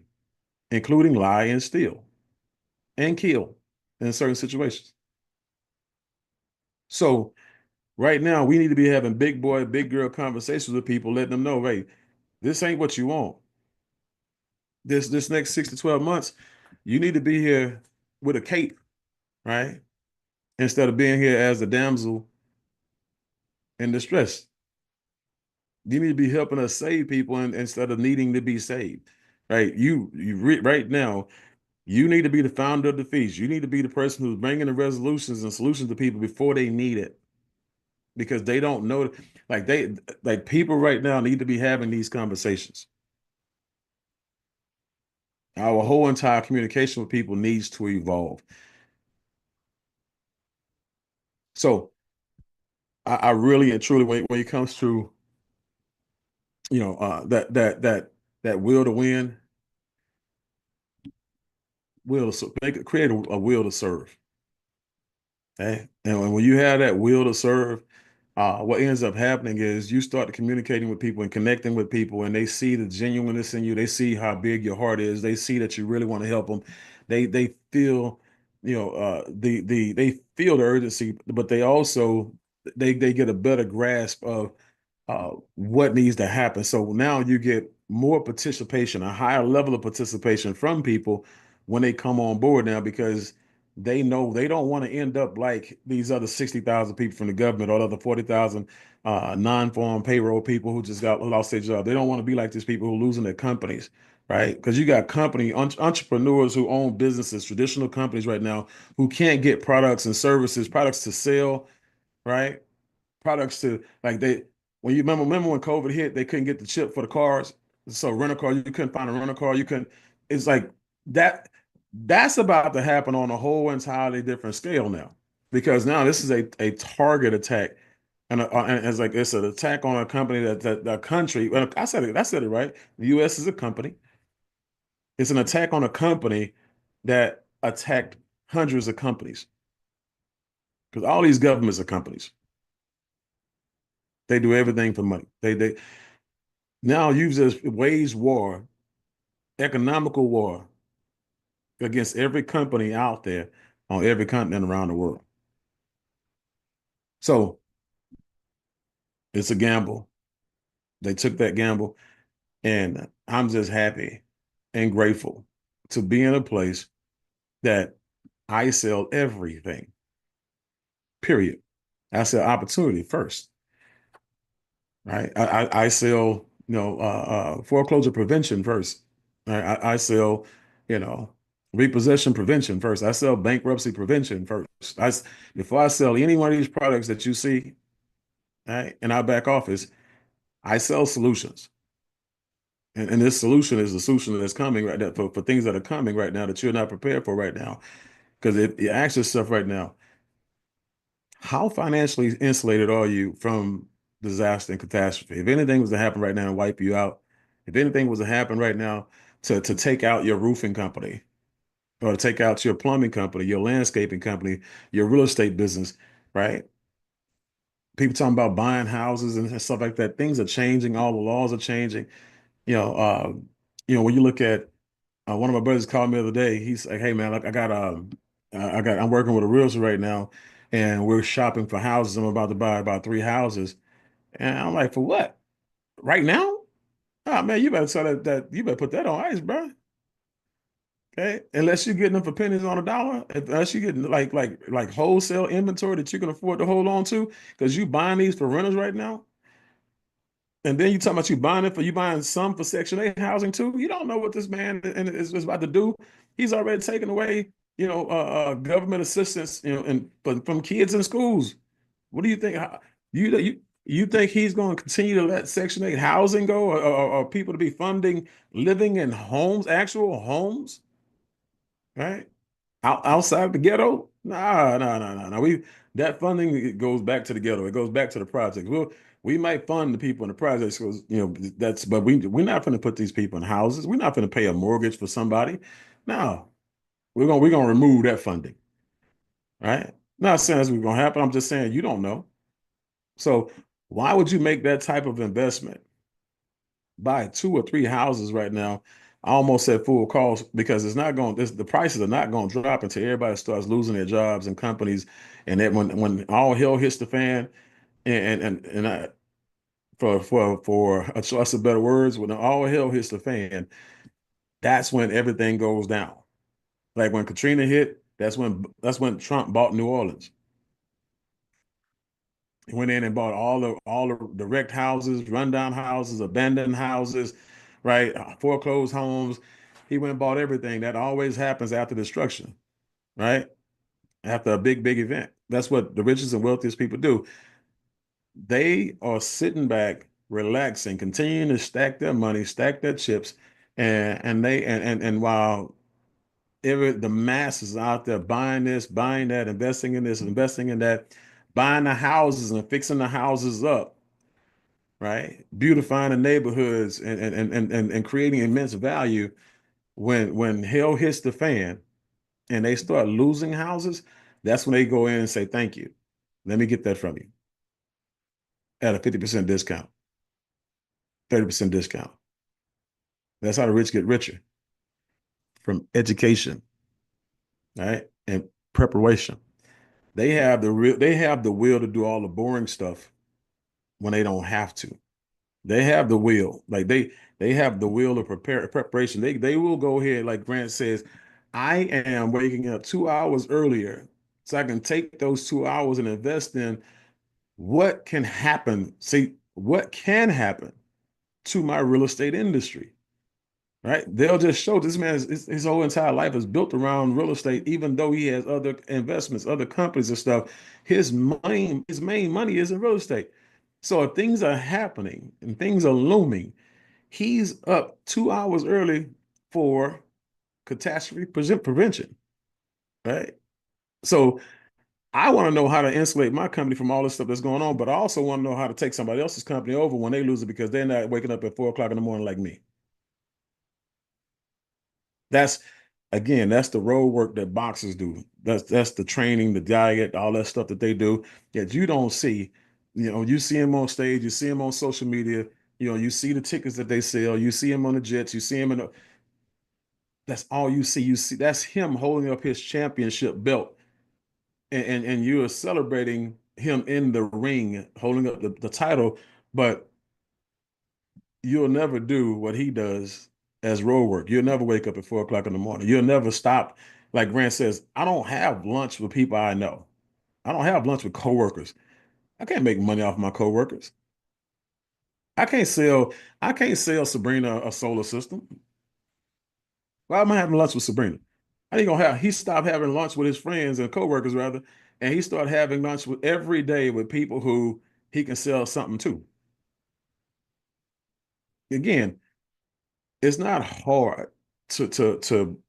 including lie and steal and kill in certain situations. So right now, we need to be having big boy, big girl conversations with people, letting them know, hey, this ain't what you want. This next 6 to 12 months, you need to be here with a cape, right? Instead of being here as a damsel in distress. You need to be helping us save people instead of needing to be saved, right? Right now, you need to be the founder of the feast. You need to be the person who's bringing the resolutions and solutions to people before they need it, because they don't know. Like people right now need to be having these conversations. Our whole entire communication with people needs to evolve. So I really and truly, when it comes to, that will to win, create a will to serve. Okay. And when you have that will to serve, what ends up happening is you start communicating with people and connecting with people, and they see the genuineness in you. They see how big your heart is. They see that you really want to help them. They feel, they feel the urgency, but they also they get a better grasp of what needs to happen. So now you get more participation, a higher level of participation from people when they come on board now, because they know they don't want to end up like these other 60,000 people from the government or other 40,000 non-farm payroll people who just got lost their job. They don't want to be like these people who are losing their companies, right? Because you got entrepreneurs who own businesses, traditional companies right now, who can't get products and services, products to sell, right? Products to, like, when you remember when COVID hit, they couldn't get the chip for the cars. So rent a car, you couldn't find a rental car. You couldn't. It's like that. That's about to happen on a whole entirely different scale now, because now this is a target attack, and it's an attack on a company that country. Well, I said it right. The U.S. is a company. It's an attack on a company that attacked hundreds of companies, because all these governments are companies. They do everything for money. They now use this wage war, economical war, against every company out there on every continent around the world. So it's a gamble. They took that gamble, and I'm just happy and grateful to be in a place that I sell everything, period. I sell opportunity first, right? I sell, foreclosure prevention first. Right? I sell, repossession prevention first. I sell bankruptcy prevention first. Before I sell any one of these products that you see, right, in our back office, I sell solutions. And this solution is the solution that's coming right now for things that are coming right now that you're not prepared for right now. Because if you ask yourself right now, how financially insulated are you from disaster and catastrophe? If anything was to happen right now and wipe you out, if anything was to happen right now to take out your roofing company, or to take out your plumbing company, your landscaping company, your real estate business, right? People talking about buying houses and stuff like that. Things are changing. All the laws are changing. When you look at, one of my brothers called me the other day. He's like, "Hey man, I'm working with a realtor right now, and we're shopping for houses. I'm about to buy about 3 houses." And I'm like, "For what? Right now? Oh man, you better tell that you better put that on ice, bro. Okay, unless you're getting them for pennies on a dollar, unless you're getting like wholesale inventory that you can afford to hold on to, because you buying these for renters right now, and then you talking about you buying some for Section 8 housing too. You don't know what this man is about to do. He's already taken away, government assistance, and from kids in schools. What do you think? You think he's going to continue to let Section 8 housing go, or people to be funding living in homes, actual homes? Right? Outside the ghetto? Nah, nah, nah, nah, nah. That funding, it goes back to the ghetto. It goes back to the projects. We might fund the people in the projects because, but we're not going to put these people in houses. We're not going to pay a mortgage for somebody. No, we're gonna remove that funding. Right? Not saying that's what's gonna happen. I'm just saying you don't know. So why would you make that type of investment? Buy 2 or 3 houses right now, almost at full cost, because the prices are not going to drop until everybody starts losing their jobs and companies. And then when all hell hits the fan, and for a choice of better words, when all hell hits the fan, that's when everything goes down. Like when Katrina hit, that's when Trump bought New Orleans. He went in and bought all the wrecked houses, rundown houses, abandoned houses, right? Foreclosed homes. He went and bought everything. That always happens after destruction, right? After a big, big event. That's what the richest and wealthiest people do. They are sitting back, relaxing, continuing to stack their money, stack their chips, and while the masses out there buying this, buying that, investing in this, investing in that, buying the houses and fixing the houses up, right? Beautifying the neighborhoods and creating immense value. When hell hits the fan and they start losing houses, that's when they go in and say, thank you. Let me get that from you at a 50% discount, 30% discount. That's how the rich get richer, from education, right? And preparation. They have the will to do all the boring stuff when they don't have to. They have the will. Like they have the will of preparation. They will go ahead, like Grant says, I am waking up 2 hours earlier so I can take those 2 hours and invest in what can happen. See, what can happen to my real estate industry, right? They'll just show this man, his whole entire life is built around real estate, even though he has other investments, other companies and stuff. His main money is in real estate. So if things are happening and things are looming, he's up 2 hours early for catastrophe prevention, right? So I want to know how to insulate my company from all this stuff that's going on, but I also want to know how to take somebody else's company over when they lose it because they're not waking up at 4 o'clock in the morning like me. That's the road work that boxers do. That's the training, the diet, all that stuff that they do that you don't see. You see them on stage, you see them on social media, you see the tickets that they sell, you see him on the jets, you see him that's all you see. You see that's him holding up his championship belt. And you are celebrating him in the ring, holding up the title, but you'll never do what he does as road work. You'll never wake up at 4 o'clock in the morning. You'll never stop. Like Grant says, I don't have lunch with people I know. I don't have lunch with coworkers. I can't make money off my coworkers. I can't sell Sabrina a solar system. Why am I having lunch with Sabrina? He stopped having lunch with his friends and coworkers rather, and he started having lunch every day with people who he can sell something to. Again, it's not hard to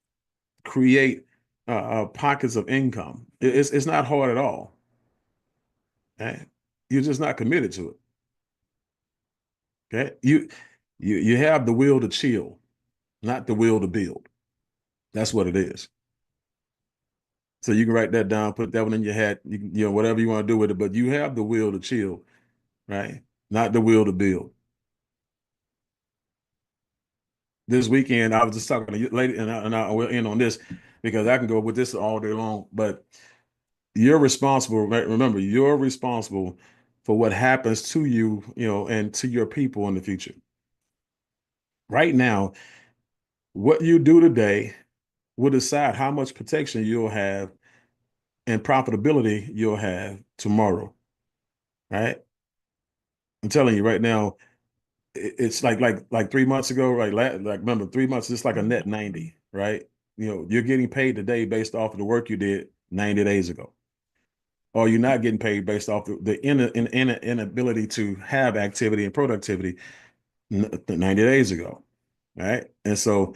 create pockets of income. It's not hard at all. Okay? You're just not committed to it. Okay, you have the will to chill, not the will to build. That's what it is. So you can write that down, put that one in your hat, whatever you want to do with it, but you have the will to chill, right? Not the will to build. This weekend, I was just talking to you lady, and I will end on this because I can go with this all day long, but you're responsible, right? Remember, you're responsible for what happens to you, and to your people in the future. Right now, what you do today will decide how much protection you'll have and profitability you'll have tomorrow, right? I'm telling you right now, it's like 3 months ago, right? Remember, 3 months, it's like a net 90, right? You're getting paid today based off of the work you did 90 days ago. Or you're not getting paid based off the inability to have activity and productivity 90 days ago, right? And so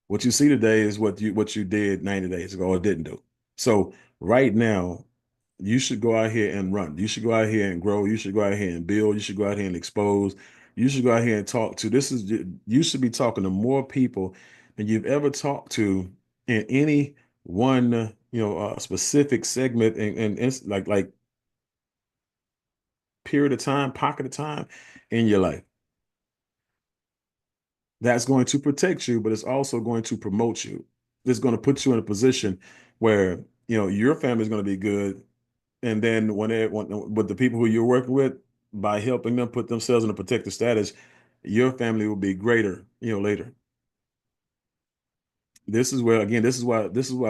what you see today is what you did 90 days ago or didn't do. So right now, you should go out here and run. You should go out here and grow. You should go out here and build. You should go out here and expose. You should go out here and talk to. You should be talking to more people than you've ever talked to in any one, specific segment and it's like period of time, pocket of time in your life. That's going to protect you, but it's also going to promote you. It's going to put you in a position where, your family is going to be good. And then with the people who you're working with, by helping them put themselves in a protected status, your family will be greater, later. This is why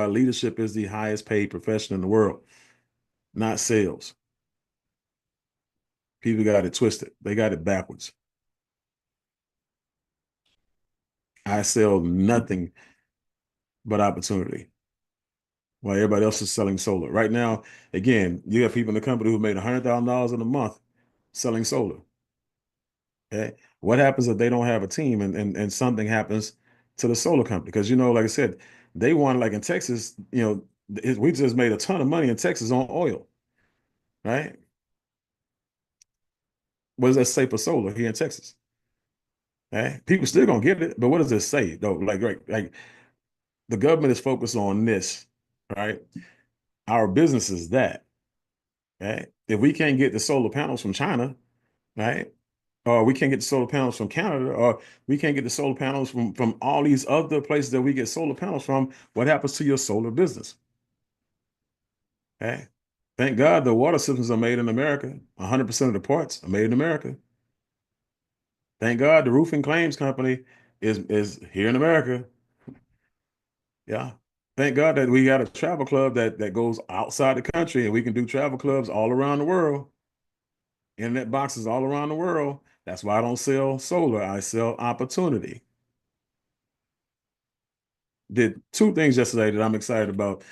leadership is the highest paid profession in the world, not sales. People got it twisted. They got it backwards. I sell nothing but opportunity while everybody else is selling solar. Right now, again, you have people in the company who made $100,000 in a month selling solar. Okay. What happens if they don't have a team and something happens to the solar company? Because, like I said, they want, like in Texas, we just made a ton of money in Texas on oil, right? What does that say for solar here in Texas? People still gonna get it, but what does it say though? Like the government is focused on this, right? Our business is that, right? If we can't get the solar panels from China, right? Or we can't get the solar panels from Canada, or we can't get the solar panels from all these other places that we get solar panels from, what happens to your solar business? Okay. Thank God the water systems are made in America. 100% of the parts are made in America. Thank God the roofing claims company is here in America. Yeah. Thank God that we got a travel club that goes outside the country, and we can do travel clubs all around the world. Internet boxes all around the world. That's why I don't sell solar. I sell opportunity. Did two things yesterday that I'm excited about.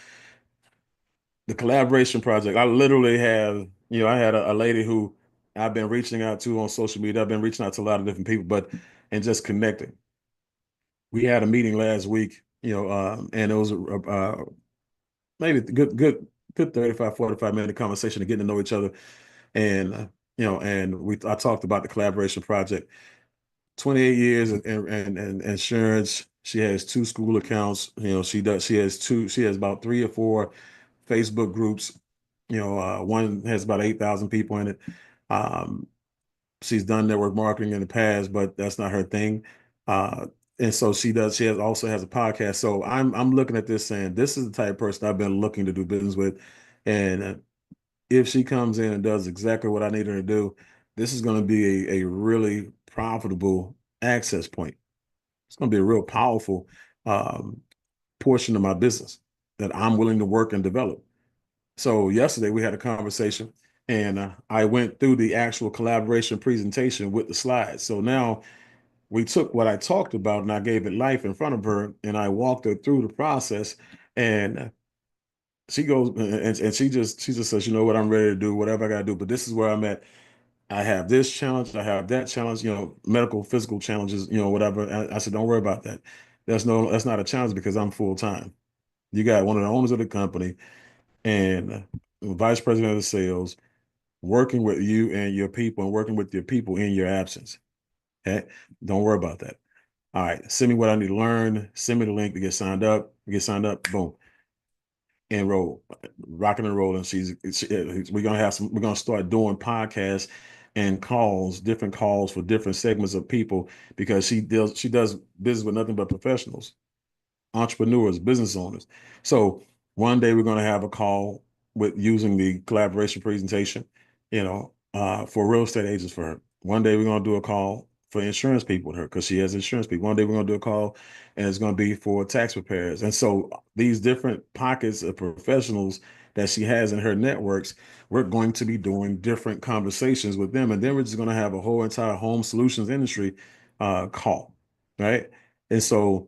The collaboration project. I literally have, I had a lady who I've been reaching out to on social media. I've been reaching out to a lot of different people, and just connecting. We had a meeting last week, and it was maybe a good 35, 45-minute conversation to getting to know each other. And, I talked about the collaboration project. 28 years in insurance. She has 2 school accounts. She has about 3 or 4 Facebook groups. One has about 8,000 people in it. She's done network marketing in the past, but that's not her thing. And so she also has a podcast. So I'm looking at this saying, this is the type of person I've been looking to do business with. And if she comes in and does exactly what I need her to do, this is going to be a really profitable access point. It's going to be a real powerful portion of my business that I'm willing to work and develop. So yesterday we had a conversation, and I went through the actual collaboration presentation with the slides. So now we took what I talked about and I gave it life in front of her, and I walked her through the process. And she goes and she just says, you know what, I'm ready to do whatever I got to do, but this is where I'm at. I have this challenge, I have that challenge, medical, physical challenges, whatever. I said, don't worry about that. That's not a challenge because I'm full time. You got one of the owners of the company and vice president of sales working with you and your people and working with your people in your absence. Okay, don't worry about that. All right, send me what I need to learn. Send me the link to get signed up. Get signed up. Boom. Enroll, rocking and rolling. We're gonna start doing podcasts and different calls for different segments of people, because she does business with nothing but professionals, entrepreneurs, business owners. So one day we're gonna have a call with using the collaboration presentation, for real estate agents for her. One day we're gonna do a call for insurance people with her because she has insurance people. One day we're gonna do a call and it's gonna be for tax preparers. And so these different pockets of professionals that she has in her networks, we're going to be doing different conversations with them. And then we're just gonna have a whole entire home solutions industry call, right? And so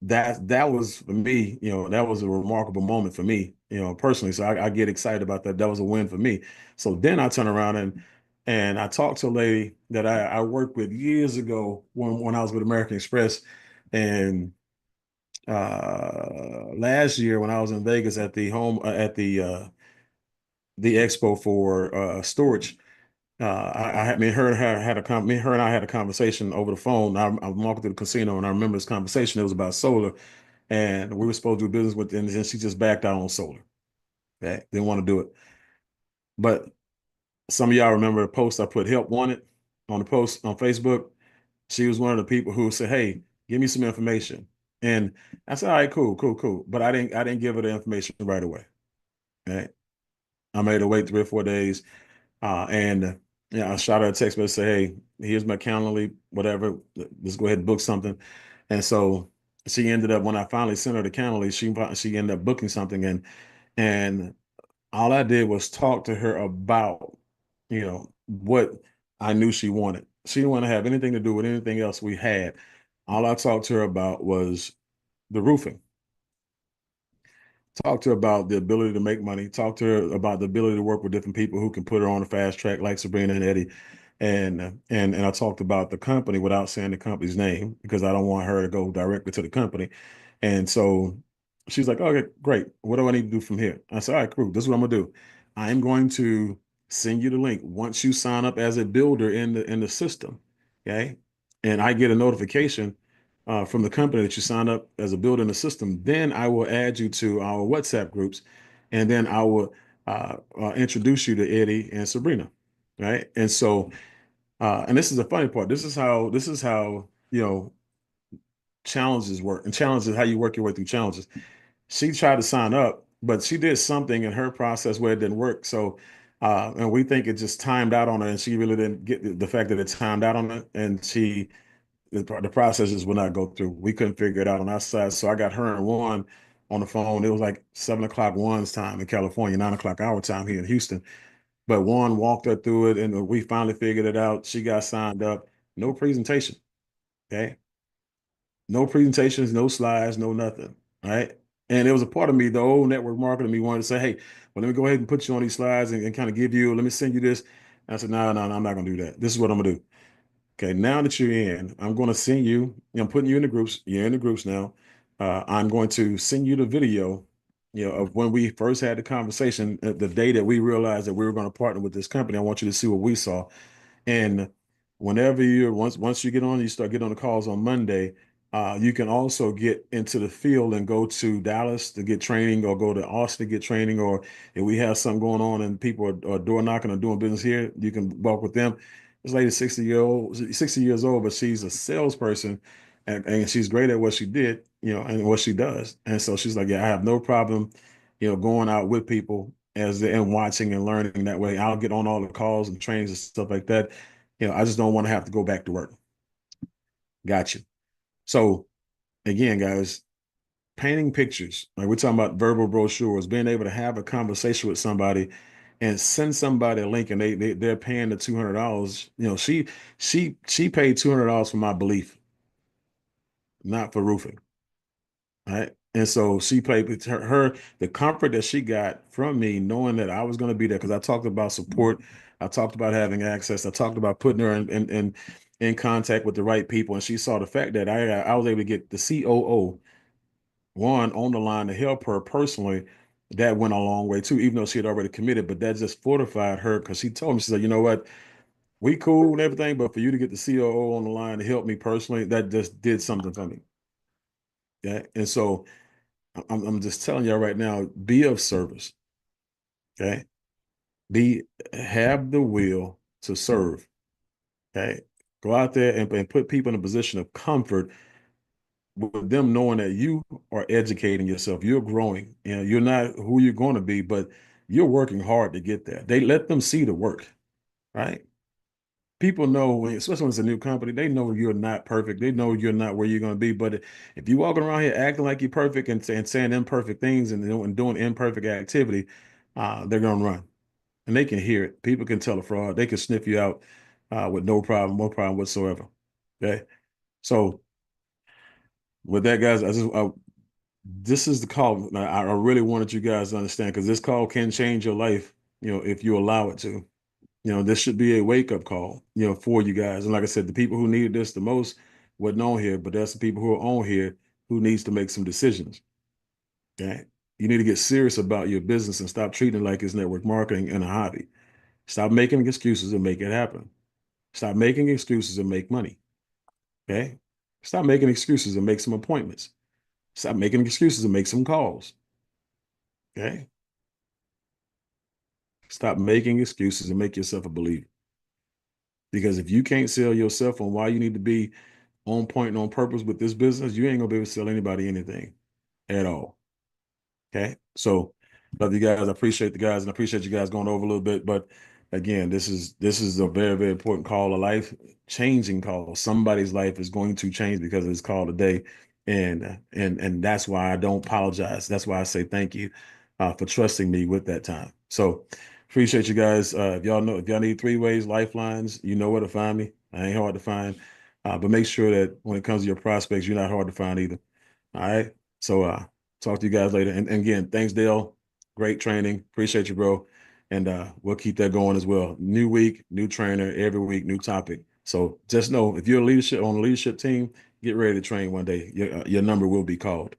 that was for me, that was a remarkable moment for me, personally. So I get excited about that. That was a win for me. So then I turn around and I talked to a lady that I worked with years ago when I was with American Express. And last year when I was in Vegas at the expo for storage, me and her and I had a conversation over the phone. I'm walking through the casino and I remember this conversation. It was about solar, and we were supposed to do business with, and then she just backed out on solar. Okay, didn't want to do it. But some of y'all remember a post I put, help wanted, on the post on Facebook. She was one of the people who said, hey, give me some information. And I said, all right, cool. But I didn't give her the information right away. Okay. I made her wait 3 or 4 days. I shot her a text message, say, hey, here's my Calendly, whatever. Let's go ahead and book something. And so she ended up, when I finally sent her the Calendly, she ended up booking something. And all I did was talk to her about, what I knew she wanted. She didn't want to have anything to do with anything else we had. All I talked to her about was the roofing. Talk to her about the ability to make money. Talk to her about the ability to work with different people who can put her on a fast track, like Sabrina and Eddie. And I talked about the company without saying the company's name, because I don't want her to go directly to the company. And so she's like, okay, great. What do I need to do from here? I said, all right, cool. This is what I'm gonna do. I'm going to send you the link once you sign up as a builder in the system. Okay. And I get a notification from the company that you signed up as a builder in the system. Then I will add you to our WhatsApp groups, and then I will introduce you to Eddie and Sabrina. Right. And so, and this is the funny part. This is how, challenges work, and challenges how you work your way through challenges. She tried to sign up, but she did something in her process where it didn't work. So, and we think it just timed out on her, and she really didn't get the fact that it timed out on her, and the processes would not go through. We couldn't figure it out on our side. So I got her and Juan on the phone. It was like 7 o'clock Juan's time in California, 9 o'clock our time here in Houston. But Juan walked her through it, and we finally figured it out. She got signed up. No presentation. Okay. No presentations, no slides, no nothing. Right. And it was a part of me, the old network marketing me wanted to say, hey, well, let me go ahead and put you on these slides and kind of let me send you this. And I said, no, I'm not going to do that. This is what I'm going to do. Okay, now that you're in, I'm going to send you, I'm putting you in the groups. You're in the groups now. I'm going to send you the video, of when we first had the conversation, the day that we realized that we were going to partner with this company. I want you to see what we saw. And whenever once you get on, you start getting on the calls on Monday, you can also get into the field and go to Dallas to get training, or go to Austin to get training, or if we have something going on and people are door knocking or doing business here, you can walk with them. This lady's 60 years old, but she's a salesperson, and she's great at what she did, and what she does. And so she's like, yeah, I have no problem, going out with people and watching and learning that way. I'll get on all the calls and trainings and stuff like that. I just don't want to have to go back to work. Got you. So again, guys, painting pictures, like we're talking about verbal brochures, being able to have a conversation with somebody and send somebody a link, and they're paying the $200. She paid $200 for my belief, not for roofing. Right. And so she paid the comfort that she got from me, knowing that I was going to be there, because I talked about support. I talked about having access. I talked about putting her in contact with the right people. And she saw the fact that I was able to get the COO Juan on the line to help her personally. That went a long way too, even though she had already committed, but that just fortified her, because she told me, she said, you know what, we cool and everything, but for you to get the COO on the line to help me personally, that just did something for me. Yeah. And so I'm just telling y'all right now, be of service. Okay. Have the will to serve. Okay. Go out there and put people in a position of comfort, with them knowing that you are educating yourself, you're growing, you're not who you're going to be, but you're working hard to get there. They let them see the work, right? People know, especially when it's a new company, they know you're not perfect. They know you're not where you're going to be. But if you're walking around here acting like you're perfect and saying imperfect things and doing imperfect activity, they're going to run. And they can hear it. People can tell a fraud. They can sniff you out with no problem whatsoever. Okay. So with that, guys, this is the call. I really wanted you guys to understand, because this call can change your life, if you allow it to. This should be a wake-up call, for you guys. And like I said, the people who needed this the most wasn't on here, but that's the people who are on here who needs to make some decisions. Okay. You need to get serious about your business and stop treating it like it's network marketing and a hobby. Stop making excuses and make it happen. Stop making excuses and make money. Okay. Stop making excuses and make some appointments. Stop making excuses and make some calls. Okay. Stop making excuses and make yourself a believer. Because if you can't sell yourself on why you need to be on point and on purpose with this business, you ain't gonna be able to sell anybody anything at all. Okay. So love you guys. I appreciate the guys, and I appreciate you guys going over a little bit. But again, this is a very, very important call, a life-changing call. Somebody's life is going to change because of this call today. And that's why I don't apologize. That's why I say thank you for trusting me with that time. So appreciate you guys. If y'all need 3 ways, lifelines, you know where to find me. I ain't hard to find. But make sure that when it comes to your prospects, you're not hard to find either. All right. So talk to you guys later. And again, thanks, Dale. Great training. Appreciate you, bro. And we'll keep that going as well. New week, new trainer, every week, new topic. So just know, if you're on a leadership team, get ready to train one day. Your number will be called.